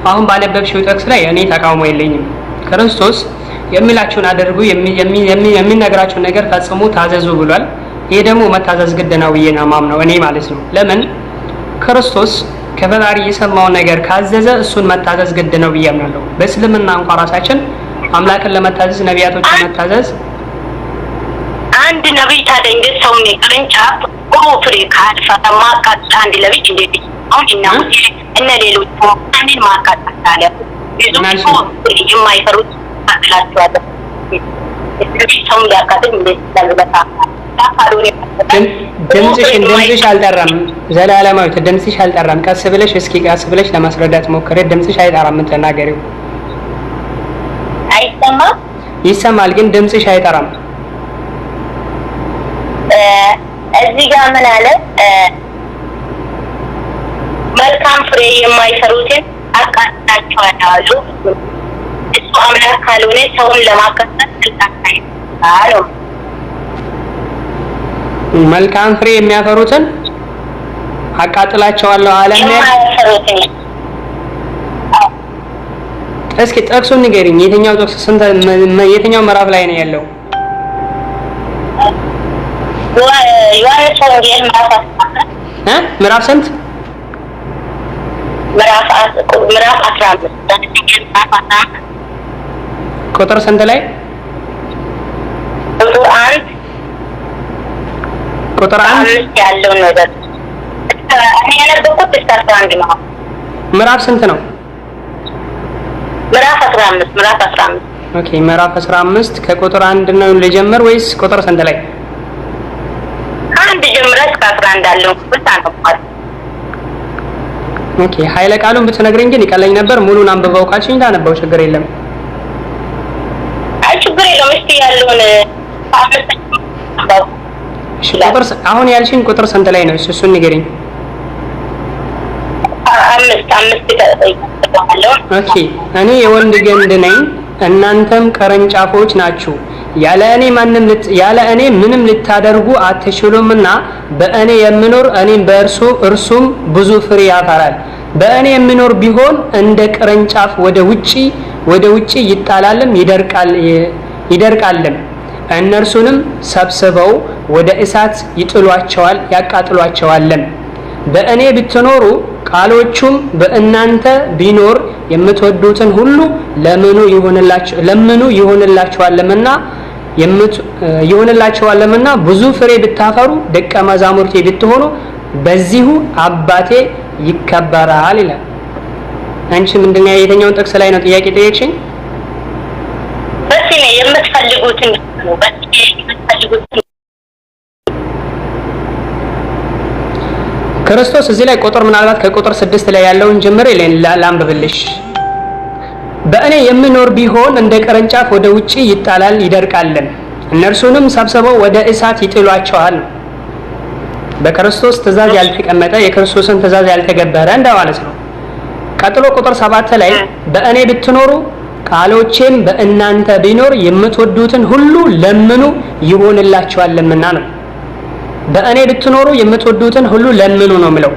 Speaker 2: አሁን ባነበብሽው ጥቅስ ላይ እኔ ተቃውሞ የለኝም። ክርስቶስ የሚላችሁን አድርጉ፣ የሚነግራችሁን ነገር ፈጽሙ፣ ታዘዙ ብሏል። ይሄ ደግሞ መታዘዝ ግድ ነው ብዬ ነው የማምነው እኔ ማለት ነው። ለምን ክርስቶስ ከፈጣሪ የሰማውን ነገር ካዘዘ እሱን መታዘዝ ግድ ነው ብዬ አምናለሁ። በእስልምና እንኳን ራሳችን አምላክን ለመታዘዝ ነቢያቶችን መታዘዝ አንድ ነብይ ታዲያ እንዴት ሰው ነው ቅርንጫፍ ጥሩ ፍሬ ካልፈታ ማቃጠል አንድ ነብይ እንዴት አሁን እና ሌሎቹ አንድን ማቃጠል ታለ ብዙ የማይፈሩት አላቸዋለ ሰው ሊያቃጥል እንዴት ለበታ ድምፅሽ አልጠራም። ዘላለማዊት ድምፅሽ አልጠራም። ቀስ ብለሽ ለማስረዳት ሞክሪ። ድምፅሽ አይጠራም። የምትናገሪው
Speaker 3: አይሰማም?
Speaker 2: ይሰማል፣ ግን ድምፅሽ አይጠራም።
Speaker 3: እዚህ ጋር ምን አለ? መልካም ፍሬ የማይሰሩትን አቃጥላቸዋለሁ አሉ። እሱ አምላክ ካልሆነ ሰውን ለማከሰት ስልጣን አይሰጣም።
Speaker 2: መልካም ፍሬ የሚያፈሩትን አቃጥላቸዋለሁ አለ። እስኪ ጥቅሱን ንገሪኝ። የትኛው ጥቅስ የትኛው ምዕራፍ ላይ ነው ያለው? ዮሐንስ ወንጌል ምዕራፍ ስንት?
Speaker 3: ምዕራፍ 15
Speaker 2: ቁጥር ስንት ላይ? ቁጥር 1
Speaker 3: ያለው ነገር እኔ ያነበብኩት እስከ 11 ነው።
Speaker 2: ምዕራፍ ስንት ነው?
Speaker 3: ምዕራፍ 15
Speaker 2: ኦኬ ምዕራፍ 15 ከቁጥር 1 ነው ልጀምር ወይስ ቁጥር ስንት ላይ?
Speaker 3: አንድ ጀምረህ እስከ 11 ያለው ብቻ ነው።
Speaker 2: ኦኬ ኃይለ ቃሉን ብትነግረኝ ግን ይቀለኝ ነበር። ሙሉን አንብበው ካልሽኝ ታነበው ችግር የለም።
Speaker 3: አይ ችግር የለውም። እስቲ ያለውን
Speaker 2: ቁጥር አሁን ያልሽኝ ቁጥር ስንት ላይ ነው? እሱን ንገሪኝ።
Speaker 3: 5
Speaker 2: ኦኬ እኔ የወንድ ግንድ ነኝ እናንተም ቅርንጫፎች ናችሁ ያለ እኔ ምንም ልታደርጉ አትችሉምና በእኔ የሚኖር እኔም በእርሱ እርሱም ብዙ ፍሬ ያፈራል በእኔ የሚኖር ቢሆን እንደ ቅርንጫፍ ወደ ውጪ ይጣላልም ይደርቃልም እነርሱንም ሰብስበው ወደ እሳት ይጥሏቸዋል ያቃጥሏቸዋልም በእኔ ብትኖሩ ቃሎቹም በእናንተ ቢኖር የምትወዱትን ሁሉ ለምኑ ይሆንላችኋልና ብዙ ፍሬ ብታፈሩ ደቀ መዛሙርቴ ብትሆኑ በዚሁ አባቴ ይከበራል ይላል። አንቺ ምንድነው የትኛውን ጥቅስ ላይ ነው ጥያቄ ጠየቅሽኝ?
Speaker 3: በስሜ የምትፈልጉትን
Speaker 2: ክርስቶስ እዚህ ላይ ቁጥር ምናልባት ከቁጥር 6 ላይ ያለውን ጀምሬ ላንብብልሽ። በእኔ የሚኖር ቢሆን እንደ ቅርንጫፍ ወደ ውጪ ይጣላል ይደርቃልም እነርሱንም ሰብስበው ወደ እሳት ይጥሏቸዋል። በክርስቶስ ትእዛዝ ያልተቀመጠ የክርስቶስን ትእዛዝ ያልተገበረ እንደማለት ነው። ቀጥሎ ቁጥር 7 ላይ በእኔ ብትኖሩ ቃሎቼም በእናንተ ቢኖር የምትወዱትን ሁሉ ለምኑ ይሆንላችኋልምና ነው። በእኔ ብትኖሩ የምትወዱትን ሁሉ ለምኑ ነው የሚለው።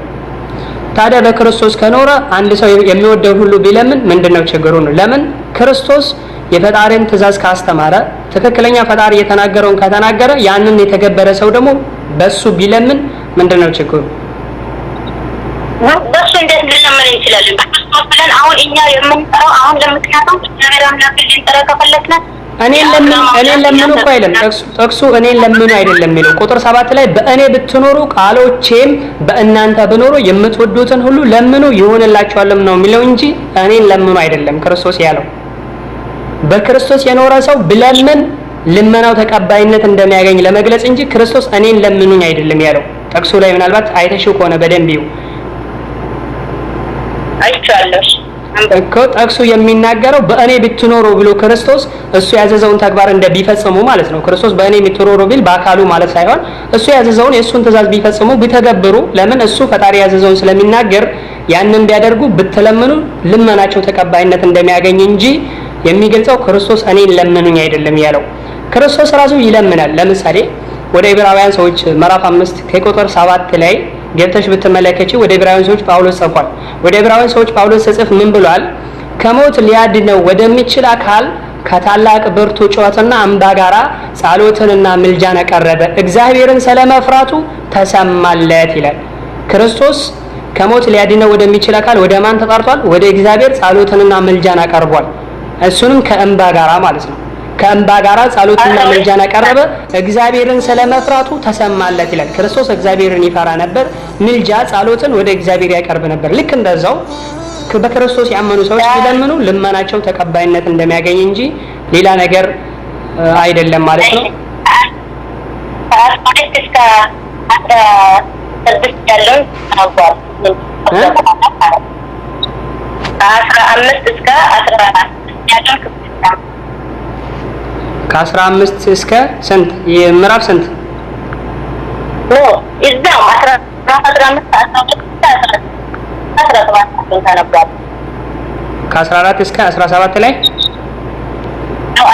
Speaker 2: ታዲያ በክርስቶስ ከኖረ አንድ ሰው የሚወደውን ሁሉ ቢለምን ምንድነው ችግሩ ነው? ለምን ክርስቶስ የፈጣሪን ትእዛዝ ካስተማረ ትክክለኛ ፈጣሪ የተናገረውን ከተናገረ ያንን የተገበረ ሰው ደግሞ በሱ ቢለምን ምንድነው ችግሩ?
Speaker 3: በሱ እንዴት ልንለምን እንችላለን? በክርስቶስ ብለን አሁን እኛ የምንጠራው አሁን ለምክንያቱም እግዚአብሔር አምላክ ልንጠራ ከፈለግን እኔን
Speaker 2: ለምኑ እኮ አይደለም ጥቅሱ እኔን ለምኑ አይደለም የሚለው። ቁጥር 7 ላይ በእኔ ብትኖሩ ቃሎቼም በእናንተ ቢኖሩ የምትወዱትን ሁሉ ለምኑ ይሆንላችኋልም ነው የሚለው እንጂ እኔን ለምኑ አይደለም ክርስቶስ ያለው። በክርስቶስ የኖረ ሰው ብለምን ልመናው ተቀባይነት እንደሚያገኝ ለመግለጽ እንጂ ክርስቶስ እኔን ለምኑኝ አይደለም ያለው። ጥቅሱ ላይ ምናልባት አይተሽው ከሆነ በደንብ ይው
Speaker 3: አይቻለሁ
Speaker 2: እኮ ጥቅሱ የሚናገረው በእኔ ብትኖሩ ብሎ ክርስቶስ እሱ ያዘዘውን ተግባር እንደቢፈጽሙ ማለት ነው። ክርስቶስ በእኔ ብትኖሩ ቢል በአካሉ ማለት ሳይሆን እሱ ያዘዘውን የእሱን ትእዛዝ ቢፈጽሙ ቢተገብሩ፣ ለምን እሱ ፈጣሪ ያዘዘውን ስለሚናገር ያንን ቢያደርጉ ብትለምኑ ልመናቸው ተቀባይነት እንደሚያገኝ እንጂ የሚገልጸው ክርስቶስ እኔን ለምኑኝ አይደለም ያለው። ክርስቶስ ራሱ ይለምናል። ለምሳሌ ወደ ዕብራውያን ሰዎች ምዕራፍ 5 ከቁጥር 7 ላይ ገብተሽ ብትመለከቺ ወደ ዕብራውያን ሰዎች ጳውሎስ ጽፏል። ወደ ዕብራውያን ሰዎች ጳውሎስ ሲጽፍ ምን ብሏል? ከሞት ሊያድነው ወደሚችል አካል ከታላቅ ብርቱ ጩኸትና እንባ ጋራ ጸሎትንና ምልጃን አቀረበ፣ እግዚአብሔርን ስለመፍራቱ ተሰማለት ይላል። ክርስቶስ ከሞት ሊያድነው ወደሚችል አካል ወደ ማን ተጠርቷል? ወደ እግዚአብሔር ጸሎትንና ምልጃን አቀርቧል። እሱንም ከእንባ ጋራ ማለት ነው። ከእንባ ጋራ ጸሎትና ምልጃን አቀረበ፣ እግዚአብሔርን ስለመፍራቱ ተሰማለት ይላል። ክርስቶስ እግዚአብሔርን ይፈራ ነበር፣ ምልጃ ጸሎትን ወደ እግዚአብሔር ያቀርብ ነበር። ልክ እንደዛው በክርስቶስ ያመኑ ሰዎች ሲለምኑ ልመናቸው ተቀባይነት እንደሚያገኝ እንጂ ሌላ ነገር አይደለም ማለት ነው። ከ15 እስከ ስንት የምዕራፍ ስንት
Speaker 3: ነው? እዛው
Speaker 2: ከ14 እስከ 17 ላይ
Speaker 3: ነው።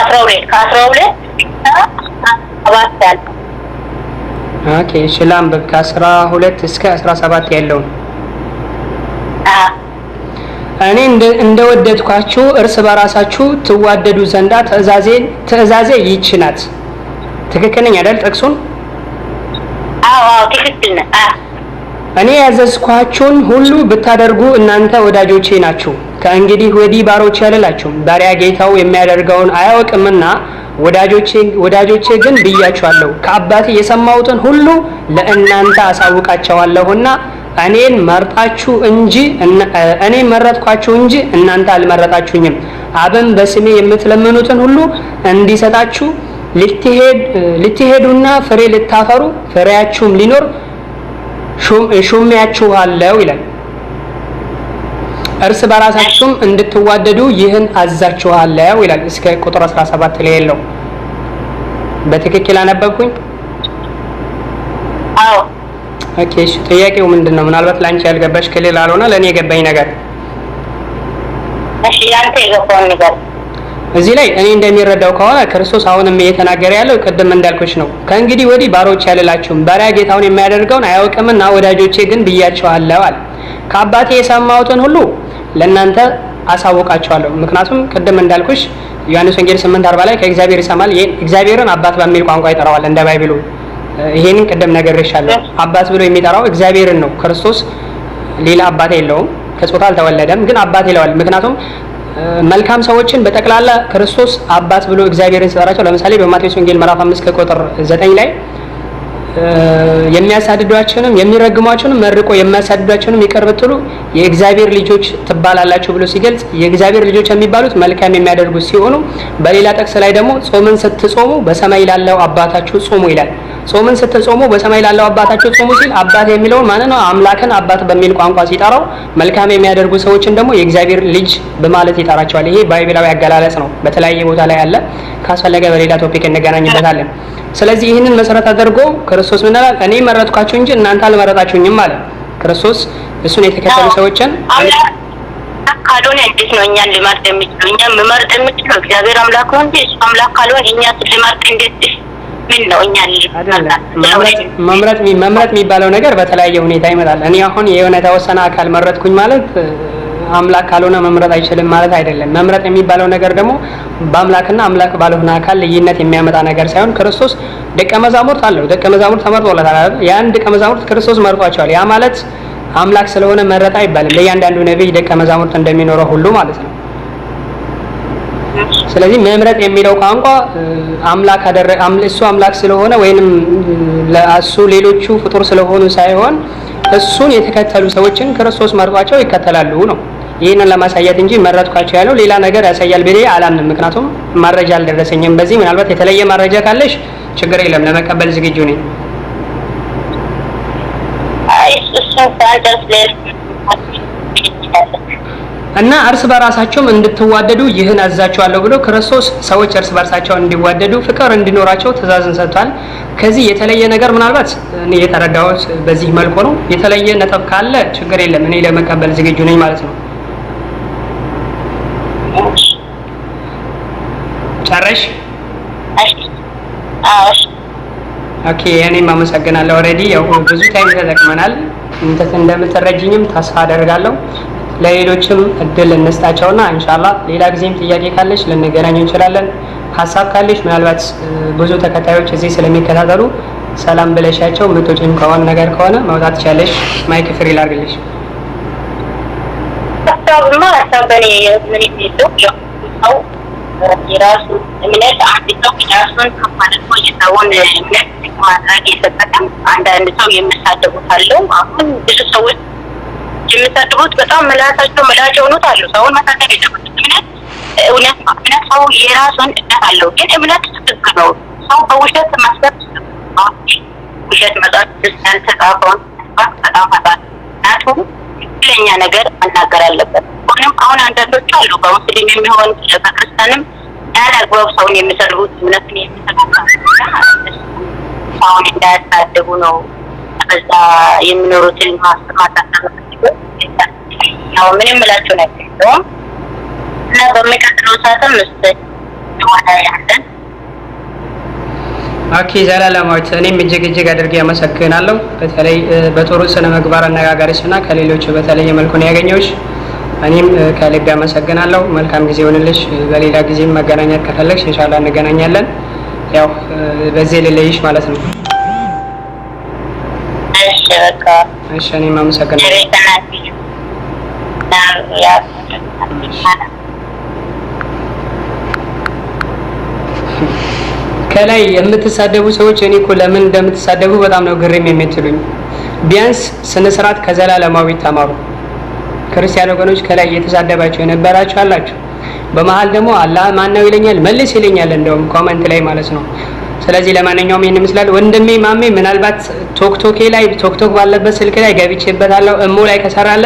Speaker 3: 12
Speaker 2: ኦኬ ሰላም ከ12 እስከ 17 ያለውን እኔ እንደወደድኳችሁ እርስ በራሳችሁ ትዋደዱ ዘንዳ ትእዛዜ ይህች ናት። ትክክል ነኝ አይደል? ጥቅሱን
Speaker 3: አዎ ትክክል ነህ።
Speaker 2: እኔ ያዘዝኳችሁን ሁሉ ብታደርጉ እናንተ ወዳጆቼ ናችሁ። ከእንግዲህ ወዲህ ባሮቼ አልላችሁም፣ ባሪያ ጌታው የሚያደርገውን አያውቅምና ወዳጆቼ ግን ብያችኋለሁ። ከአባቴ የሰማሁትን ሁሉ ለእናንተ አሳውቃቸዋለሁና እኔን መረጥኳችሁ እንጂ እናንተ አልመረጣችሁኝም። አብን በስሜ የምትለምኑትን ሁሉ እንዲሰጣችሁ ልትሄዱና ፍሬ ልታፈሩ ፍሬያችሁም ሊኖር ሾሜያችኋለሁ ይላል። እርስ በራሳችሁም እንድትዋደዱ ይህን አዛችኋለሁ ይላል። እስከ ቁጥር 17 ላይ ያለው በትክክል አነበብኩኝ?
Speaker 3: አዎ።
Speaker 2: ኦኬ፣ ጥያቄው ምንድነው? ምናልባት ላንቺ ያልገባሽ ክልል አልሆነ ለኔ የገባኝ ነገር
Speaker 3: እሺ ያንተ የገባውን ነገር
Speaker 2: እዚህ ላይ እኔ እንደሚረዳው ከሆነ ክርስቶስ አሁንም እየተናገረ ያለው ቅድም እንዳልኩሽ ነው። ከእንግዲህ ወዲህ ባሮች ያልላችሁም ባሪያ ጌታውን የሚያደርገውን አያውቅምና ወዳጆቼ ግን ብያችኋለሁ አለ። ከአባቴ የሰማሁትን ሁሉ ለእናንተ አሳውቃችኋለሁ። ምክንያቱም ቅድም እንዳልኩሽ ዮሐንስ ወንጌል 8:40 ላይ ከእግዚአብሔር ይሰማል እግዚአብሔርን አባት በሚል ቋንቋ ይጠራዋል እንደ ባይብሉ። ይሄንን ቅድም ነግሬሻለሁ። አባት ብሎ የሚጠራው እግዚአብሔርን ነው። ክርስቶስ ሌላ አባት የለውም፣ ከጾታ አልተወለደም፣ ግን አባት ይለዋል። ምክንያቱም መልካም ሰዎችን በጠቅላላ ክርስቶስ አባት ብሎ እግዚአብሔርን ሲጠራቸው ለምሳሌ በማቴዎስ ወንጌል ምዕራፍ 5 ከቁጥር 9 ላይ የሚያሳድዷችሁንም የሚረግሟችሁንም መርቆ የሚያሳድዷችሁንም ይቅር ብትሉ የእግዚአብሔር ልጆች ትባላላችሁ ብሎ ሲገልጽ የእግዚአብሔር ልጆች የሚባሉት መልካም የሚያደርጉ ሲሆኑ በሌላ ጥቅስ ላይ ደግሞ ጾምን ስትጾሙ በሰማይ ላለው አባታችሁ ጾሙ ይላል። ጾምን ስትጾሙ በሰማይ ላለው አባታችሁ ጾሙ ሲል አባት የሚለውን ማለት ነው አምላክን አባት በሚል ቋንቋ ሲጠራው መልካም የሚያደርጉ ሰዎችን ደግሞ የእግዚአብሔር ልጅ በማለት ይጠራቸዋል። ይሄ ባይብላዊ አገላለጽ ነው። በተለያየ ቦታ ላይ አለ። ካስፈለገ በሌላ ቶፒክ እንገናኝበታለን። ስለዚህ ይህንን መሰረት አድርጎ ክርስቶስ ምን አለ? እኔ መረጥኳችሁ እንጂ እናንተ አልመረጣችሁኝም አለ። ክርስቶስ እሱን የተከተሉ ሰዎችን
Speaker 3: ካልሆነ እንዴት ነው እኛን ሊመርጥ የሚችለው? እኛ መመርጥ የሚችለው እግዚአብሔር አምላክ ነው እንጂ እሱ አምላክ ካልሆነ እኛ ሊመርጥ እንዴት ምን ነው? እኛ
Speaker 2: መምረጥ የሚባለው ነገር በተለያየ ሁኔታ ይመጣል። እኔ አሁን የሆነ ተወሰነ አካል መረጥኩኝ ማለት አምላክ ካልሆነ መምረጥ አይችልም ማለት አይደለም። መምረጥ የሚባለው ነገር ደግሞ በአምላክና አምላክ ባልሆነ አካል ልዩነት የሚያመጣ ነገር ሳይሆን ክርስቶስ ደቀ መዛሙርት አለው። ደቀ መዛሙርት ተመርጦለታል አይደል? ያን ደቀ መዛሙርት ክርስቶስ መርጧቸዋል። ያ ማለት አምላክ ስለሆነ መረጥ አይባልም። ለእያንዳንዱ ነብይ ደቀ መዛሙርት እንደሚኖረው ሁሉ ማለት ነው። ስለዚህ መምረጥ የሚለው ቋንቋ አምላክ እሱ አምላክ ስለሆነ ወይንም ለእሱ ሌሎቹ ፍጡር ስለሆኑ ሳይሆን እሱን የተከተሉ ሰዎችን ክርስቶስ መርጧቸው ይከተላሉ ነው። ይህንን ለማሳየት እንጂ መረጥኳቸው ያለው ሌላ ነገር ያሳያል ብዬ አላምንም። ምክንያቱም መረጃ አልደረሰኝም። በዚህ ምናልባት የተለየ መረጃ ካለሽ ችግር የለም፣ ለመቀበል ዝግጁ ነኝ። እና እርስ በራሳቸውም እንድትዋደዱ ይህን አዛቸዋለሁ ብሎ ክርስቶስ ሰዎች እርስ በራሳቸው እንዲዋደዱ ፍቅር እንዲኖራቸው ትእዛዝን ሰጥቷል። ከዚህ የተለየ ነገር ምናልባት እኔ የተረዳሁት በዚህ መልኩ ነው። የተለየ ነጥብ ካለ ችግር የለም፣ እኔ ለመቀበል ዝግጁ ነኝ ማለት ነው። ጨረሽ? ኦኬ፣ እኔም አመሰግናለሁ። ኦልሬዲ ያው ብዙ ታይም ተጠቅመናል። እንደምትረጂኝም ተስፋ አደርጋለሁ። ለሌሎችም እድል እንስጣቸውና ኢንሻአላህ ሌላ ጊዜም ጥያቄ ካለሽ ልንገናኝ እንችላለን። ሀሳብ ካለሽ ምናልባት ብዙ ተከታዮች እዚህ ስለሚከታተሉ ሰላም ብለሻቸው ምትወጪም ከሆነ ነገር ከሆነ መውጣት ትችላለሽ። ማይክ ፍሪ ላድርግልሽ።
Speaker 3: ሀሳብማ ምን ይዘው ያው የራሱ እምነት አንድ ሰው የራሱን ከማለት ነው የሰውን እምነት ማድረግ የሰጠም አንዳንድ ሰው የሚሳደቡት አለው። አሁን ብዙ ሰዎች የሚሳደቡት በጣም ምላቸው ነው አሉ። ሰውን መሳደብ የለበትም። እውነት እምነት ሰው የራሱን እምነት አለው። ግን እምነት ትክክል ነው። ሰው በውሸት መስበክ ውሸት መጻፍ ያልተጻፈውን በጣም ምክንያቱም ትክክለኛ ነገር መናገር አለበት። አሁን አንዳንዶቹ አሉ በሙስሊም የሚሆን በክርስቲያንም ያለ አግባብ ሰውን የሚሰድቡት እምነትን የሚሰድቡት ሰውን እንዳያሳድቡ ነው በዛ የሚኖሩትን ማስተማር ያው ምንም ምላቸው ነገር የለውም እና በሚቀጥለው ሰዓትም ወደ ያለን
Speaker 2: ኦኬ ዘላለማዊት እኔም እጅግ አድርጌ አመሰግናለሁ። በተለይ በጥሩ ስነ ምግባር አነጋጋሪሽና ከሌሎች በተለየ መልኩ ነው ያገኘሁሽ። እኔም ከልብ አመሰግናለሁ። መልካም ጊዜ ይሁንልሽ። በሌላ ጊዜም መገናኘት ከፈለግሽ ኢንሻአላህ እንገናኛለን። ያው በዚህ ልለይሽ ማለት ነው።
Speaker 3: እሺ በቃ
Speaker 2: እሺ እኔም አመሰግናለሁ። ከላይ የምትሳደቡ ሰዎች እኔ እኮ ለምን እንደምትሳደቡ በጣም ነው ግርም የምትሉኝ። ቢያንስ ስነ ስርዓት ከዘላለማዊ ተማሩ። ክርስቲያን ወገኖች ከላይ እየተሳደባችሁ የነበራችሁ አላችሁ። በመሃል ደግሞ አላህ ማን ነው ይለኛል መልስ ይለኛል፣ እንደውም ኮሜንት ላይ ማለት ነው። ስለዚህ ለማንኛውም ይሄን ይመስላል ወንድሜ ማሜ። ምናልባት ቶክቶክ ባለበት ስልክ ላይ ገብቼበታለሁ። እሞ ላይ ከሰራለ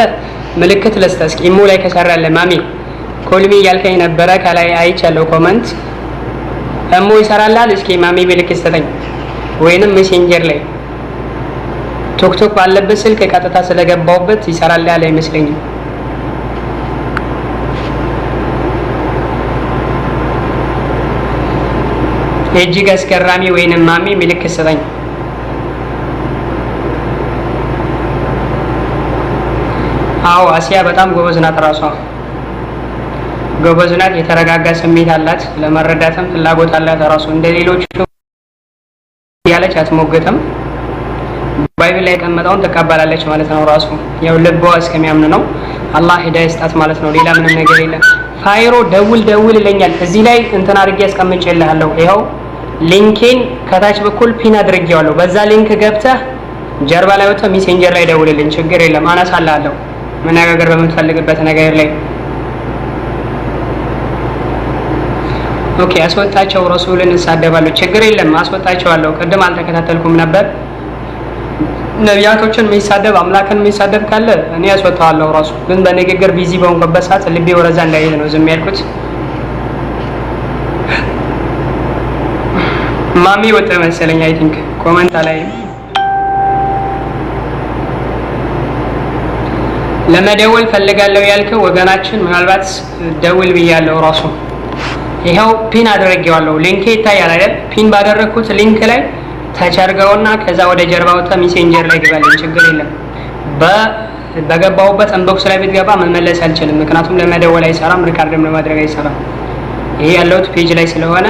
Speaker 2: ምልክት ልስጥ እስኪ። እሞ ላይ ከሰራለ ማሜ ኮልሚ ያልከኝ ነበረ፣ ከላይ አይቻለሁ ኮሜንት። እሞ ይሰራላል? እስኪ ማሜ ምልክት ሰጠኝ፣ ወይንም ሜሴንጀር ላይ ቶክቶክ ባለበት ስልክ ቀጥታ ስለገባውበት ይሰራል ያለ አይመስለኝም። እጅግ አስገራሚ ወይንም ማሚ ምልክት ስጠኝ። አዎ አሲያ በጣም ጎበዝ ናት። ራሷ ጎበዝ ናት። የተረጋጋ ስሜት አላት። ለመረዳትም ፍላጎት አላት። ራሱ እንደሌሎቹ ያለች አትሞግትም። ባይብል ላይ የተቀመጠውን ትቀበላለች ማለት ነው። ራሱ ያው ልቧ እስከሚያምን ነው። አላህ ሂዳያ ይስጣት ማለት ነው። ሌላ ምንም ነገር የለም። ፋይሮ ደውል ይለኛል። እዚህ ላይ እንትን አድርጌ አስቀምጬልሃለሁ። ይኸው ሊንኬን ከታች በኩል ፒን አድርጌዋለሁ። በዛ ሊንክ ገብተህ ጀርባ ላይ ወጥተህ ሜሴንጀር ላይ ደውልልኝ። ችግር የለም አነሳልሃለሁ። መነጋገር በምትፈልግበት ነገር ላይ ኦኬ። አስወጣቸው። ረሱልን እንሳደባለሁ። ችግር የለም አስወጣቸዋለሁ። ቅድም አልተከታተልኩም ነበር። ነቢያቶችን የሚሳደብ አምላክን የሚሳደብ ካለ እኔ ያስወጣዋለሁ። ራሱ ግን በንግግር ቢዚ በሆንኩበት ሰዓት ልቤ ወረዛ እንዳይሄድ ነው ዝም ያልኩት። ማሚ ወጣ መሰለኝ። አይ ቲንክ ኮመንት ላይ ለመደወል ፈልጋለሁ ያልከው ወገናችን ምናልባት ደውል ብያለሁ። ራሱ ይኸው ፒን አድርጌዋለሁ። ሊንክ ይታያል አይደል? ፒን ባደረኩት ሊንክ ላይ ተቸርገውና ከዛ ወደ ጀርባው ሜሴንጀር ላይ ግባልኝ። ችግር የለም። በገባውበት ኢንቦክስ ላይ ብትገባ መመለስ አልችልም። ምክንያቱም ለመደወል አይሰራም፣ ሪካርድም ለማድረግ አይሰራም። ይሄ ያለውት ፔጅ ላይ ስለሆነ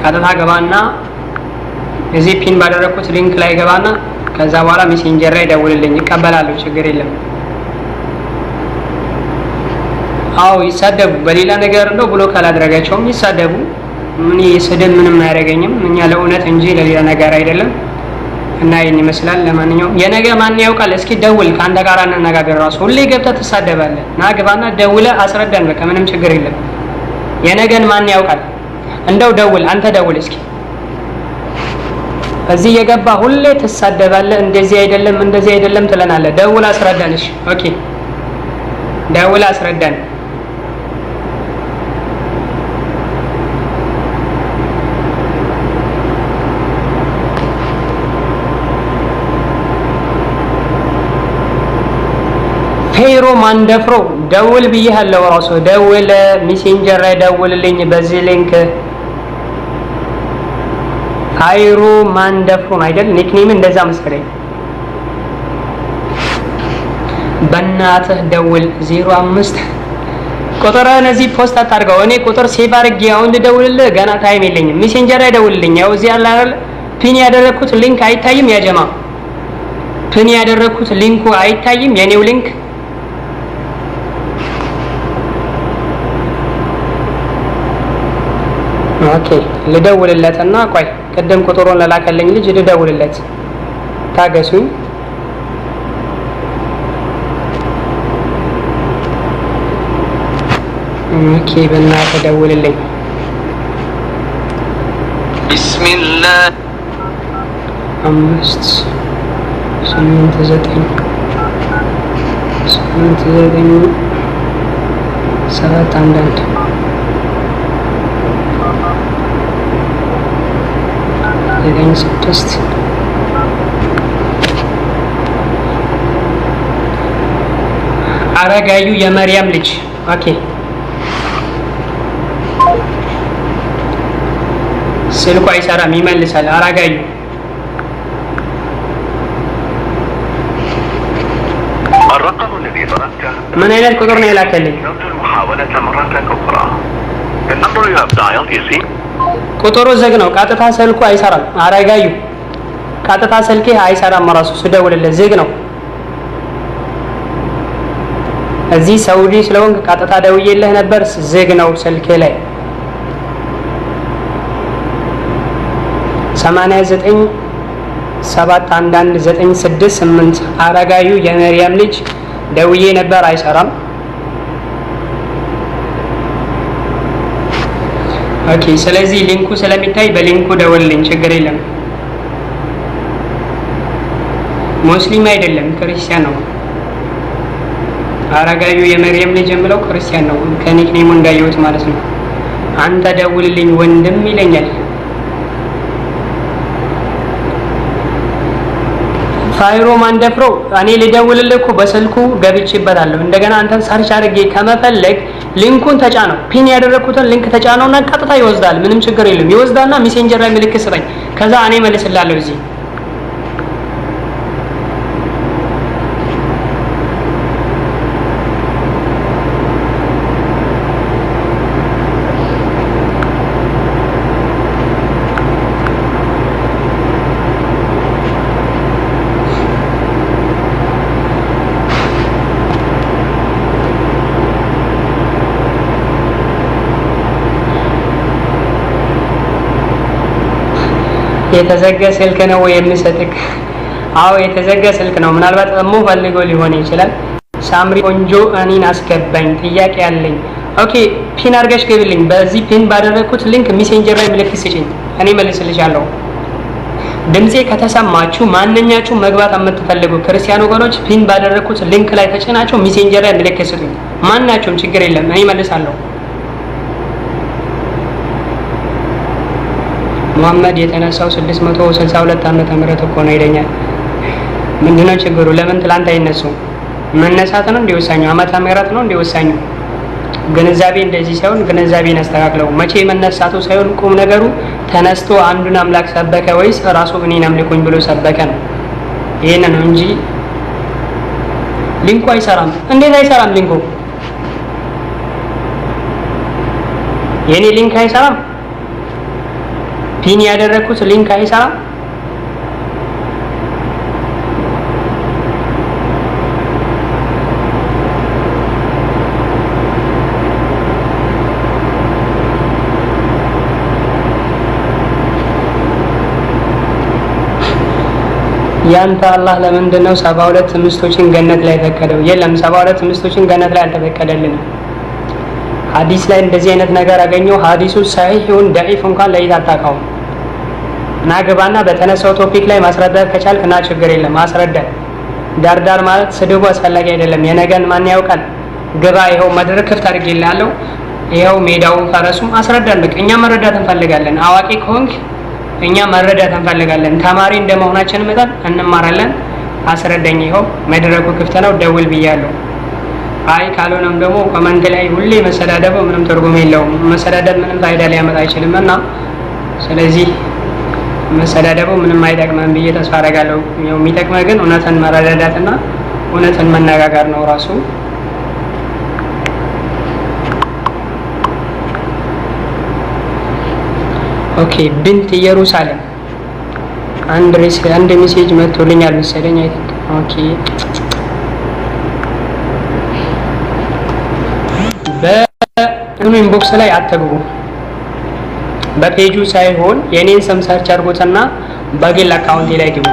Speaker 2: ቀጥታ ገባና እዚህ ፒን ባደረኩት ሊንክ ላይ ገባና ከዛ በኋላ ሜሴንጀር ላይ ደውልልኝ። ይቀበላለሁ። ችግር የለም። አው ይሳደቡ። በሌላ ነገር እንደው ብሎ ካላደረጋቸውም ይሳደቡ። ምን ይስደብ ምንም አያደርገኝም። እኛ ለእውነት እንጂ ለሌላ ነገር አይደለም። እና ይሄን ይመስላል። ለማንኛውም የነገ ማን ያውቃል? እስኪ ደውል፣ ካንተ ጋር እንነጋገር። ራሱ ሁሌ ገብተህ ትሳደባለህ። ና ግባና ደውለህ አስረዳን። በቃ ምንም ችግር የለም። የነገን ማን ያውቃል? እንደው ደውል፣ አንተ ደውል እስኪ። እዚህ የገባ ሁሌ ትሳደባለህ። እንደዚህ አይደለም ትለናለህ። ደውል አስረዳን። እሺ ኦኬ፣ ደውል አስረዳን። ፌሮ ማንደፍሮ ደውል ብዬሃለሁ። ራሱ ደውል፣ ሜሴንጀር ላይ ደውልልኝ በዚህ ሊንክ። ፌሮ ማንደፍሮ አይደል? ኒክኔም እንደዛ መሰለኝ። በእናትህ ደውል 05 ቁጥርህን እዚህ ፖስት አታድርገው። እኔ ቁጥር ሴቭ አድርጌ አሁን ልደውልልህ ገና ታይም የለኝም። ሜሴንጀር ላይ ደውልልኝ። ያው እዚህ ያለ አይደል? ፒን ያደረኩት ሊንክ አይታይም? ያ ጀማ ፒን ያደረኩት ሊንኩ አይታይም? የኔው ሊንክ ኦኬ። ልደውልለትና ቆይ ቅድም ቁጥሩን ለላከልኝ ልጅ ልደውልለት። ታገሱኝ። ኦኬ በእናትህ ደውልልኝ።
Speaker 4: ቢስሚላህ
Speaker 2: 5 8 9 7 1 6 አረጋዩ የመርያም ልጅ ኦኬ። ስልኩ አይሰራም፣ ይመልሳል። አረጋዩ ምን አይነት ቁጥር ነው የላከልኝ? ቁጥሩ ዝግ ነው። ቀጥታ ስልኩ አይሰራም። አረጋዩ ቀጥታ ስልኬ አይሰራም። ራሱ ስደውልለት ዝግ ነው። እዚህ ሳውዲ ስለሆንክ ቀጥታ ደውዬልህ ነበር፣ ዝግ ነው ስልኬ ላይ 89 711 አረጋዩ የመርያም ልጅ ደውዬ ነበር፣ አይሰራም። ኦኬ ስለዚህ ሊንኩ ስለሚታይ በሊንኩ ደውልልኝ፣ ችግር የለም። ሙስሊም አይደለም ክርስቲያን ነው። አረጋዩ የመርያም ልጅ የምለው ክርስቲያን ነው፣ ከኒክኔሙ እንዳየሁት ማለት ነው። አንተ ደውልልኝ ወንድም ይለኛል። ፋይሮ ማንደፍሮ እኔ ልደውልልህ እኮ በስልኩ ገብቼበታለሁ። እንደገና አንተን ሰርች አድርጌ ከመፈለግ ሊንኩን ተጫነው፣ ፒን ያደረኩትን ሊንክ ተጫነውና ቀጥታ ይወስዳል። ምንም ችግር የለም። ይወስዳልና ሜሴንጀር ላይ ምልክት ስጠኝ፣ ከዛ እኔ መልስላለሁ እዚህ የተዘጋ ስልክ ነው የምሰጥክ? አዎ የተዘጋ ስልክ ነው። ምናልባት እሞ ፈልጎ ሊሆን ይችላል። ሳምሪ ቆንጆ እኔን አስገባኝ፣ ጥያቄ አለኝ። ኦኬ ፒን አድርገሽ ግቢልኝ። በዚህ ፒን ባደረኩት ሊንክ ሜሴንጀር ላይ ምልክት ስጪኝ፣ እኔ መልስልሻለሁ። ድምጼ ከተሰማችሁ ማንኛችሁ መግባት የምትፈልጉ ክርስቲያን ወገኖች ፒን ባደረኩት ሊንክ ላይ ተጭናችሁ ሜሴንጀር ላይ ምልክት ስጡኝ። ማናችሁም ችግር የለም፣ እኔ መልሳለሁ። ሙሐመድ የተነሳው 662 ዓመተ ምህረት እኮ ነው ይለኛል። ምንድነው ችግሩ? ለምን ትላንት አይነሱ? መነሳት ነው እንዲወሳኙ? ዓመተ ምህረት ነው እንዲወሳኙ? ግንዛቤ እንደዚህ ሳይሆን ግንዛቤን አስተካክለው። መቼ መነሳቱ ሳይሆን ቁም ነገሩ ተነስቶ አንዱን አምላክ ሰበከ ወይስ ራሱ እኔን አምልኩኝ ብሎ ሰበከ ነው። ይሄን ነው እንጂ ሊንኩ አይሰራም። እንዴት አይሰራም ሊንኩ? የኔ ሊንክ አይሰራም። ፒን ያደረኩት ሊንክ አይሰራም። ያንተ አላህ ለምንድን ነው 72 ምስቶችን ገነት ላይ ፈቀደው? የለም 72 ምስቶችን ገነት ላይ አልተፈቀደልንም። ሐዲስ ላይ እንደዚህ አይነት ነገር አገኘው። ሐዲሱ ሰሂህ ይሁን ደዒፍ እንኳን ለይታ አታውቀውም። ናግባና በተነሳው ቶፒክ ላይ ማስረዳት ከቻልክ እና ችግር የለም ማስረዳት። ዳርዳር ማለት ስድቡ አስፈላጊ አይደለም። የነገን ማን ያውቃል? ግባ፣ ይኸው መድረክ ክፍት አድርጌልሃለሁ፣ ይኸው ሜዳው ፈረሱም አስረዳን። በቃ እኛ መረዳት እንፈልጋለን። አዋቂ ከሆንክ እኛ መረዳት እንፈልጋለን። ተማሪ እንደመሆናችን መጠን እንማራለን። አስረዳኝ፣ ይኸው መድረኩ ክፍት ነው፣ ደውል ብያለሁ። አይ ካልሆነም ደግሞ ኮመንት ላይ ሁሌ መሰዳደብ ምንም ትርጉም የለውም። መሰዳደብ ምንም ፋይዳ ሊያመጣ አይችልም እና ስለዚህ መሰዳደቡ ምንም አይጠቅመን ብዬ ተስፋ አደርጋለሁ። ያው የሚጠቅመው ግን እውነትን መረዳዳትና እውነትን መነጋገር ነው ራሱ። ኦኬ ብንት ኢየሩሳሌም አንድ ሜሴጅ መጥቶልኛል መሰለኝ። አይ ቲንክ ኦኬ በእኑ ኢንቦክስ ላይ አትግቡ። በፔጁ ሳይሆን የኔን ስም ሰርች አድርጉትና በግል አካውንቴ ላይ ግቡ።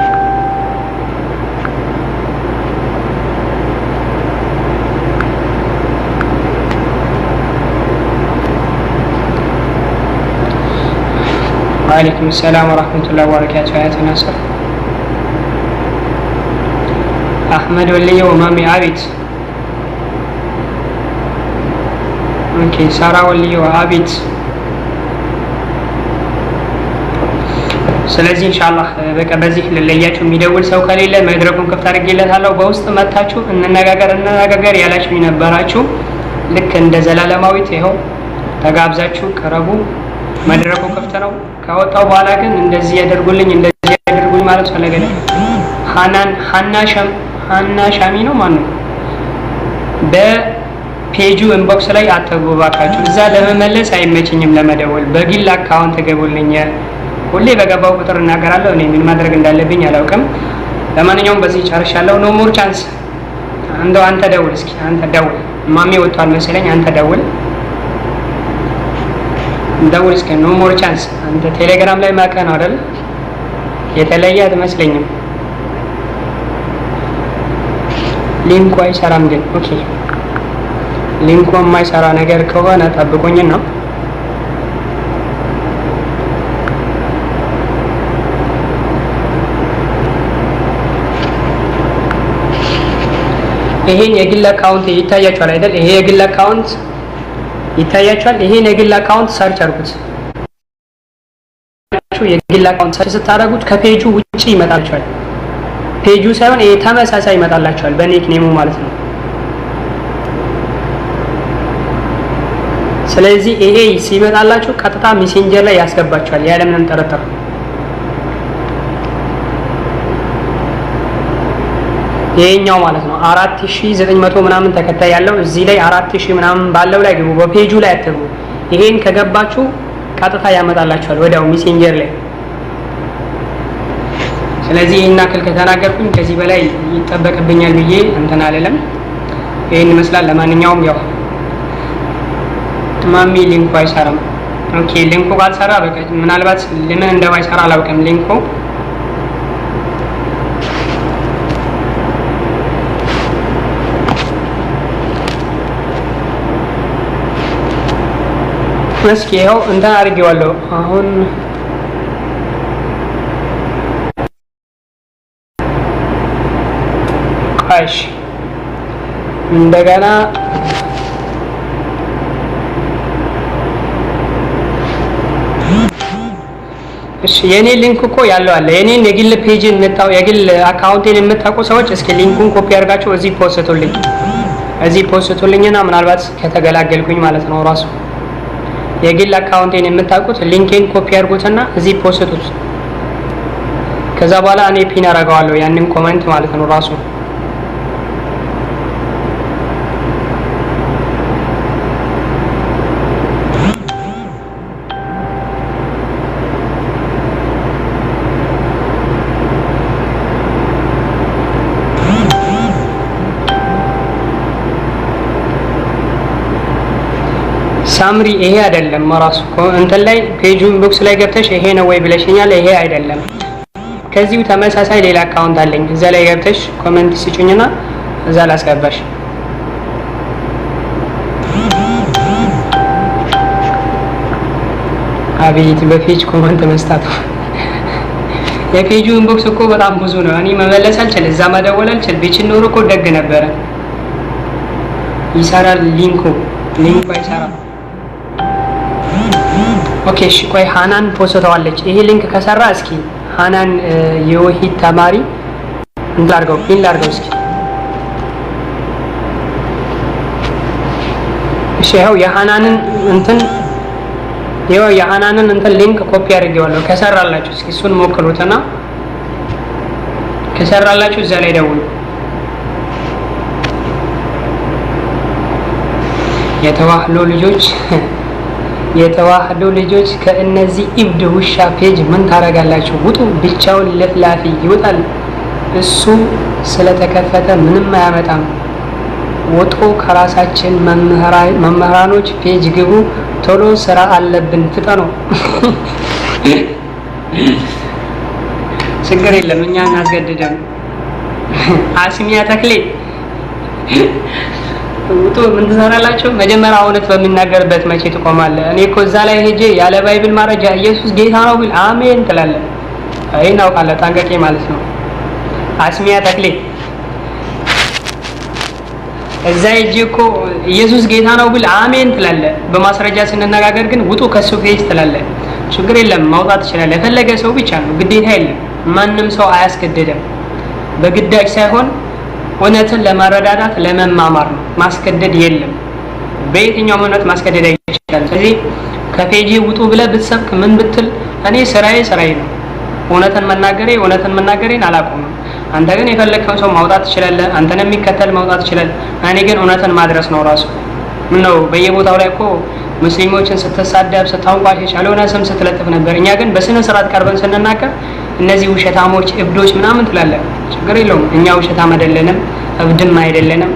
Speaker 2: ወአለይኩም ሰላም ወራህመቱላሂ ወበረካቱሁ። አያተና ሰር አህመድ ወልዬ ወማሚ አቢት ኦኬ ሳራ ወልዬ አቢት። ስለዚህ ኢንሻአላህ በቃ በዚህ ለለያችሁ የሚደውል ሰው ከሌለ መድረኩን ክፍት አድርጌለታለሁ። በውስጥ መታችሁ እንነጋገር ያላችሁ ነበራችሁ። ልክ እንደ ዘላለማዊት ይኸው ተጋብዛችሁ ቀረቡ። መድረኩ ክፍት ነው። ከወጣው በኋላ ግን እንደዚህ ያደርጉልኝ ማለት ፈለገ። ሀና ሻሚ ነው ማን ነው? በፔጁ ኢንቦክስ ላይ አትግቡ ባካችሁ። እዛ ለመመለስ አይመችኝም ለመደወል። በግል አካውንት ገቡልኝ። ሁሌ በገባው ቁጥር እናገራለሁ። እኔ ምን ማድረግ እንዳለብኝ አላውቅም። ለማንኛውም በዚህ ጨርሻለሁ። ኖ ሞር ቻንስ። እንደው አንተ ደውል እስኪ፣ አንተ ደውል። ማሜ ወጥቷል መሰለኝ። አንተ ደውል እስኪ። ኖ ሞር ቻንስ። አንተ ቴሌግራም ላይ ማቀህ ነው አይደል? የተለየ አትመስለኝም። ሊንኩ አይሰራም ግን። ኦኬ ሊንኩ የማይሰራ ነገር ከሆነ ጠብቁኝ ነው። ይሄን የግል አካውንት ይታያችኋል አይደል? ይሄ የግል አካውንት ይታያችኋል። ይሄን የግል አካውንት ሰርች አድርጉት። የግል አካውንት ሰርች ስታደርጉት ከፔጁ ውጪ ይመጣችኋል። ፔጁ ሳይሆን ይሄ ተመሳሳይ ይመጣላችኋል በኒክ ኔሙ ማለት ነው። ስለዚህ ይሄ ሲመጣላችሁ ቀጥታ ሜሴንጀር ላይ ያስገባችኋል ያለምንም ጥርጥር። ይሄኛው ማለት ነው 4900 ምናምን ተከታይ ያለው እዚህ ላይ 4000 ምናምን ባለው ላይ ግቡ፣ በፔጁ ላይ አትግቡ። ይሄን ከገባችሁ ቀጥታ ያመጣላችኋል ወዲያው ሜሴንጀር ላይ። ስለዚህ ይሄን አክል ከተናገርኩኝ ከዚህ በላይ ይጠበቅብኛል ብዬ እንትን አልልም። ይሄን ይመስላል። ለማንኛውም ያው ማሚ ሊንኩ አይሰራም። ኦኬ ሊንኩ ካልሰራ በቃ ምናልባት ለምን እንደማይሰራ አላውቅም ሊንኩ እስኪ ይኸው እንትን አድርጌዋለሁ አሁን እሺ እንደገና እሺ የኔ ሊንክ እኮ ያለው አለ የኔን የግል ፔጅን መጣው የግል አካውንቴን የምታውቁ ሰዎች እስኪ ሊንኩን ኮፒ አድርጋችሁ እዚህ ፖስቱልኝና ምናልባት ከተገላገልኩኝ ማለት ነው ራሱ የግል አካውንቴን የምታውቁት ሊንኬን ኮፒ አድርጉትና እዚህ ፖስቱት። ከዛ በኋላ እኔ ፒን አደርገዋለሁ ያንን ኮሜንት ማለት ነው ራሱ ሳምሪ ይሄ አይደለም ራሱ እንትን ላይ ፔጁን ቦክስ ላይ ገብተሽ ይሄ ነው ወይ ብለሽኛል። ይሄ አይደለም ከዚሁ ተመሳሳይ ሌላ አካውንት አለኝ እዛ ላይ ገብተሽ ኮሜንት ስጪኝና እዛ ላስገባሽ። አቤት በፔጅ ኮሜንት መስጣት የፔጁ ኢንቦክስ እኮ በጣም ብዙ ነው። እኔ መመለስ አልችል እዛ መደወል አልችል ቢችል ኖሮ እኮ ደግ ነበረ። ይሰራል ሊንኩ አይሰራም። ኦኬ እሺ ቆይ ሃናን ፖስተዋለች። ይሄ ሊንክ ከሰራ እስኪ ሃናን የወሂድ ተማሪ እንዳርገው ፒን ላርገው እስኪ። እሺ ይኸው የሃናንን እንትን ሊንክ ኮፒ አድርጌዋለሁ። ከሰራላችሁ እስኪ እሱን ሞክሩትና ከሰራላችሁ እዛ ላይ ደውሉ። የተዋህዶ ልጆች ከእነዚህ ኢብድ ውሻ ፔጅ ምን ታረጋላችሁ? ውጡ። ብቻውን ለፍላፊ ይወጣል። እሱ ስለተከፈተ ምንም አያመጣም። ወጡ። ከራሳችን መምህራኖች ፔጅ ግቡ። ቶሎ ስራ አለብን። ፍጠኑ። ችግር የለም እኛ እናስገድደን። አስሚያ ተክሌ ውጡ። ምን ትሰራላችሁ? መጀመሪያ እውነት በሚናገርበት መቼ ትቆማለህ? እኔ እኮ እዛ ላይ ሄጄ ያለ ባይብል ማረጃ ኢየሱስ ጌታ ነው ቢል አሜን ትላለህ። አይን አውቃለሁ ጠንቀቄ ማለት ነው። አስሚያ ተክሌ እዛ ሄጄ እኮ ኢየሱስ ጌታ ነው ቢል አሜን ትላለህ። በማስረጃ ስንነጋገር ግን ውጡ ከሱ ፔጅ ትላለህ። ችግር የለም ማውጣት ትችላለህ። የፈለገ ሰው ብቻ ነው፣ ግዴታ የለም። ማንም ሰው አያስገድድም። በግዳጅ ሳይሆን እውነትን ለማረዳዳት ለመማማር ነው። ማስገደድ የለም። በየትኛውም እውነት ማስገደድ አይቻልም። ስለዚህ ከፔጅ ውጡ ብለህ ብትሰብክ ምን ብትል እኔ ስራዬ ነው። እውነትን መናገሬን አላቆምም። አንተ ግን የፈለግከው ሰው ማውጣት ትችላለህ። አንተን የሚከተል ማውጣት ትችላለህ። እኔ ግን እውነትን ማድረስ ነው ራሱ። ምን ነው በየቦታው ላይ እኮ ሙስሊሞችን ስትሳደብ ስታንቋሽሽ ያልሆነ ስም ስትለጥፍ ነበር። እኛ ግን በስነ ስርዓት ቀርበን ስንናገር እነዚህ ውሸታሞች እብዶች ምናምን ትላለህ። ችግር የለውም። እኛ ውሸታም አይደለንም፣ እብድም አይደለንም፣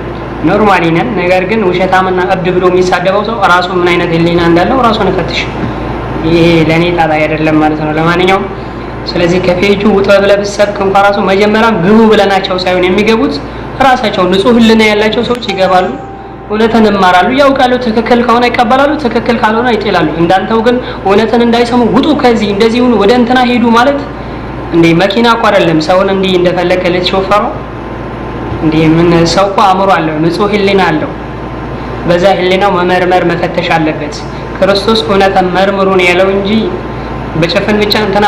Speaker 2: ኖርማሊ ነን። ነገር ግን ውሸታምና እብድ ብሎ የሚሳደበው ሰው ራሱ ምን አይነት ህሊና እንዳለው ራሱን ፈትሽ። ይሄ ለኔ ጣጣ አይደለም ማለት ነው። ለማንኛውም ስለዚህ ከፔጁ ውጣ ብለህ ብትሰብክ እንኳን ራሱ መጀመሪያም ግቡ ብለናቸው ሳይሆን የሚገቡት ራሳቸው ንጹህ ህሊና ያላቸው ሰዎች ይገባሉ፣ እውነትን ይማራሉ፣ ያውቃሉ። ትክክል ከሆነ ይቀበላሉ፣ ትክክል ካልሆነ ይጥላሉ። እንዳንተው ግን እውነትን እንዳይሰሙ ውጡ ከዚህ እንደዚህ ሁኑ ወደ እንትና ሄዱ ማለት እንዴ መኪና እኮ አይደለም ሰውን እንዲህ እንደፈለከ ልትሾፈረው እንዴ። ምን ሰው እኮ አእምሮ አለው፣ ንጹህ ህሊና አለው። በዛ ህሊናው መመርመር መፈተሽ አለበት። ክርስቶስ እውነትን መርምሩ ነው ያለው እንጂ በጨፈን ብቻ እንትና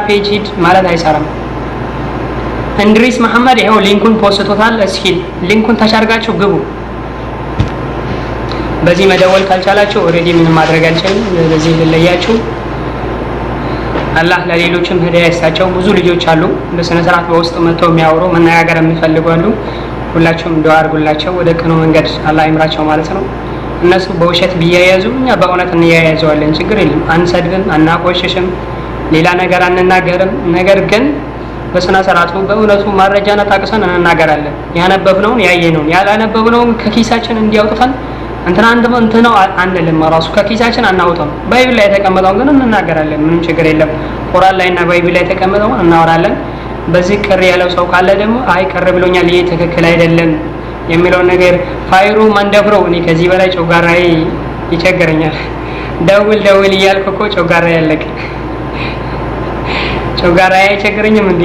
Speaker 2: ፔጅ ሂድ ማለት አይሰራም። እንድሪስ መሐመድ ይሄው ሊንኩን ፖስቶታል። እስኪ ሊንኩን ተሻርጋችሁ ግቡ። በዚህ መደወል ካልቻላችሁ ኦሬዲ ምንም ማድረግ አልችልም። በዚህ ልለያችሁ። አላህ ለሌሎችም ሂዳያ ይስጣቸው። ብዙ ልጆች አሉ በስነ ስርዓት በውስጥ መጥተው የሚያወሩ መናገር የሚፈልጉ አሉ። ሁላችሁም ዱዓ አድርጉላቸው፣ ወደ ቀኑ መንገድ አላህ ይምራቸው ማለት ነው። እነሱ በውሸት ቢያያዙ እኛ በእውነት እንያያዘዋለን፣ ችግር የለም። አንሰድብም፣ አናቆሽሽም፣ ሌላ ነገር አንናገርም። ነገር ግን በስነ ስርዓቱ በእውነቱ ማረጃና ጠቅሰን እንናገራለን። ያነበብነውን ያየነውን ያላነበብነውን ከኪሳችን እንዲያውጥተን እንትና ነው አንልም። ራሱ ከኪሳችን አናውጣም። ባይብል ላይ የተቀመጠውን ግን እንናገራለን። ምንም ችግር የለም። ቁርአን ላይና ባይብል ላይ የተቀመጠውን እናወራለን። በዚህ ቅር ያለው ሰው ካለ ደግሞ አይ ቅር ብሎኛል፣ ይሄ ትክክል አይደለም የሚለው ነገር ፋይሩ መንደብረው። እኔ ከዚህ በላይ ጮጋራዬ ይቸገረኛል። ደውል እያልኩ እኮ ጮጋራዬ ያለቀ። ጮጋራዬ አይቸግረኝም እንዴ?